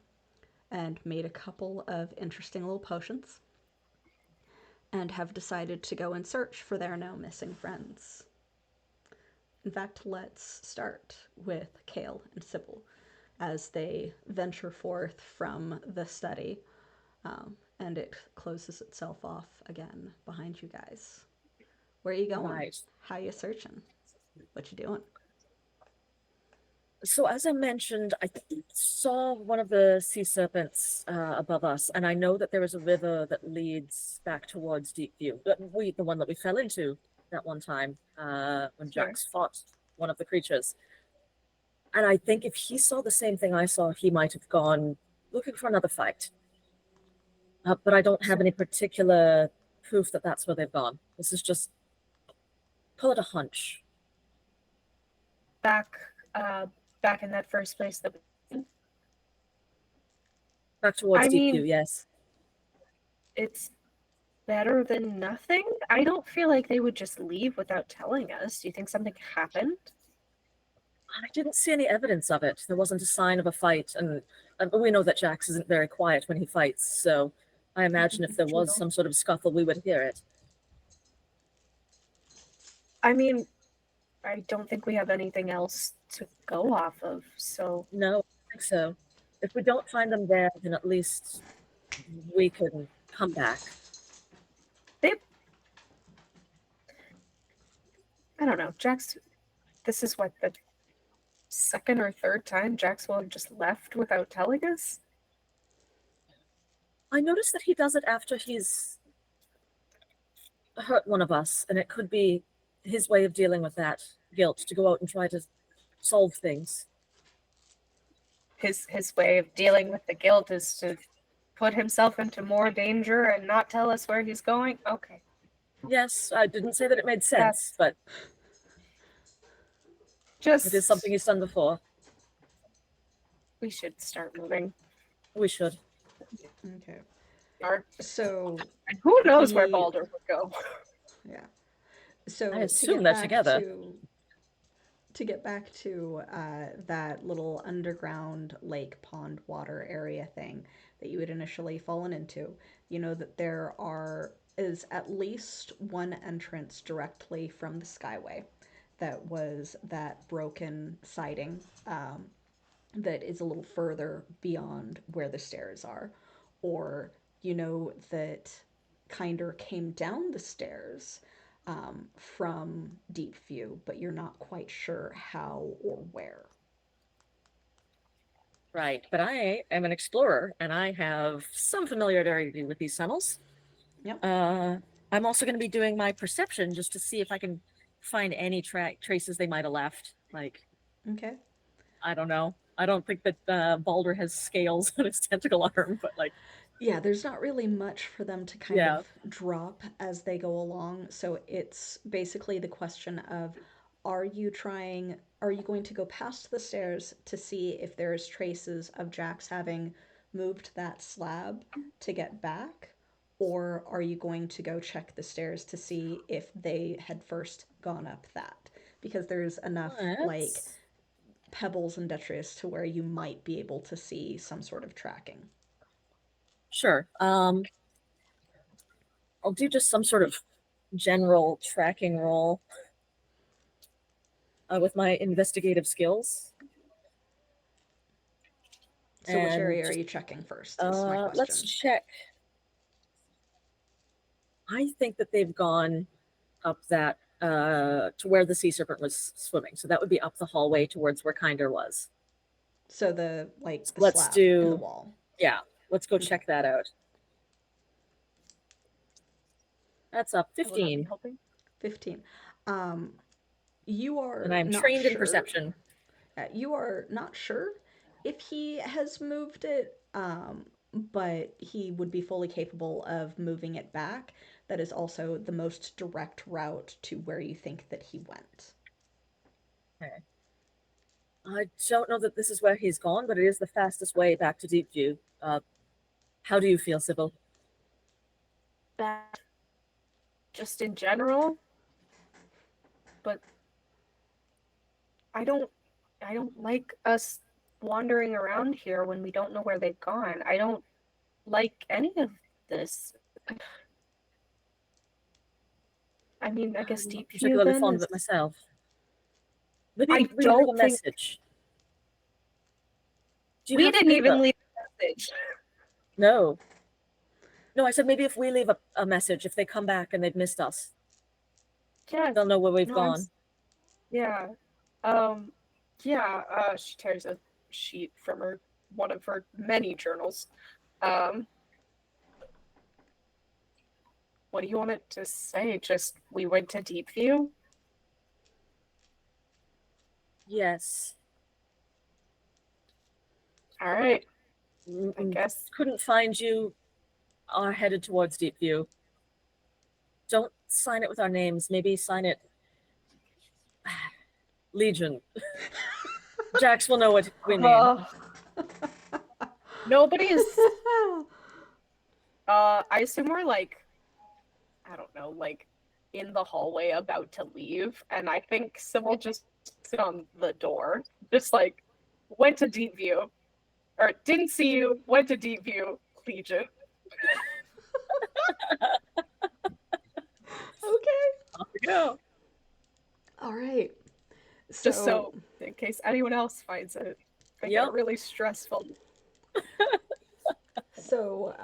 and made a couple of interesting little potions, and have decided to go in search for their now missing friends. In fact, let's start with Kale and Sybil as they venture forth from the study, and it closes itself off again behind you guys. Where are you going? Right. How you searching? What you doing? So as I mentioned, I saw one of the sea serpents above us, and I know that there is a river that leads back towards Deep View. The one that we fell into that one time when Jax fought one of the creatures. And I think if he saw the same thing I saw, he might have gone looking for another fight. But I don't have any particular proof that that's where they've gone. This is just, call it a hunch. Back in that first place that Back towards I Deep mean- View, yes. it's better than nothing. I don't feel like they would just leave without telling us. Do you think something happened? I didn't see any evidence of it. There wasn't a sign of a fight, and we know that Jax isn't very quiet when he fights, so I imagine if there was some sort of scuffle, we would hear it. I mean, I don't think we have anything else to go off of, so... No, I think so. If we don't find them there, then at least we can come back. I don't know. Jax... This is what, the second or third time Jax will have just left without telling us? I noticed that he does it after he's hurt one of us, and it could be his way of dealing with that guilt, to go out and try to solve things. His way of dealing with the guilt is to put himself into more danger and not tell us where he's going? Okay. Yes, I didn't say that it made sense, but just... it is something he's done before. We should start moving. We should. Okay. So... And who knows where the- Baldur would go? Yeah. So I assume they're together. To get back to that little underground lake pond water area thing that you had initially fallen into, you know that there is at least one entrance directly from the skyway that was that broken siding that is a little further beyond where the stairs are. Or you know that Kinder came down the stairs from Deep View, but you're not quite sure how or where. Right, but I am an explorer, and I have some familiarity with these tunnels. Yep. I'm also going to be doing my perception just to see if I can find any traces they might have left. Like, Okay. I don't know. I don't think that Baldur has scales on his tentacle arm, but like, Yeah, there's not really much for them to kind Yeah. of drop as they go along. So it's basically the question of, are you going to go past the stairs to see if there's traces of Jax having moved that slab to get back? Or are you going to go check the stairs to see if they had first gone up that? Because there's enough like let's- pebbles and detritus to where you might be able to see some sort of tracking. Sure. I'll do just some sort of general tracking roll with my investigative skills. So which And area are just- you checking first? Is my question. Let's check. I think that they've gone up that to where the sea serpent was swimming. So that would be up the hallway towards where Kinder was. So the like the Let's slab in the do- wall. Yeah, let's go check that out. That's up Will that be 15, helping? 15. You are and I'm not trained in sure- perception. You are not sure if he has moved it, but he would be fully capable of moving it back. That is also the most direct route to where you think that he went. I don't know that this is where he's gone, but it is the fastest way back to Deep View. How do you feel, Sybil? That just in general, but I don't like us wandering around here when we don't know where they've gone. I don't like any of this. I mean, I guess I'm not Deep View particularly then fond of is... it myself. Maybe I we leave don't a think- message. Do you We have to didn't leave even a- leave a message. No. No, I said maybe if we leave a message, if they come back and they've missed us, Yeah, they'll know where we've No, gone. yeah. She tears a sheet from one of her many journals. What do you want it to say? Just, we went to Deep View? Yes. All right, I Mm, guess. couldn't find you, are headed towards Deep View. Don't sign it with our names. Maybe sign it Legion. Jax will know what we mean. Nobody is... I assume we're, like, I don't know, like in the hallway about to leave, and I think Sybil just sit on the door, just like went to deep view, or didn't see you, went to deep view, Legion. Okay. Off we go. All right. Just so in case anyone else finds it, I get really stressful. So,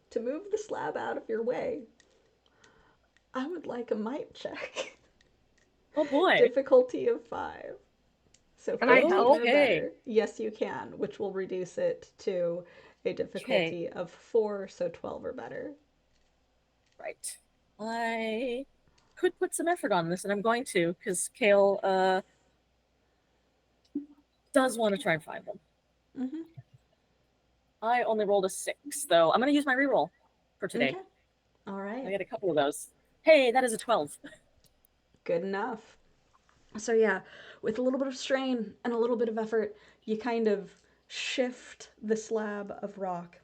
to move the slab out of your way, I would like a might check. Oh boy. Difficulty of 5. So Can I 14 help? or better. Yes, you can, which will reduce it to a difficulty of 4, so 12 or better. Right. I could put some effort on this, and I'm going to, because Kale does want to try and find them. Mm-hmm. I only rolled a 6, though. I'm going to use my reroll for today. Okay. All right. I get a couple of those. Hey, that is a 12. Good enough. So yeah, with a little bit of strain and a little bit of effort, you kind of shift the slab of rock,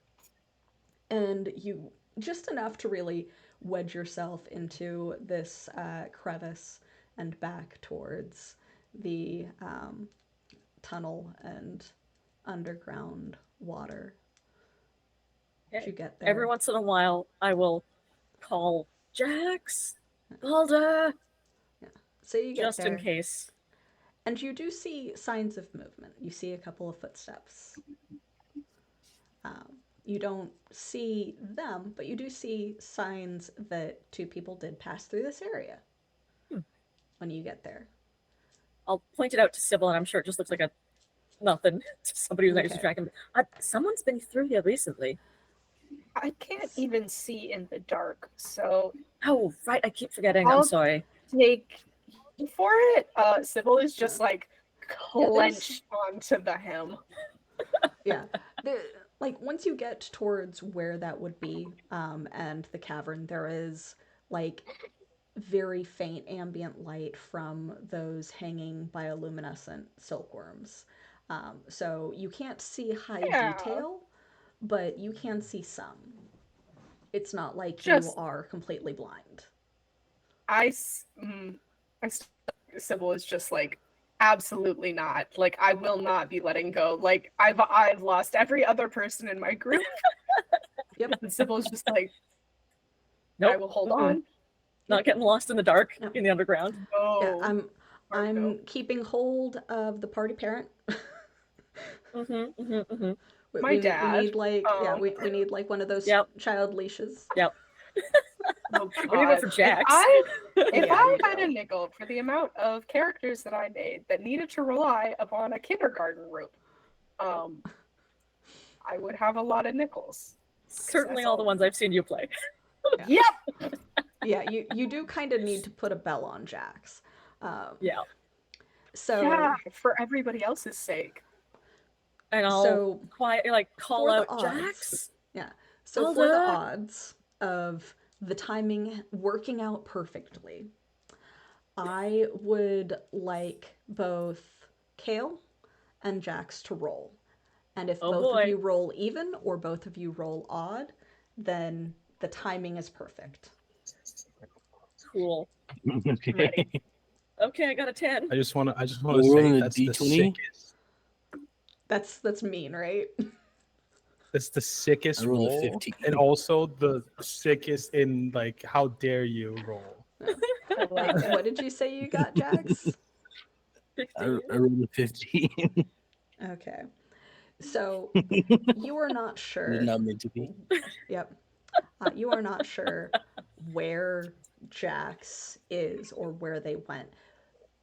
and you just enough to really wedge yourself into this crevice and back towards the tunnel and underground water. Okay. You get there. Every once in a while, I will call Jax, Balder, So you get just there. in case. And you do see signs of movement. You see a couple of footsteps. You don't see them, but you do see signs that 2 people did pass through this area when you get there. I'll point it out to Sybil, and I'm sure it just looks like a nothing to somebody who's actually tracking. Someone's been through here recently. I can't even see in the dark, so... Oh, right, I keep forgetting. I'm sorry. Take for it. Sybil is just like clenched onto the hem. Yeah. Like, once you get towards where that would be, and the cavern, there is, like, very faint ambient light from those hanging bioluminescent silkworms. So you can't see high detail, but you can see some. It's not like you are completely blind. Sybil is just like, absolutely not. Like, I will not be letting go. Like, I've lost every other person in my group. Yep. And Sybil's just like, nope. I will hold on. Not getting lost in the dark in the underground. Oh, yeah, I'm keeping hold of the party parent. My dad. We need like we need like one of those child leashes. Yep. Oh, we need one for Jax. If I had a nickel for the amount of characters that I made that needed to rely upon a kindergarten room, I would have a lot of nickels. Certainly all the ones I've seen you play. Yeah. Yep. Yeah, you do kind of need to put a bell on Jax. Yeah. So yeah, for everybody else's sake. And I'll quietly call out Jax. Yeah. So for the odds of the timing working out perfectly, I would like both Kale and Jax to roll. And if both of you roll even or both of you roll odd, then the timing is perfect. Cool. Okay. Ready. Okay, I got a 10. I just want to say that's the sickest. That's mean, right? That's the sickest roll, and also the sickest in like how dare you roll. What did you say you got, Jax? I rolled a 15. Okay. So you are not sure. You're not meant to be. Yep. You are not sure where Jax is or where they went.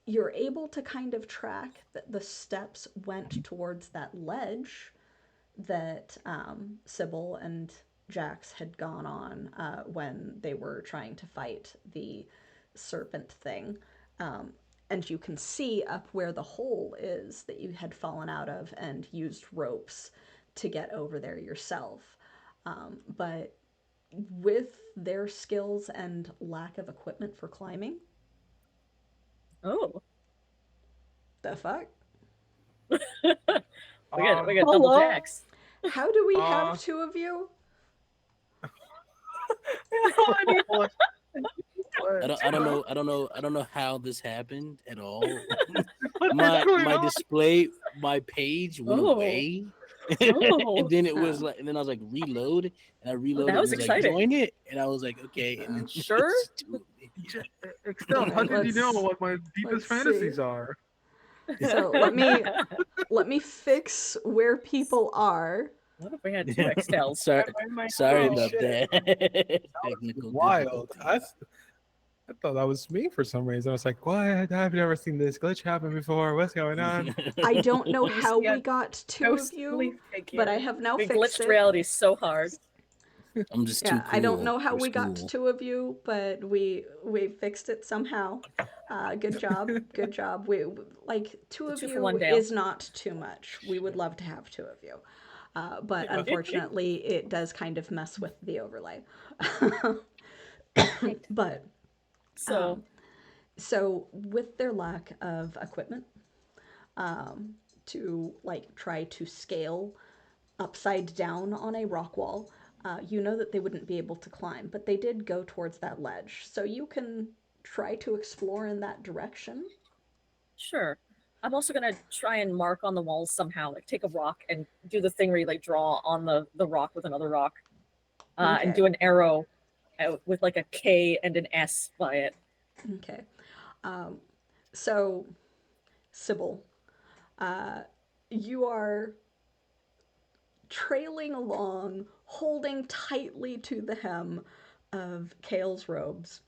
You're able to kind of track that the steps went towards that ledge that Sybil and Jax had gone on when they were trying to fight the serpent thing. And you can see up where the hole is that you had fallen out of and used ropes to get over there yourself. But with their skills and lack of equipment for climbing, the fuck? we got double Jax. How do we have 2 of you? I don't know how this happened at all. my display, my page went away. And then it was like, and then I was like, reload, and I reloaded. that was and it was like, exciting. join it, and I was like, okay. And then Sure. Excel, how did you know let's- what my deepest let's fantasies see. are? So let me fix where people are. What if we had 2 Xtels? Sorry Oh, about shit. that. Technical Wild. difficulties. I thought that was me for some reason. I was like, what? I've never seen this glitch happen before. What's going on? I don't know You how see a we got 2 of Ghostly you, figure. but I have now We fixed glitched it. reality so hard. I'm just too Yeah, cool. I don't know how for we got school. 2 of you, but we fixed it somehow. Good job, good job. We like 2 of 2 for you one, Dale. is not too much. We would love to have 2 of you, but unfortunately, it does kind of mess with the overlay. But So so with their lack of equipment, to like try to scale upside down on a rock wall, you know that they wouldn't be able to climb, but they did go towards that ledge. So you can try to explore in that direction. sure. I'm also gonna try and mark on the walls somehow, like take a rock and do the thing where you like draw on the rock with another rock, and Okay. do an arrow with like a K and an S by it. Okay. So, Sybil, you are trailing along, holding tightly to the hem of Kale's robes.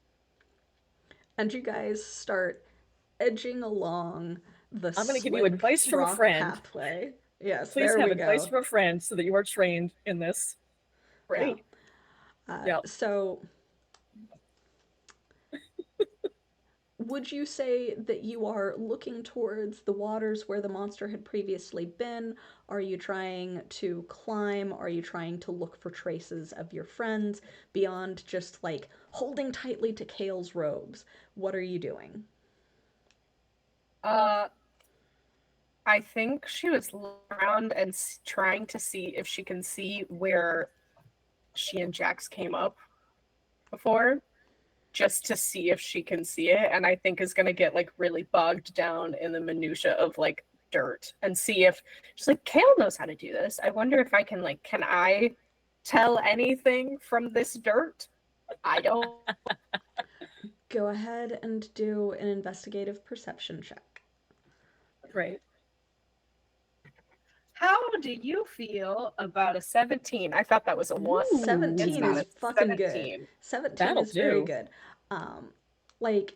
And you guys start edging along the I'm gonna give you slick advice from a rock friend. pathway. Yes, Please there have we advice go. from a friend so that you are trained in this. Right. Yep. So, would you say that you are looking towards the waters where the monster had previously been? Are you trying to climb? Are you trying to look for traces of your friends beyond just like holding tightly to Kale's robes? What are you doing? I think she was looking around and trying to see if she can see where she and Jax came up before, just to see if she can see it. And I think is gonna get like really bogged down in the minutia of like dirt and see if she's like, Kale knows how to do this. I wonder if I can like, can I tell anything from this dirt? I don't. Go ahead and do an investigative perception check. Great. How do you feel about a 17? I thought that was a 1. Ooh. 17 not. is It's fucking 17. good. 17 That'll is very do. good. Like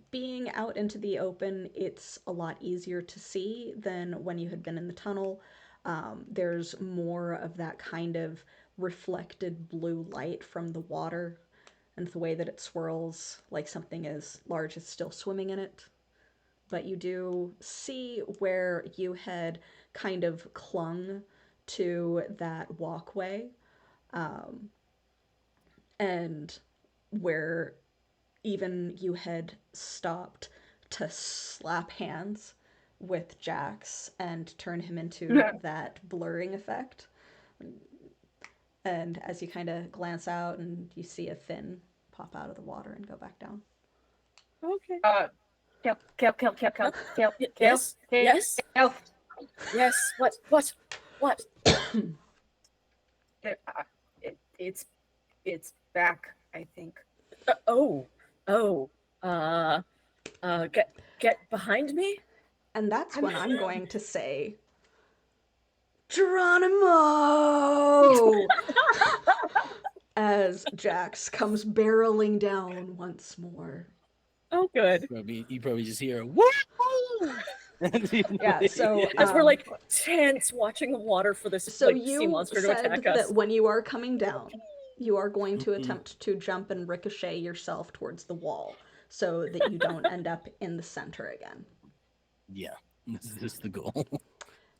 being out into the open, it's a lot easier to see than when you had been in the tunnel. There's more of that kind of reflected blue light from the water and the way that it swirls like something as large is still swimming in it. But you do see where you had kind of clung to that walkway, and where even you had stopped to slap hands with Jax and turn him into that blurring effect. And as you kind of glance out and you see a fin pop out of the water and go back down. Okay. Kale. Yes. Yes. Kale. Yes. What? It's back, I think. Get behind me. And that's when I'm going to say, Geronimo! As Jax comes barreling down once more. Oh, good. You probably just hear woo. Yeah, so As we're like tense watching the water for this so like sea you monster to said attack us. that when you are coming down, you are going to attempt to jump and ricochet yourself towards the wall so that you don't end up in the center again. Yeah, this is the goal.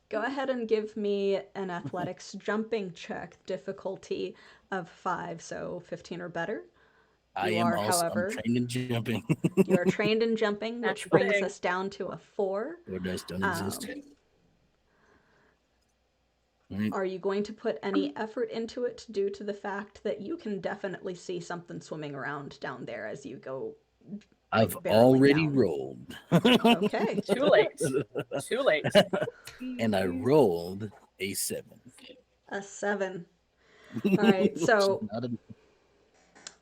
Go ahead and give me an athletics jumping check, difficulty of 5, so 15 or better. I am trained in jumping. You are trained in jumping, which brings us down to a 4. Or dice don't exist. Right. Are you going to put any effort into it due to the fact that you can definitely see something swimming around down there as you go, I've like, barreling already down? rolled. Okay. Too late. Too late. And I rolled a 7. A 7. All right, Which is so not a,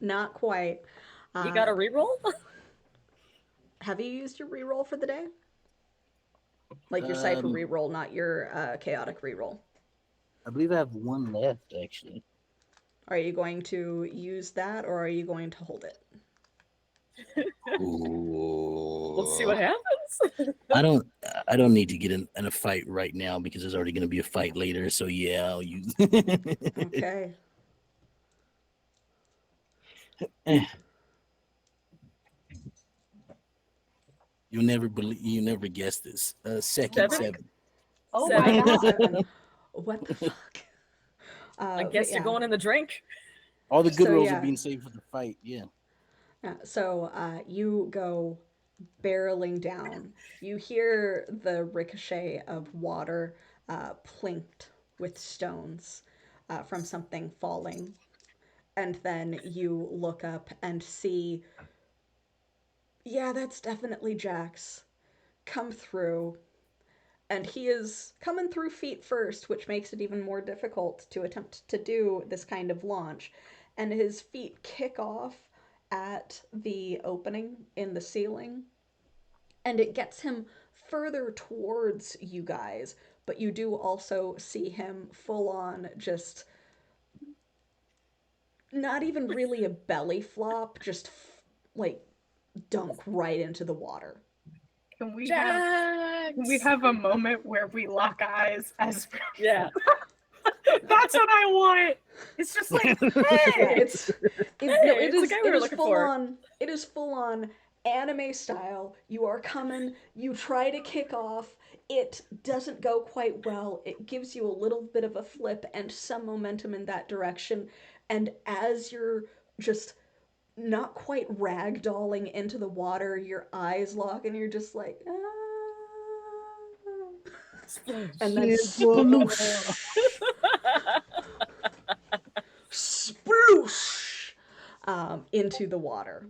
not quite. You got a reroll? Have you used your reroll for the day? Like your Cypher um, reroll, not your chaotic reroll. I believe I have one left actually. Are you going to use that, or are you going to hold it? We'll see what happens. I don't need to get in a fight right now because there's already going to be a fight later. So yeah, I'll use. Okay. You never guess this. Second 7? 7. Oh Seven. my god. 7. What the fuck? I guess you're going in the drink. All the good So, rolls yeah. are being saved for the fight. Yeah. So you go barreling down. You hear the ricochet of water plinked with stones from something falling. And then you look up and see, yeah, that's definitely Jax. Come through. And he is coming through feet first, which makes it even more difficult to attempt to do this kind of launch. And his feet kick off at the opening in the ceiling, and it gets him further towards you guys, but you do also see him full on just not even really a belly flop, just like dunk right into the water. Can we Jax! have a moment where we lock eyes as Yeah. That's what I want. It's just like, hey, Yeah, It's the guy we were looking full for. on. It is full on anime style. You are coming. You try to kick off. It doesn't go quite well. It gives you a little bit of a flip and some momentum in that direction. And as you're just not quite ragdolling into the water, your eyes lock and you're just like, ah. And then sploosh, sploosh, into the water.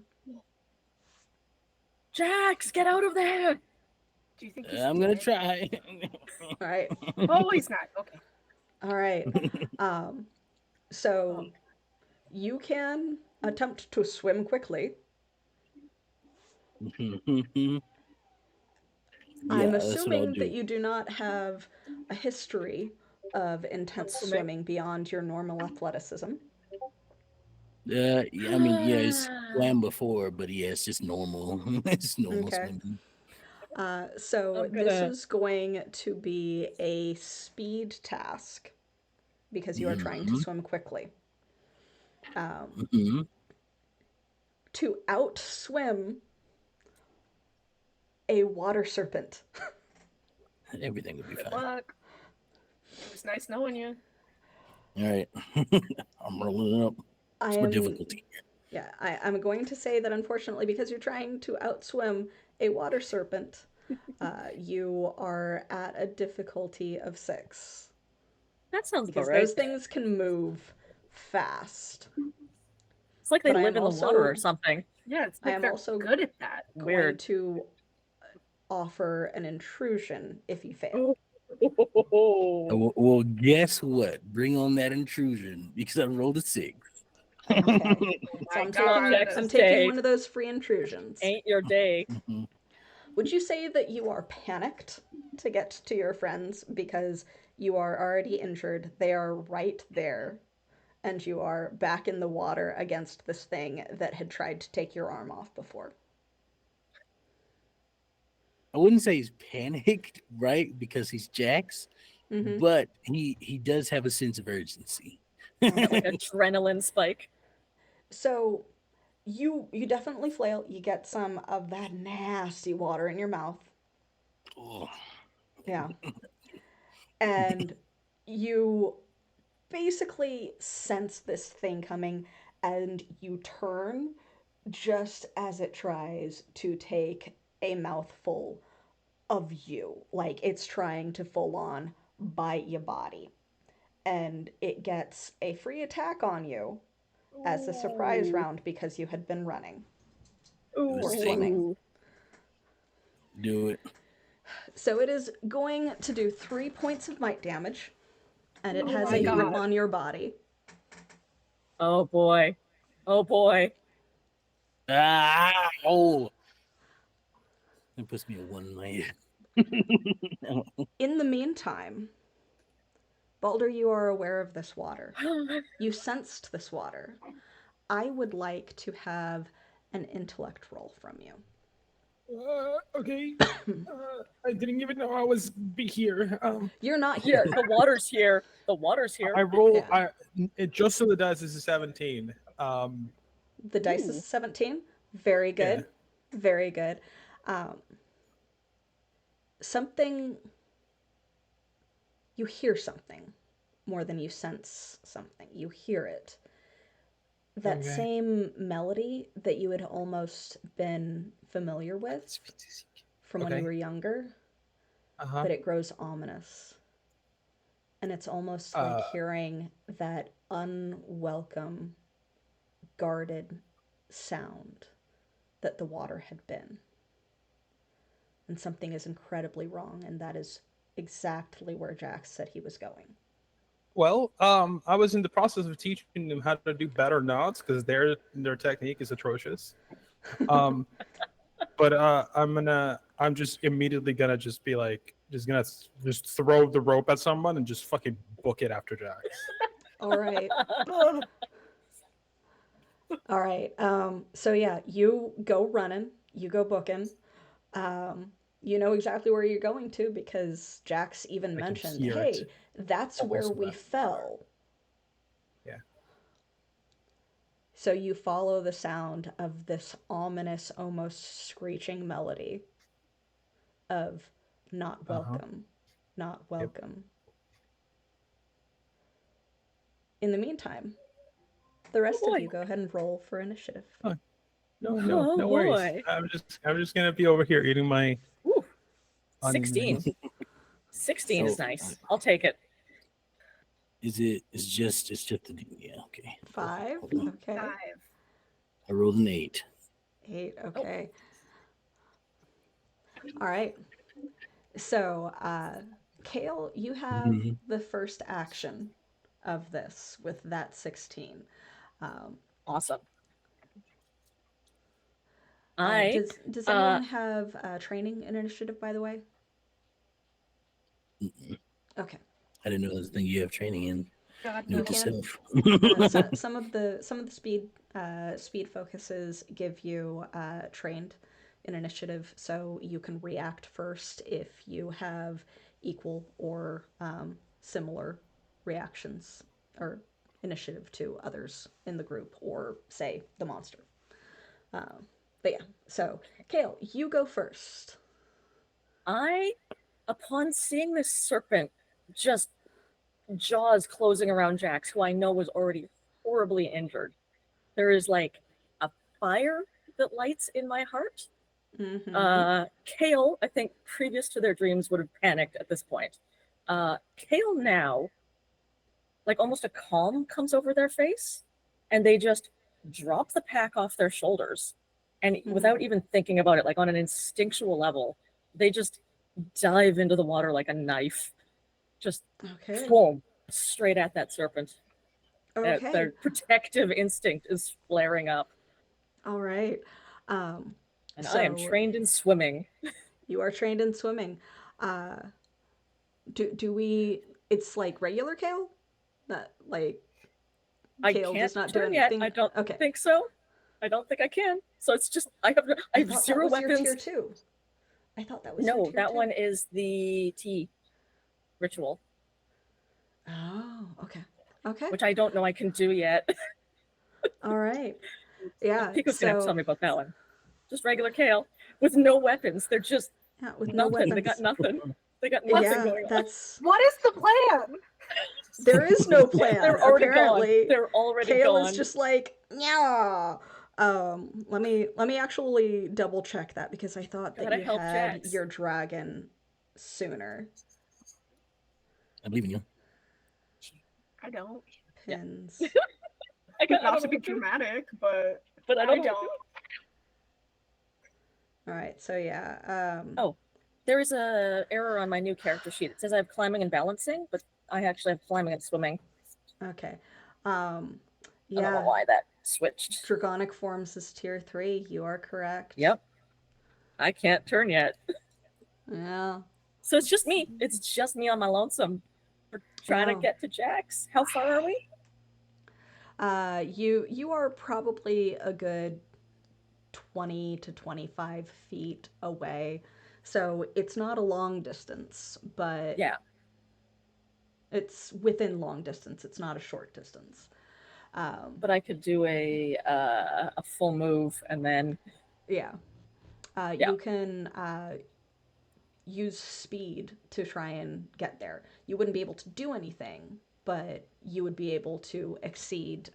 Jax, get out of there! do you think he's I'm gonna dead? try. All right. Oh, he's not. Okay. All right. So you can attempt to swim quickly. I'm That's what I'll assuming that do. you do not have a history of intense swimming beyond your normal athleticism. Yeah, I mean, yeah, it's swam before, but yeah, it's just normal. It's normal Okay. swimming. So I'm this gonna- is going to be a speed task because you are trying to swim quickly. Mhm. To outswim a water serpent. Everything will be Good fine. luck. It was nice knowing you. All right, I'm rolling it up. I For am difficulty. Yeah, I'm going to say that unfortunately, because you're trying to outswim a water serpent, you are at a difficulty of 6. That sounds about Because right. those things can move fast. It's like they But I live am in the water or also something. Yeah, it's I like am they're also good at that. going Weird. to offer an intrusion if you fail. Well, guess what? Bring on that intrusion because I rolled a 6. Okay. So My I'm God. taking one of those free intrusions. Ain't your day. Would you say that you are panicked to get to your friends because you are already injured? They are right there, and you are back in the water against this thing that had tried to take your arm off before. I wouldn't say he's panicked, right? Because he's Jax, Mm-hmm. but he does have a sense of urgency. Got like adrenaline spike. So you definitely flail. You get some of that nasty water in your mouth. Oh. Yeah. And you basically sense this thing coming and you turn just as it tries to take a mouthful of you. Like it's trying to full on bite your body. and it gets a free attack on you as a surprise round because you had been running or swimming. Do it. So it is going to do 3 points of might damage, and it has my a grip God. on your body. Oh boy. Oh boy. Ah! Oh! It puts me at 1 in my head. In the meantime, Balder, you are aware of this water. You sensed this water. I would like to have an intellect roll from you. Okay. I didn't even know I was be here. You're not Yeah, here. the water's here. The water's here. I roll. Yeah. It just so the dice is a 17. The dice is 17. Very good. Yeah. Very good. Something. You hear something more than you sense something. You hear it. That Okay. same melody that you had almost been familiar with from when you Okay. were younger, Uh-huh. but it grows ominous. And it's almost like hearing that unwelcome, guarded sound that the water had been. And something is incredibly wrong, and that is exactly where Jax said he was going. Well, I was in the process of teaching them how to do better knots because their technique is atrocious. But I'm just immediately gonna just be like, just throw the rope at someone and just fucking book it after Jax. All right. All right. So yeah, you go running, you go booking. You know exactly where you're going to because Jax even I can mentioned, hear hey, it. that's where Almost we left. fell. Yeah. So you follow the sound of this ominous, almost screeching melody of not welcome, not welcome. In the meantime, the rest of boy. you go ahead and roll for initiative. No Oh, worries. boy. I'm just gonna be over here eating my Ooh, onion 16. rings. 16 is So- nice. I'll take it. It's just the yeah, okay. 5. Okay. 5. I rolled an 8. 8. Okay. All right. So, Kale, you have Mhm. the first action of this with that 16. Awesome. I Does anyone have training in initiative, by the way? Mm-mm. Okay. I didn't know that's a thing you have training in. God, Note no. to self. So, some of the speed focuses give you trained in initiative, so you can react first if you have equal or similar reactions or initiative to others in the group, or say the monster. But yeah, so Kale, you go first. upon seeing this serpent just jaws closing around Jax, who I know was already horribly injured, there is like a fire that lights in my heart. Kale, I think previous to their dreams, would have panicked at this point. Kale now, like almost a calm comes over their face, and they just drop the pack off their shoulders. And without even thinking about it, like on an instinctual level, they just dive into the water like a knife. Just boom, straight at that serpent. Okay. Their protective instinct is flaring up. All right. And I am trained in swimming. You are trained in swimming. Do we? It's like regular Kale, not like Kale does not do turn yet. anything. I don't think so. I don't think I can. So it's just I have thought zero that was weapons. Your tier 2. I thought that was no. Your tier That 2. one is the T ritual. Oh, okay. Okay. Which I don't know I can do yet. All right. Yeah. Pico's gonna have to tell me about that one. Just regular Kale with no weapons. They're just with nothing. no weapons. They got nothing. They got nothing going on. What is the plan? There is no plan. They're already Apparently, gone. They're already Kale gone. is just like, yeah. Let me actually double check that because I thought that you had Jax. your dragon sooner. I believe in you. I don't. pins. I got Not to be dramatic, but but I I don't. don't. All right, so yeah. Oh, there is a error on my new character sheet. It says I have climbing and balancing, but I actually have climbing and swimming. Okay. I don't Yeah. know why that switched. Draconic forms is tier 3. You are correct. Yep. I can't turn yet. Yeah. So it's just me. It's just me on my lonesome. We're trying to Wow. get to Jax. How far are we? You are probably a good 20 to 25 feet away. So it's not a long distance, but Yeah. it's within long distance. It's not a short distance. But I could do a full move and then Yeah. Yeah. You can use speed to try and get there. You wouldn't be able to do anything, but you would be able to exceed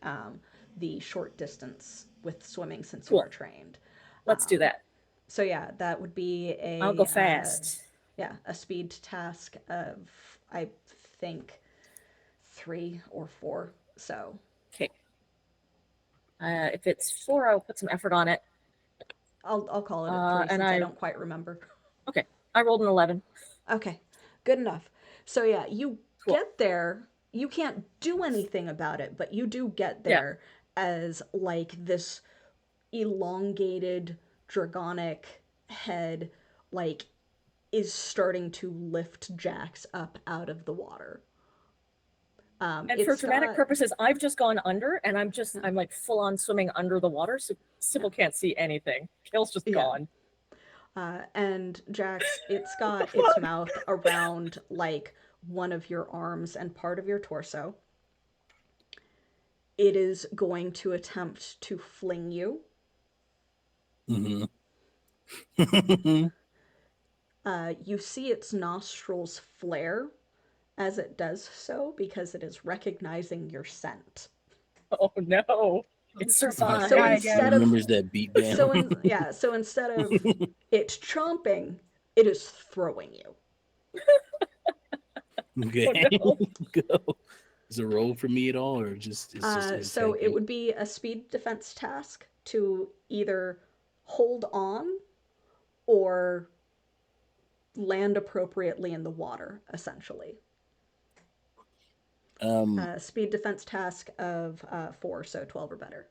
the short distance with swimming since you Cool. are trained. let's do that. So yeah, that would be a I'll go fast. yeah, a speed task of I think 3 or 4. So Okay. If it's 4, I'll put some effort on it. I'll call it a 3 And since I don't quite remember. Okay. I rolled an 11. Okay, good enough. So yeah, you Cool. get there. You can't do anything about it, but you do get there as like this elongated dragonic head, like is starting to lift Jax up out of the water. And for dramatic purposes, I've just gone under, and I'm like full on swimming under the water, so Sybil can't see anything. Kale's just gone. And Jax, it's got its mouth around like one of your arms and part of your torso. It is going to attempt to fling you. Mm-hmm. You see its nostrils flare as it does so because it is recognizing your scent. Oh no. It's survived. So instead of remembers that beat down. So instead of it chomping, it is throwing you. Okay. Oh, no. Go. Is it a roll for me at all, or just it's just So it would be a speed defense task to either hold on or land appropriately in the water, essentially. Speed defense task of 4, so 12 or better.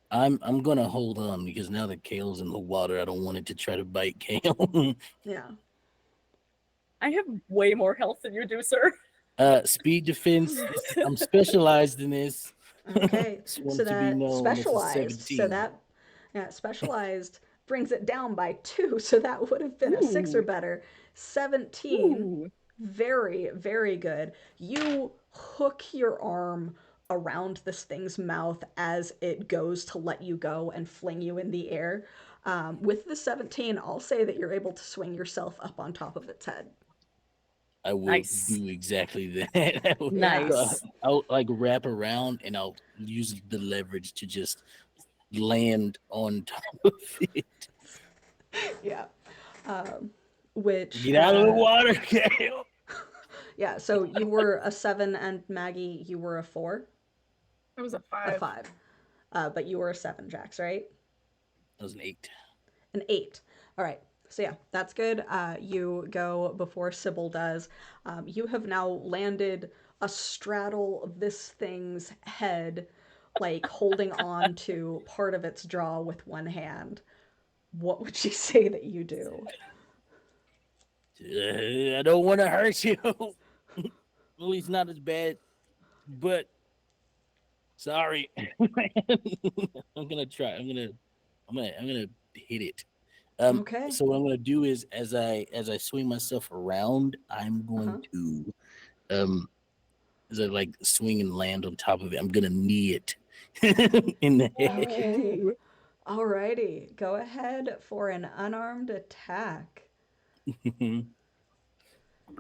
I'm gonna hold on because now that Kale's in the water, I don't want it to try to bite Kale. Yeah. I have way more health than you do, sir. Speed defense. I'm specialized in this. Okay. So that specialized. So that specialized brings it down by 2. So that would have been a 6 or better. 17. Ooh. Very, very good. You hook your arm around this thing's mouth as it goes to let you go and fling you in the air. With the 17, I'll say that you're able to swing yourself up on top of its head. I will do exactly that. Nice. I'll like wrap around and I'll use the leverage to just land on top of it. Yeah. Which get out of the water, Kale. Yeah, so you were a 7 and Maggie, you were a 4? I was a 5. A 5. But you were a 7, Jax, right? That was an 8. An 8. All right. So yeah, that's good. You go before Sybil does. You have now landed astraddle of this thing's head, like holding on to part of its jaw with one hand. What would you say that you do? I don't want to hurt you. At least not as bad, but sorry. I'm gonna try. I'm gonna hit it. Okay. So what I'm gonna do is as I swing myself around, I'm going to as I like swing and land on top of it, I'm gonna knee it in the head. Okay. Alrighty. Go ahead for an unarmed attack.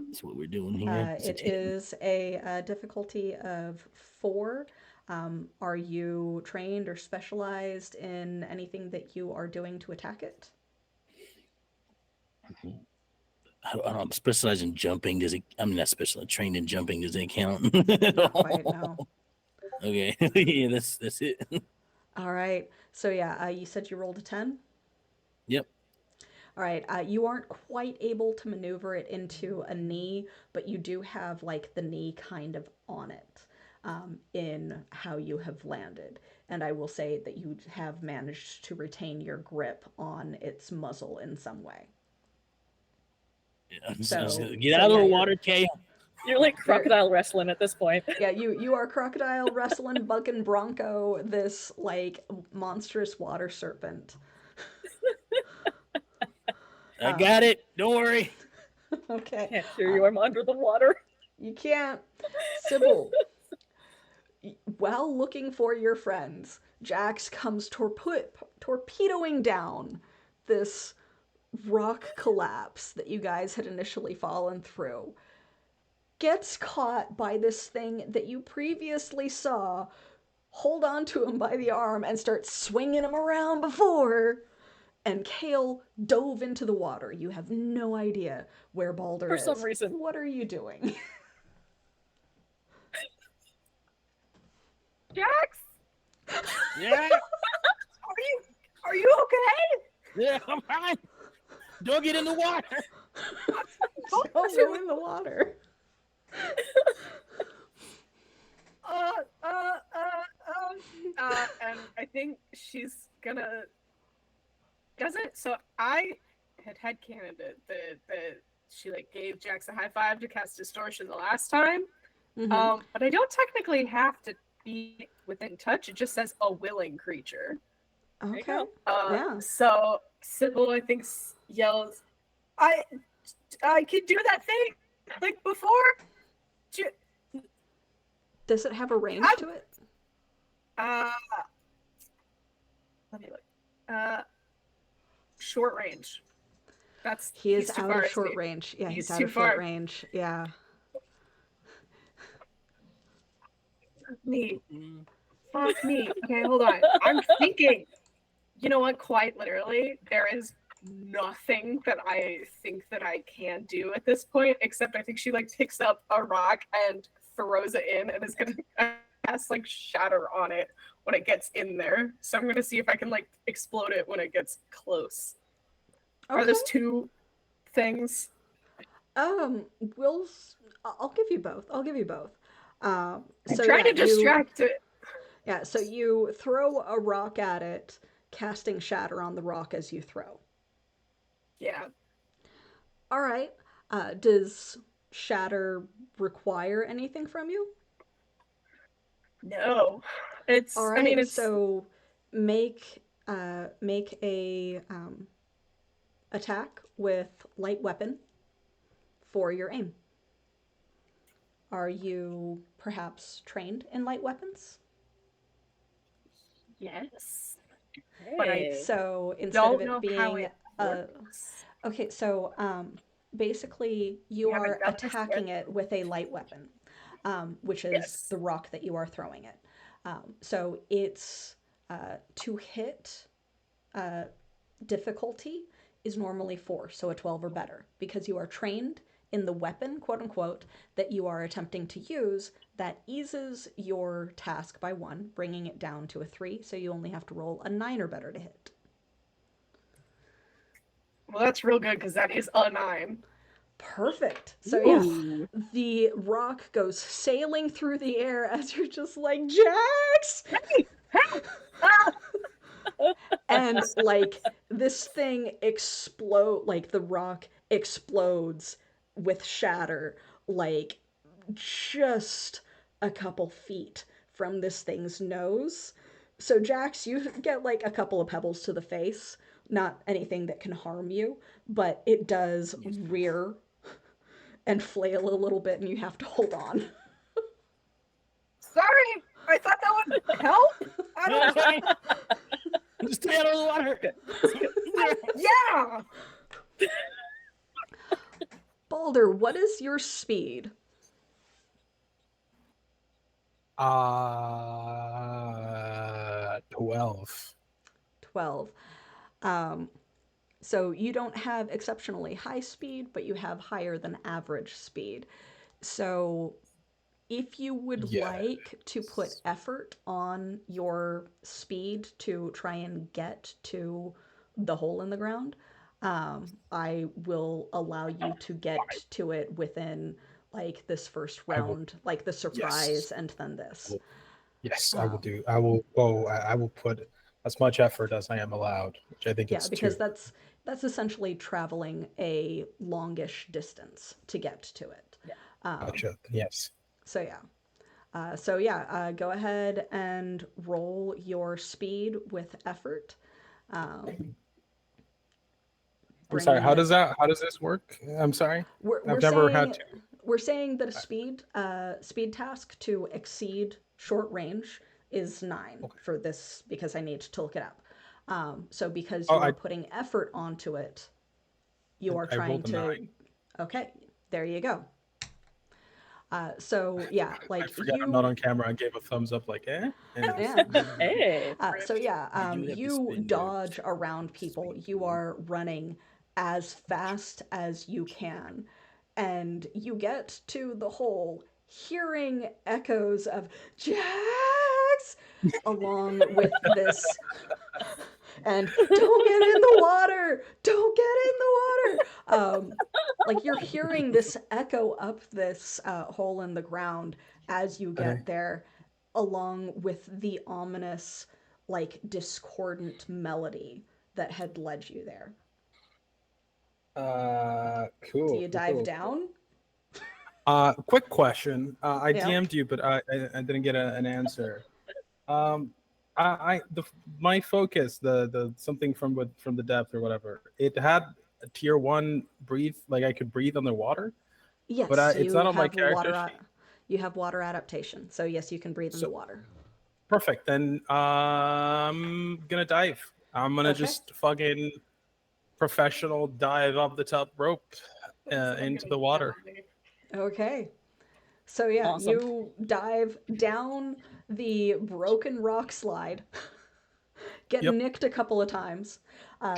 That's what we're doing here. It is a difficulty of 4. Are you trained or specialized in anything that you are doing to attack it? I don't know, I'm specialized in jumping. Does it? I'm not specialized trained in jumping. Does it count? Not quite, no. Okay, yeah, that's it. All right. So yeah, you said you rolled a 10? Yep. All right. You aren't quite able to maneuver it into a knee, but you do have like the knee kind of on it in how you have landed. And I will say that you have managed to retain your grip on its muzzle in some way. Yeah, I was So, gonna get out of yeah, the water, Kay. You're like crocodile wrestling at this point. yeah, you are crocodile wrestling, bucking bronco this like monstrous water serpent. I got it. Don't worry. Okay. Can't hear you. I'm under the water. You can't. Sybil, while looking for your friends, Jax comes torpedoing down this rock collapse that you guys had initially fallen through. Gets caught by this thing that you previously saw hold on to him by the arm and start swinging him around before. And Kale dove into the water. You have no idea where Balder is. For some reason. What are you doing? Jax, Yeah, are you okay? yeah, I'm fine. Don't get in the water. Don't go in the water. And I think she's gonna. Doesn't so I had headcanoned it that she like gave Jax a high five to cast distortion the last time. Mm-hmm. But I don't technically have to be within touch. It just says a willing creature. Okay. Yeah. So Sybil, I think, yells, I can do that thing like before. Does it have a range to it? Let me look. Short range. He is he's too out far of to short me. range. Yeah, he's out too of short far. range. Yeah. Me. Fuck me. Okay, hold on. I'm thinking. You know what? Quite literally, there is nothing that I think that I can do at this point, except I think she like picks up a rock and throws it in and is gonna cast like shatter on it when it gets in there. So I'm gonna see if I can like explode it when it gets close. Okay. Are those two things? We'll. I'll give you both. I'll give you both. I'm So trying yeah, to distract it. Yeah, so you throw a rock at it, casting shatter on the rock as you throw. Yeah. All right. Does shatter require anything from you? No. It's. All right. I mean, it's. So make a attack with light weapon for your aim. Are you perhaps trained in light weapons? Yes. But Right. So instead of it being okay, so basically you You haven't are done this attacking yet? it with a light weapon, which is Yes. the rock that you are throwing it. So it's to hit difficulty is normally 4, so a 12 or better, because you are trained in the weapon, quote unquote, that you are attempting to use. That eases your task by 1, bringing it down to a 3, so you only have to roll a 9 or better to hit. Well, that's real good because that is a 9. Perfect. So yeah, the rock goes sailing through the air as you're just like, Jax! And like this thing like the rock explodes with shatter, like just a couple feet from this thing's nose. So Jax, you get like a couple of pebbles to the face, not anything that can harm you, but it does rear and flail a little bit and you have to hold on. Sorry, I thought that would help. I don't know. Just stay out of the water. Yeah. Balder, what is your speed? 12. 12. So you don't have exceptionally high speed, but you have higher than average speed. So if you would Yeah. like to put effort on your speed to try and get to the hole in the ground, I will allow you to get to it within like this first I will. round, like the Yes. surprise and then this. Yes, I will Um, do. I will go. I will put as much effort as I am allowed, which I think yeah, it's because 2. that's essentially traveling a longish distance to get to it. Yeah. Gotcha. Yes. So yeah. Go ahead and roll your speed with effort. Um, I'm sorry. bringing it. How does this work? I'm sorry. We're I've never had saying to. we're saying that a speed task to exceed short range is 9 Okay. for this because I need to look it up. So because Oh, you are putting effort onto it, you are I trying rolled a 9. to. Okay, there you go. So yeah, I like forgot I'm not you. on camera. I gave a thumbs up, like, eh. Anyways. Yeah. Hey. So yeah, You do have to you spend your dodge around people. speed You pool. are running as fast as you can, and you get to the hole, hearing echoes of Jax, along with this. And don't get in the water! Don't get in the water! Like you're hearing this echo up this hole in the ground as you Okay. get there, along with the ominous, like discordant melody that had led you there. Do Cool. you Cool. dive Cool. Cool. down? Quick question. I Yeah. DM'd you, but I didn't get an answer. Um, my focus, the something from the depth or whatever, it had a tier 1 breathe, like I could breathe underwater, but Yes, it's not you on my have character sheet. you have water adaptation, so yes, you can breathe in the So water. perfect. Then I'm gonna dive. I'm gonna Okay. just fucking professional dive up the top rope into the water. Okay. So yeah, Awesome. you dive down the broken rock slide, get Yep. nicked a couple of times.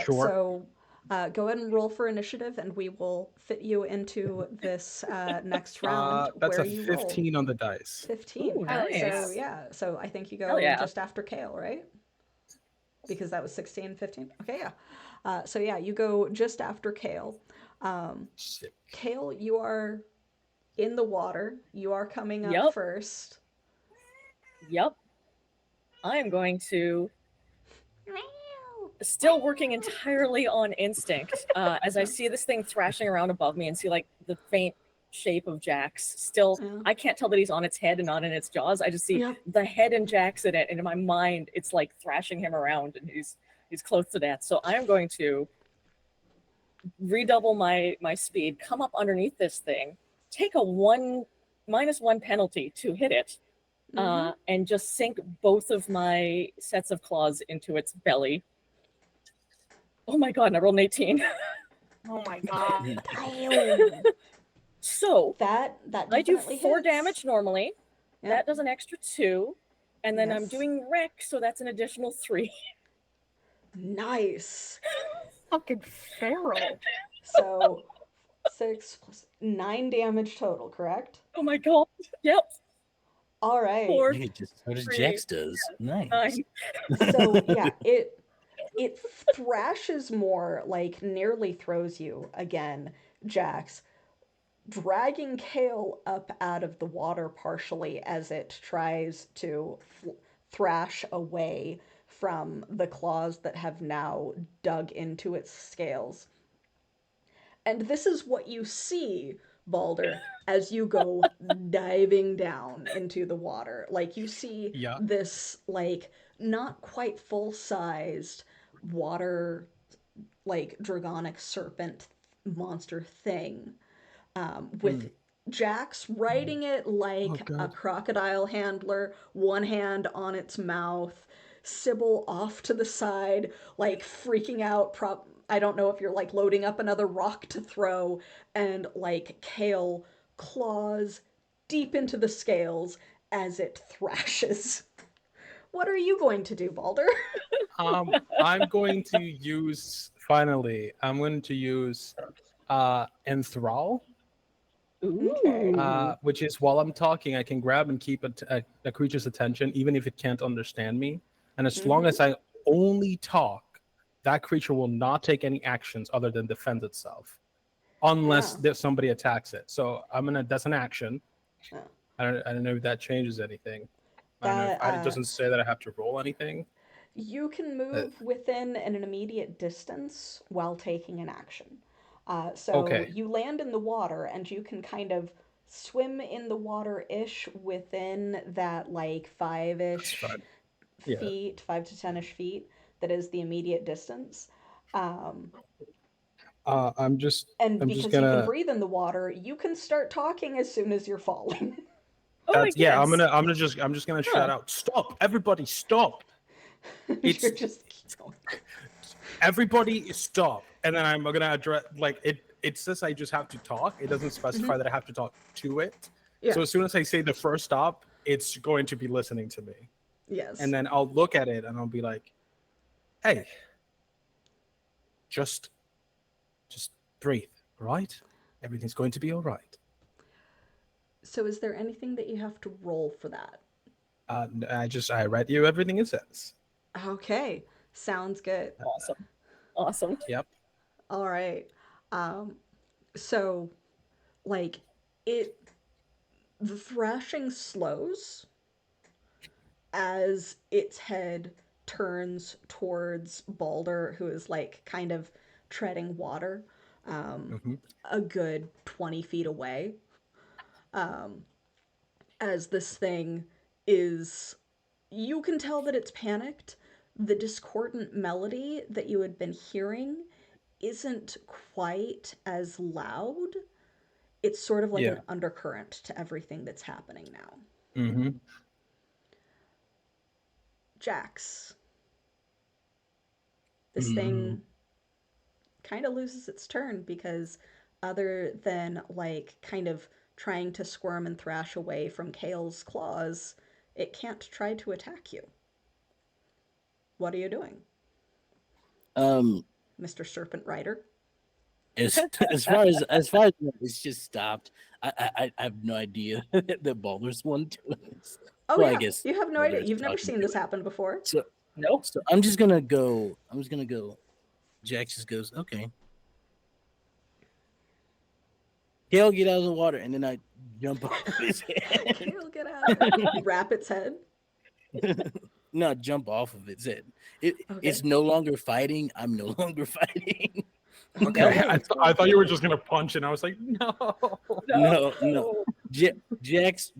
Sure. Go ahead and roll for initiative, and we will fit you into this next round That's where a you roll 15 on the dice. 15. Ooh, Hell yeah. So nice. yeah, so I think you Hell go yeah. just after Kale, right? Because that was 16, 15. Okay, yeah. So yeah, you go just after Kale. Sick. Kale, you are in the water. You are coming up Yep. first. Yep. I am going to, still working entirely on instinct, as I see this thing thrashing around above me and see like the faint shape of Jax. Still, Yeah. I can't tell that he's on its head and not in its jaws. I just see Yep. the head and Jax in it, and in my mind, it's like thrashing him around, and he's close to death. So I am going to redouble my speed, come up underneath this thing, take a -1 penalty to hit it, and just sink both of my sets of claws into its belly. Oh my god, and I rolled an 18. Oh my god. Damn. So That I do definitely 4 hits. damage normally. Yep. That does an extra 2. And then I'm Yes. doing wreck, so that's an additional 3. Nice. Fucking feral. So 6 plus 9 damage total, correct? Oh my god. Yep. All right. 4, Hey, just what 3, Jax does. Nice. 9. So yeah, it thrashes more, like nearly throws you again, Jax, dragging Kale up out of the water partially as it tries to thrash away from the claws that have now dug into its scales. And this is what you see, Balder, as you go diving down into the water. Like you see Yeah. this like not quite full-sized water like dragonic serpent monster thing with Jax riding it like a crocodile handler, one hand on its mouth, Sybil off to the side, like freaking out. I don't know if you're like loading up another rock to throw, and like Kale claws deep into the scales as it thrashes. What are you going to do, Balder? I'm going to use finally, I'm going to use enthrall, Okay. which is while I'm talking, I can grab and keep a creature's attention, even if it can't understand me. And as long as I only talk, that creature will not take any actions other than defend itself, unless somebody attacks it. So that's an action. Oh. I don't know if that changes anything. I don't know if That it doesn't say that I have to roll anything. you can move within an immediate distance while taking an action. So Okay. you land in the water and you can kind of swim in the water-ish within that like That's five-ish fine. Yeah. feet, 5 to 10-ish feet. That is the immediate distance. I'm just And because you can gonna. breathe in the water, you can start talking as soon as you're falling. Oh, I guess. I'm just gonna shout out, stop, everybody, stop. You're just Everybody stop, and then I'm gonna address like it says I just have to talk. It doesn't specify that I have to talk to it. Yeah. So as soon as I say the first stop, it's going to be listening to me. Yes. And then I'll look at it and I'll be like, hey, just breathe, right? Everything's going to be all right. So is there anything that you have to roll for that? I read you everything it says. Okay. Sounds good. Awesome. Yep. All right. So like the thrashing slows as its head turns towards Balder, who is like kind of treading water, a good 20 feet away. As this thing is, you can tell that it's panicked. The discordant melody that you had been hearing isn't quite as loud. It's sort of like an undercurrent to everything that's happening now. Mm-hmm. Jax. This thing kind of loses its turn because other than like kind of trying to squirm and thrash away from Kale's claws, it can't try to attack you. What are you doing? Mr. Serpent Rider? As far as it's just stopped. I have no idea that Balder's one to us. Oh Well, yeah, I guess you have no Balder idea. is You've never talking seen to this it. happen before. So Nope. So I'm just gonna go. Jax just goes, okay. Kale, get out of the water, and then I jump off his head. Kale, get out of it. Wrap its head. No, jump off of its head. It's Okay. no longer fighting. I'm no longer fighting. Okay. Okay. I thought you were just gonna punch, and I was like, no. No. Jax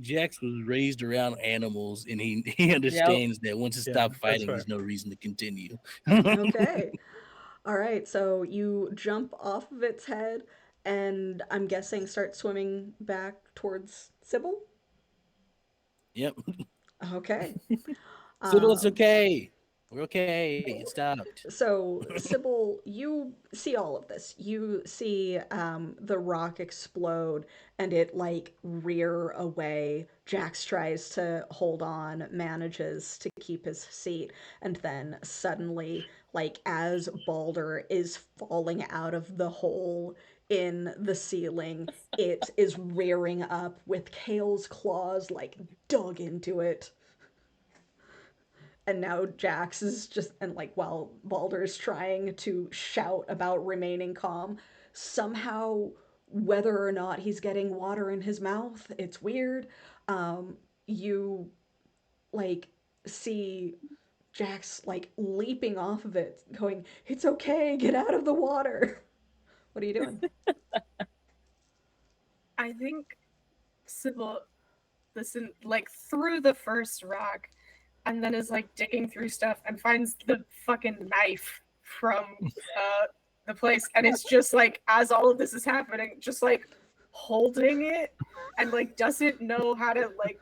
was raised around animals, and he understands that once it stops fighting, fair. there's no reason to continue. Okay. All right, so you jump off of its head and I'm guessing start swimming back towards Sybil? Yep. Okay. Sybil, it's okay. We're okay. It stopped. So, Sybil, you see all of this. You see the rock explode and it like rear away. Jax tries to hold on, manages to keep his seat, and then suddenly, like as Balder is falling out of the hole in the ceiling, it is rearing up with Kale's claws like dug into it. And now Jax is just, and like while Balder's trying to shout about remaining calm, somehow, whether or not he's getting water in his mouth, it's weird. You like see Jax like leaping off of it, going, "It's okay, get out of the water." What are you doing? I think Sybil, listen, like through the first rock, and then is like digging through stuff and finds the fucking knife from the place, and it's just like as all of this is happening, just like holding it, and like doesn't know how to like.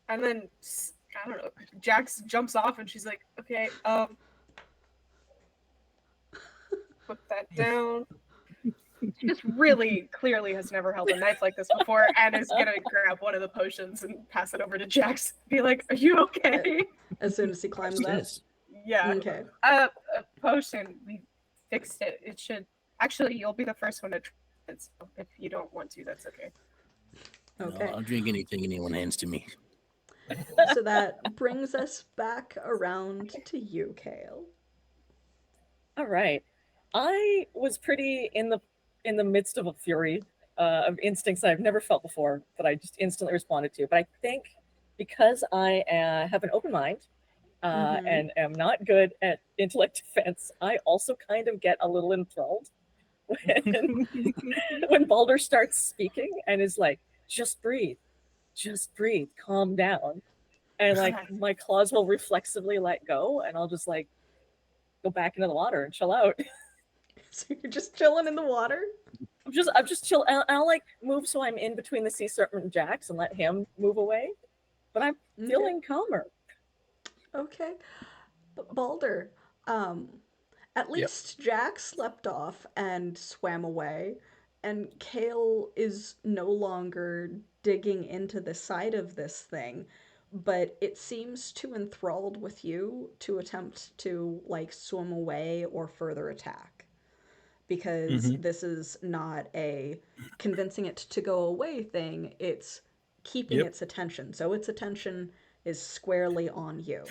And then I don't know. Jax jumps off, and she's like, "Okay, put that down." She just really clearly has never held a knife like this before, and is gonna grab one of the potions and pass it over to Jax. Be like, "Are you okay?" As soon as he climbs up. Yes. Yeah. Okay. Potion. We fixed it. It should actually. You'll be the first one to try it. So if you don't want to, that's okay. No, Okay. I'll drink anything anyone hands to me. So that brings us back around to you, Kale. All right. I was pretty in the midst of a fury of instincts I've never felt before that I just instantly responded to. But I think because I have an open mind and am not good at intellect defense, I also kind of get a little enthralled when when Balder starts speaking and is like, just breathe, calm down. And like my claws will reflexively let go and I'll just like go back into the water and chill out. So you're just chilling in the water? I'm just chill. I'll like move so I'm in between the sea serpent and Jax and let him move away. But I'm feeling calmer. Okay. But Balder, um, at least Jack slept off and swam away, and Kale is no longer digging into the side of this thing, but it seems too enthralled with you to attempt to like swim away or further attack. Because this is not a convincing it to go away thing, it's keeping Yep. its attention. So its attention is squarely on you.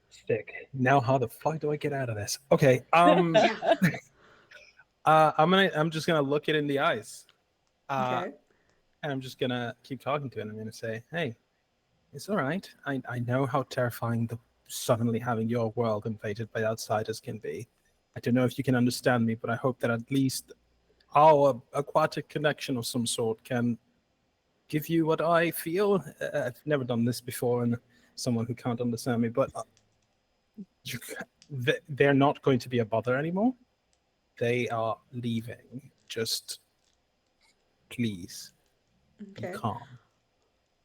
Sick. Now how the fuck do I get out of this? Okay. Yeah. I'm just gonna look it in the eyes. Okay. And I'm just gonna keep talking to it. I'm gonna say, hey, it's all right. I know how terrifying the suddenly having your world invaded by outsiders can be. I don't know if you can understand me, but I hope that at least our aquatic connection of some sort can give you what I feel. I've never done this before, and someone who can't understand me, but they're not going to be a bother anymore. They are leaving. Just please be Okay. calm.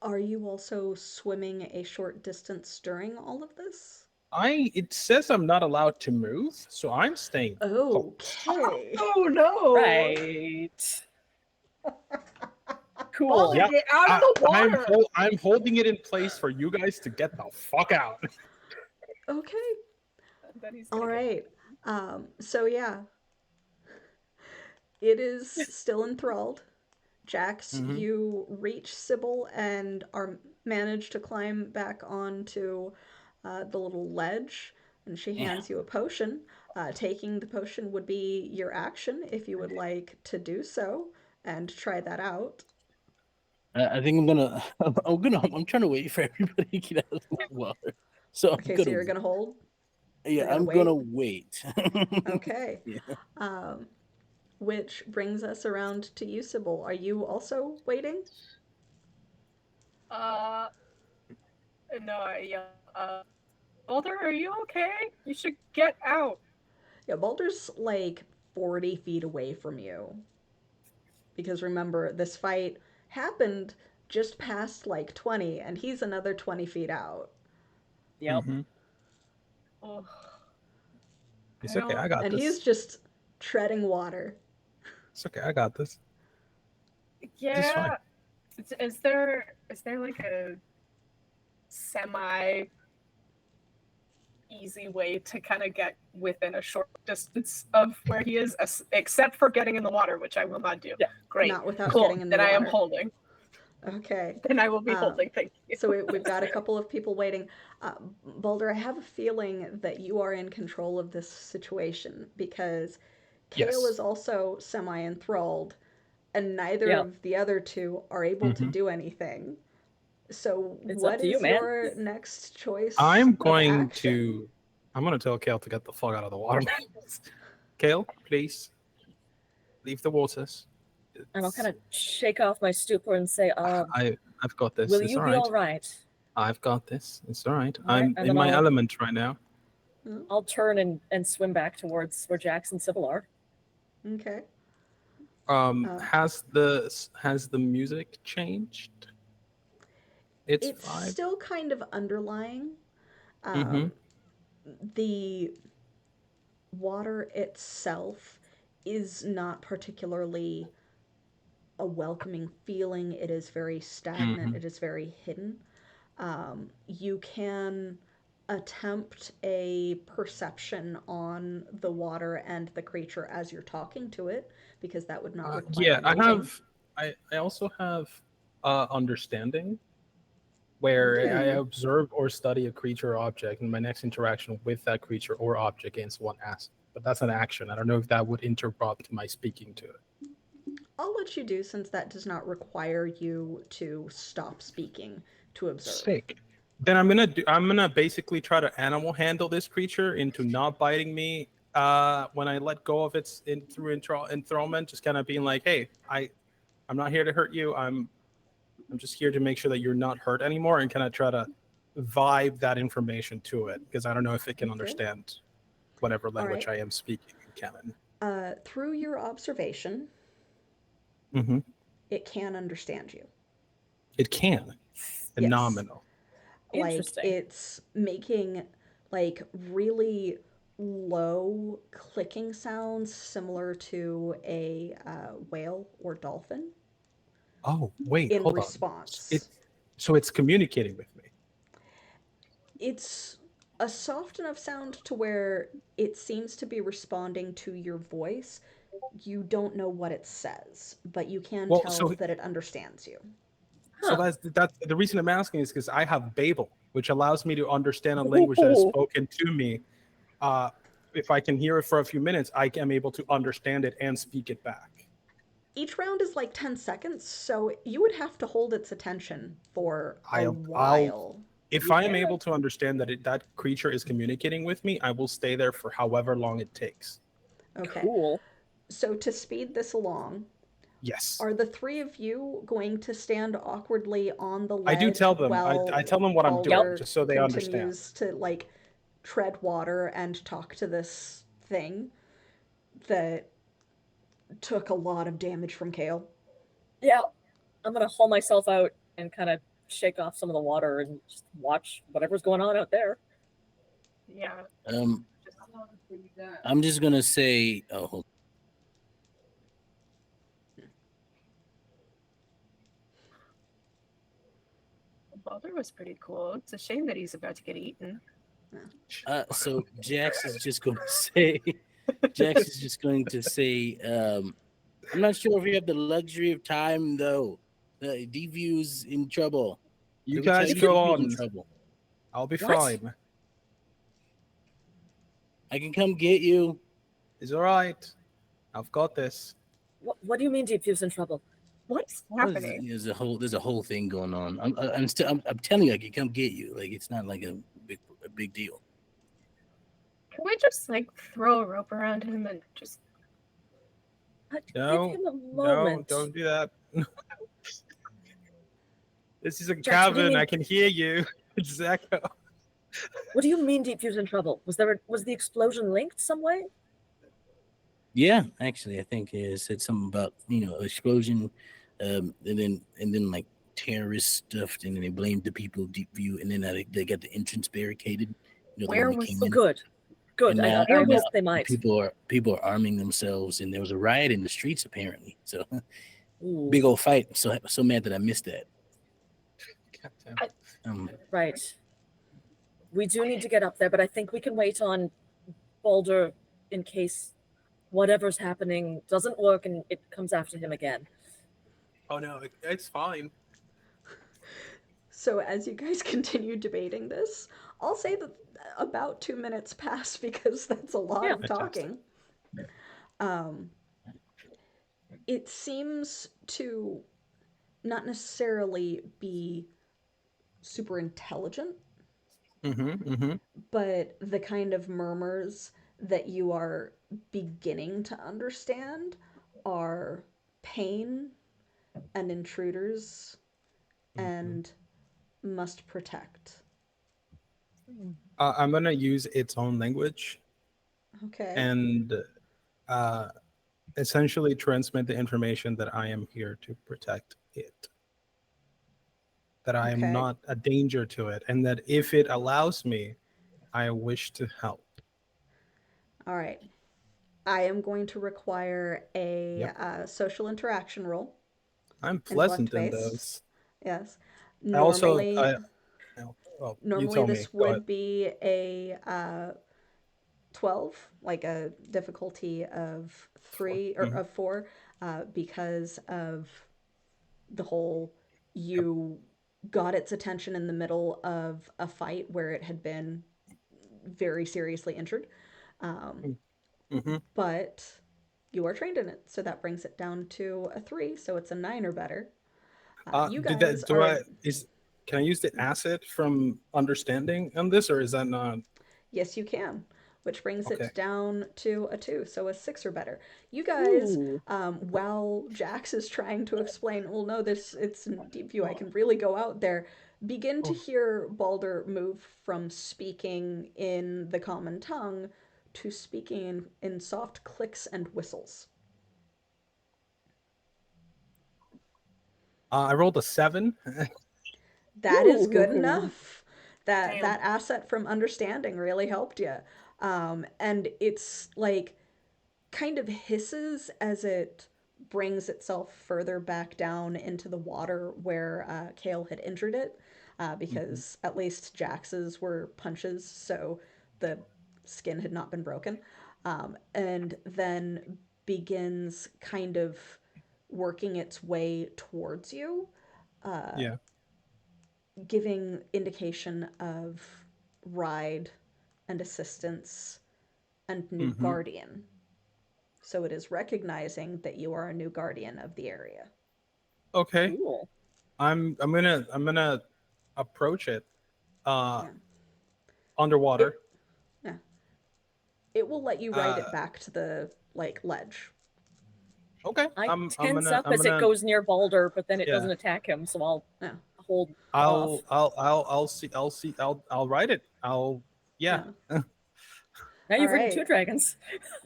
Are you also swimming a short distance during all of this? It says I'm not allowed to move, so I'm staying put. Okay. Oh no! Right. Cool. Balder, Yeah, get out of the water! I'm holding it in place for you guys to get the fuck out. Okay. Then he's All gonna get right. So yeah, it is still enthralled. Jax, you reach Sybil and are manage to climb back onto the little ledge, and she Yeah. hands you a potion. Taking the potion would be your action if you would like to do so and try that out. I think I'm gonna. I'm trying to wait for everybody to get out of the water. So I'm Okay, so gonna. you're gonna hold. Yeah, You're gonna I'm gonna wait. wait. Okay. Yeah. Which brings us around to you, Sybil. Are you also waiting? no, I yell, Balder, are you okay? You should get out. Yeah, Balder's like 40 feet away from you. Because remember, this fight happened just past like 20, and he's another 20 feet out. Yep. Oh, It's okay. I got And he's this. just treading water. It's okay. I got this. Just fine. yeah. Is there like a semi easy way to kind of get within a short distance of where he is, except for getting in the water, which I will not do. Yeah. Great. Not without Cool. getting in the Then I am water. holding. Okay. Then I will be holding. Thank you. So we've got a couple of people waiting. Boulder, I have a feeling that you are in control of this situation because Kale Yes. is also semi enthralled, and neither Yep. of the other two are able to do anything. So, It's up what to you, is man. your next choice? I'm of going action? to. I'm going to tell Kale to get the fuck out of the water. Kale, please leave the waters. And I'll kind of shake off my stupor and say, I've got this. will It's you all be right. all right? I've got this. It's all right. All right, I'm and in then my I'll- element right now. I'll turn and swim back towards where Jax and Sybil are. Okay. Has the music changed? It's vibe. Still kind of underlying. Mm-hmm. The water itself is not particularly a welcoming feeling. It is very stagnant. It is very hidden. You can attempt a perception on the water and the creature as you're talking to it, because that would not require I moving. have. I also have understanding, where I observe or study a creature or object, and my next interaction with that creature or object gains 1 asset. But that's an action. I don't know if that would interrupt my speaking to it. I'll let you do, since that does not require you to stop speaking to observe. Sick. Then I'm gonna basically try to animal handle this creature into not biting me. When I let go of its enthrallment, just kind of being like, "Hey, I'm not here to hurt you. I'm just here to make sure that you're not hurt anymore," and kind of try to vibe that information to it, because I don't know if it can understand whatever language right. I am speaking in canon. Through your observation, Mm-hmm. it can understand you. It can. Phenomenal. Like, Interesting. it's making like really low clicking sounds similar to a whale or dolphin Oh, wait, in hold response. on. So it's communicating with me. It's a soft enough sound to where it seems to be responding to your voice. You don't know what it says, but you can tell that it understands you. So that's the reason I'm asking is because I have Babel, which allows me to understand a language that is spoken to me. If I can hear it for a few minutes, I am able to understand it and speak it back. Each round is like 10 seconds, so you would have to hold its attention for a while. If I am able to understand that that creature is communicating with me, I will stay there for however long it takes. Okay. Cool. So to speed this along, yes, are the 3 of you going to stand awkwardly on the ledge? I do tell them. While I tell them what I'm doing, just so they understand. Continues to like tread water and talk to this thing that took a lot of damage from Kale. Yeah, I'm gonna haul myself out and kind of shake off some of the water and just watch whatever's going on out there. Yeah. I'm just gonna say, oh, Baldur was pretty cool. It's a shame that he's about to get eaten. So Jax is just going to say, I'm not sure if we have the luxury of time though. D-View's in trouble. You guys go on. I'll be fine. I can come get you. It's all right. I've got this. What do you mean D-View's in trouble? What's happening? There's a whole thing going on. I'm telling you, I can come get you. Like, it's not like a big deal. Can we just like throw a rope around him and just? No, give him a moment. Don't do that. This is a Jax, what do you cavern. mean? I can hear you. It's Echo. What do you mean D-View's in trouble? Was the explosion linked some way? Yeah, actually, I think it said something about explosion, and then like terrorist stuff, and then they blamed the people of Deep View, and then they got the entrance barricaded. Where was good? Good. I hoped they might. People are arming themselves, and there was a riot in the streets apparently. So big old fight. So mad that I missed that. Right. We do need to get up there, but I think we can wait on Baldur in case whatever's happening doesn't work and it comes after him again. Oh no, it's fine. So as you guys continue debating this, I'll say that about 2 minutes pass, because that's a lot of talking. It seems to not necessarily be super intelligent, but the kind of murmurs that you are beginning to understand are pain and intruders and must protect. I'm gonna use its own language. Okay. And essentially transmit the information that I am here to protect it. That I am not a danger to it, and that if it allows me, I wish to help. All right. I am going to require a social interaction roll. I'm pleasant in those. Yes. Normally, Well, you Normally tell me. this Go ahead. would be a 12, like a difficulty of 3 or Mhm. of 4, because of the whole Yep. you got its attention in the middle of a fight where it had been very seriously injured. Mm-hmm. But you are trained in it, so that brings it down to a 3, so it's a 9 or better. You Did guys that? Do are. I? Can I use the asset from understanding on this, or is that not? Yes, you can, which brings Okay. it down to a 2, so a 6 or better. You guys, Ooh. while Jax is trying to explain, well, no, it's in deep view, I can really go out there, begin to Oh. hear Balder move from speaking in the common tongue to speaking in soft clicks and whistles. I rolled a 7. That is good Ooh. enough. That Damn. that asset from understanding really helped you. And it's like kind of hisses as it brings itself further back down into the water where Kale had injured it, Mhm. because at least Jax's were punches, so the skin had not been broken. And then begins kind of working its way towards you, Yeah. giving indication of ride and assistance and new Mm-hmm. guardian. So it is recognizing that you are a new guardian of the area. Okay. Cool. I'm gonna approach it. Yeah. Underwater. It yeah. It will let you ride Uh. it back to the like ledge. Okay. I I'm tense gonna up I'm as it gonna goes near Balder, but then it yeah. doesn't attack him, so I'll Yeah. hold off. I'll write it. Yeah. Yeah. Now All you've ridden 2 right. dragons.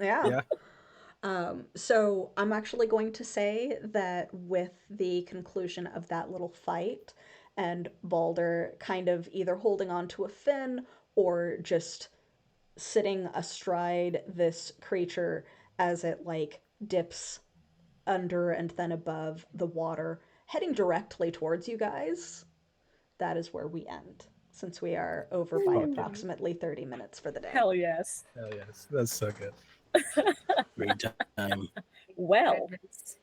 Yeah. Yeah. So I'm actually going to say that with the conclusion of that little fight and Balder kind of either holding on to a fin or just sitting astride this creature as it like dips under and then above the water, heading directly towards you guys, that is where we end, since we are over by Okay. approximately 30 minutes for the day. Hell yes. Hell yes. That's so good. Great time. Well, Goodness.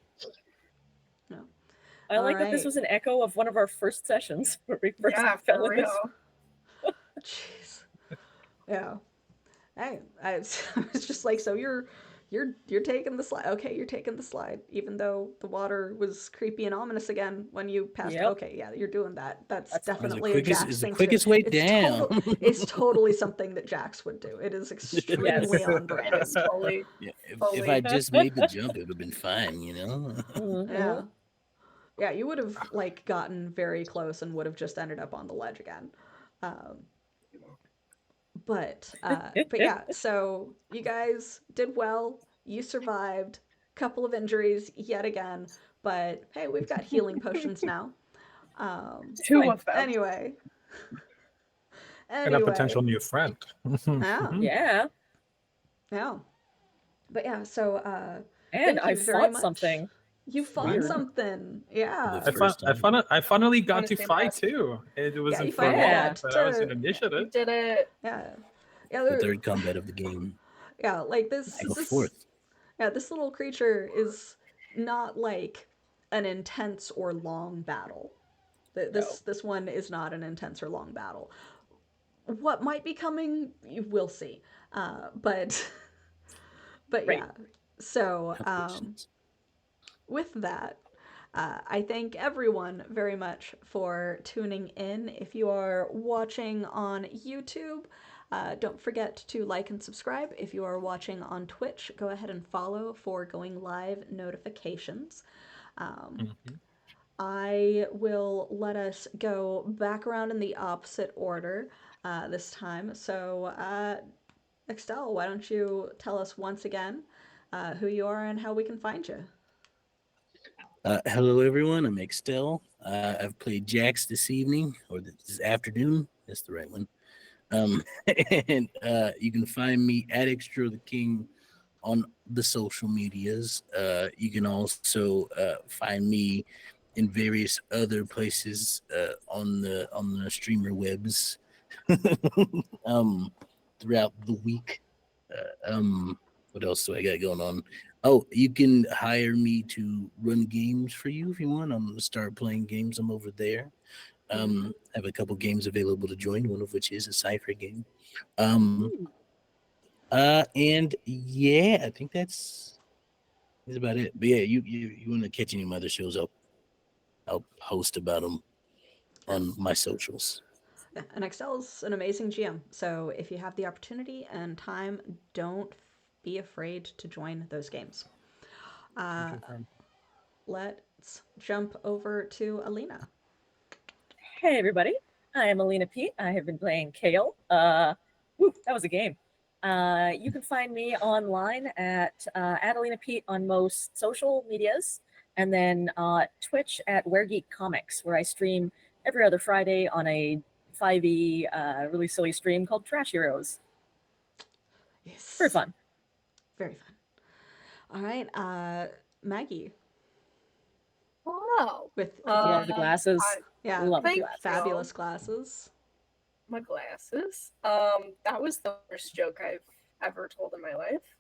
No. I All like that this right. was an echo of one of our first sessions where we first Yeah, fell for in this. real. Jeez. Yeah. I was just like, so you're taking the slide. Okay, you're taking the slide, even though the water was creepy and ominous again when you passed. Yep. Okay, yeah, you're doing that. That's That's fine. definitely a Jax Is the thing to do. quickest way It's down. it's totally something that Jax would do. It is extremely Yes. on It is brand. fully, Yeah, if fully. I just made the jump, it would have been fine, you know? Yeah. Mhm. Yeah, you would have like gotten very close and would have just ended up on the ledge again. Um, but yeah, so you guys did well. You survived. Couple of injuries yet again, but hey, we've got healing potions now. Two Fine. of them. Anyway, And a potential anyway, new friend. yeah, Yeah. yeah, but yeah. So And thank I you very fought much. something. You fought Weird. something, yeah. The first time. I finally got to Honestly, fight impressed. too. It was Yeah, in you front finally Yeah. got but I was in to, You initiative. did it. yeah, yeah, The third combat of the game. yeah. Like I go this, fourth. yeah, this little creature is not like an intense or long battle. No. This one is not an intense or long battle. What might be coming, we'll see. But but Right. yeah. So Questions. with that, I thank everyone very much for tuning in. If you are watching on YouTube, don't forget to like and subscribe. If you are watching on Twitch, go ahead and follow for going live notifications. Mhm. I will let us go back around in the opposite order this time. So, Extel, why don't you tell us once again who you are and how we can find you? Hello, everyone. I'm Extel. I've played Jax this evening, or this afternoon. That's the right one. And you can find me at Extra the King on the social medias. You can also find me in various other places on the streamer webs throughout the week. What else do I got going on? Oh, you can hire me to run games for you if you want. I'm gonna start playing games. I'm over there. I have a couple games available to join, one of which is a Cypher game. And yeah, I think that's about it. But yeah, you want to catch any of my other shows? I'll post about them on my socials. Yeah, and Excel's an amazing GM. So if you have the opportunity and time, don't be afraid to join those games. Let's jump over to Alina. Hey, everybody. I am Alina Pete. I have been playing Kale. That was a game. You can find me online at Alina Pete on most social medias, and then Twitch at Where Geek Comics, where I stream every other Friday on a 5e really silly stream called Trash Heroes. Yes. Very fun. Very fun. All right, Maggie. Hello. With Love the glasses. yeah, Love thank the you. glasses. Fabulous glasses. My glasses. That was the worst joke I've ever told in my life.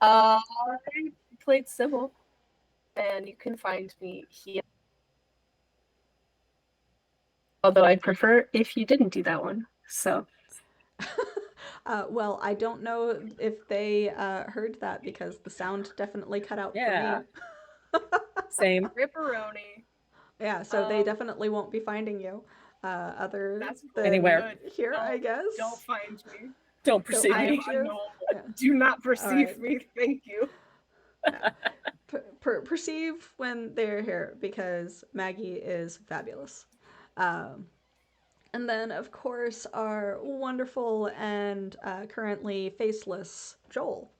I played Sybil, and you can find me here. Although I'd prefer if you didn't do that one. So. Well, I don't know if they heard that because the sound definitely cut out Yeah. for me. Same. Ripperoni. Yeah, so they definitely won't be finding you other than anywhere here, I guess. Don't find me. Don't perceive Don't me. find you. Yeah. Do not perceive right. me. Thank you. Yeah. Perceive when they're here because Maggie is fabulous. And then, of course, our wonderful and currently faceless Joel.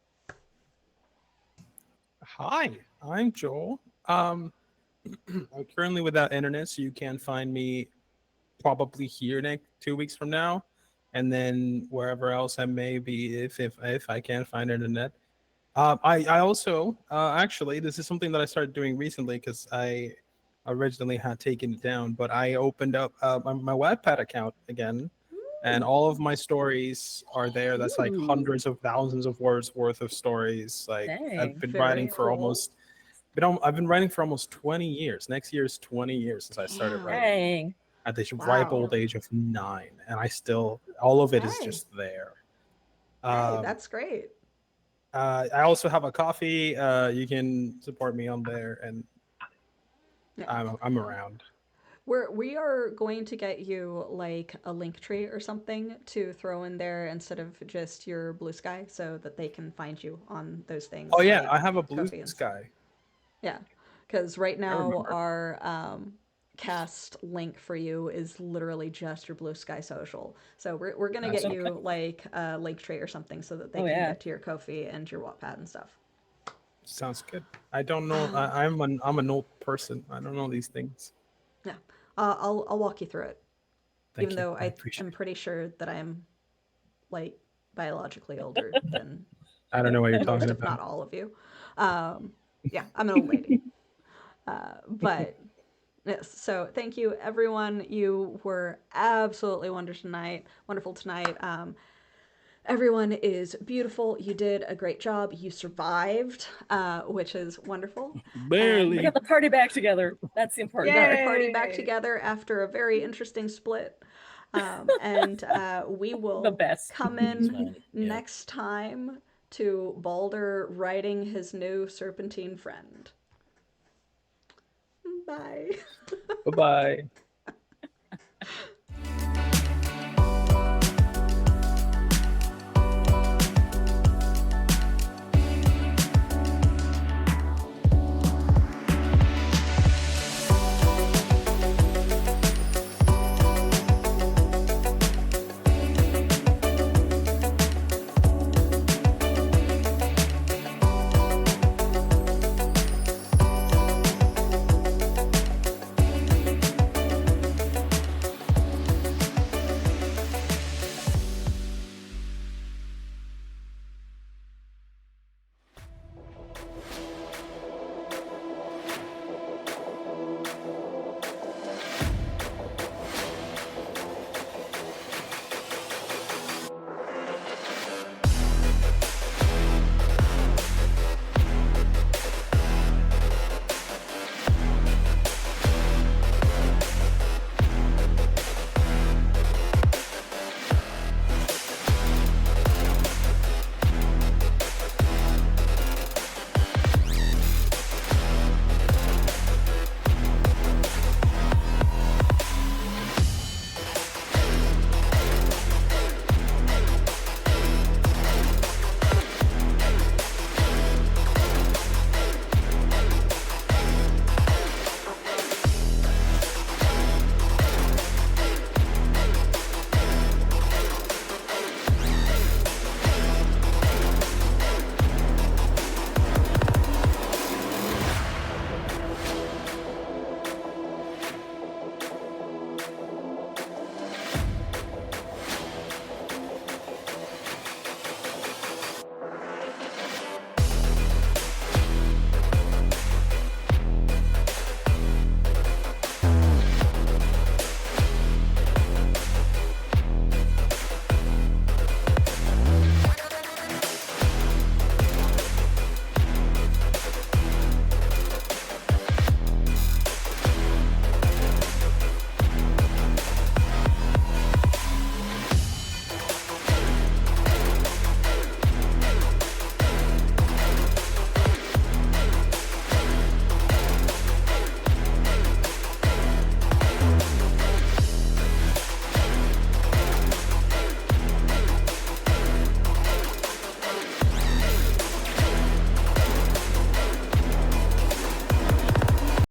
Hi, I'm Joel. I'm currently without internet, so you can find me probably here next 2 weeks from now, and then wherever else I may be if I can't find internet. I also actually, this is something that I started doing recently because I originally had taken it down, but I opened up my Wattpad account again, and all of my stories are there. That's like hundreds of thousands of words worth of stories. Like I've been writing for almost. I've been writing for almost 20 years. Next year is 20 years since I started writing at the ripe old age of 9, and I still all of it is just there. Hey, that's great. I also have a coffee. You can support me on there, and I'm around. We are going to get you like a link tree or something to throw in there instead of just your Blue Sky, so that they can find you on those things. Oh yeah, like I have a Blue Kofi and Sky. Yeah, because right now remember. our cast link for you is literally just your Blue Sky social. So we're gonna That's get you like a link tree or something so that they can get to your Kofi and your Wattpad and stuff. Sounds good. I don't know. I'm an old person. I don't know these things. Yeah, I'll walk you through it. Thank Even you. though I appreciate I'm pretty sure that I am like biologically older than I don't know what you're most, talking if about. not all of you. Yeah, I'm an old lady. But yes, so thank you, everyone. You were absolutely wonderful tonight. Everyone is beautiful. You did a great job. You survived, which is wonderful. Barely. We got the party back together. That's the important We got part. the party back together after a very interesting split. And we will come in next time to Balder riding his new serpentine friend. Bye. Bye-bye.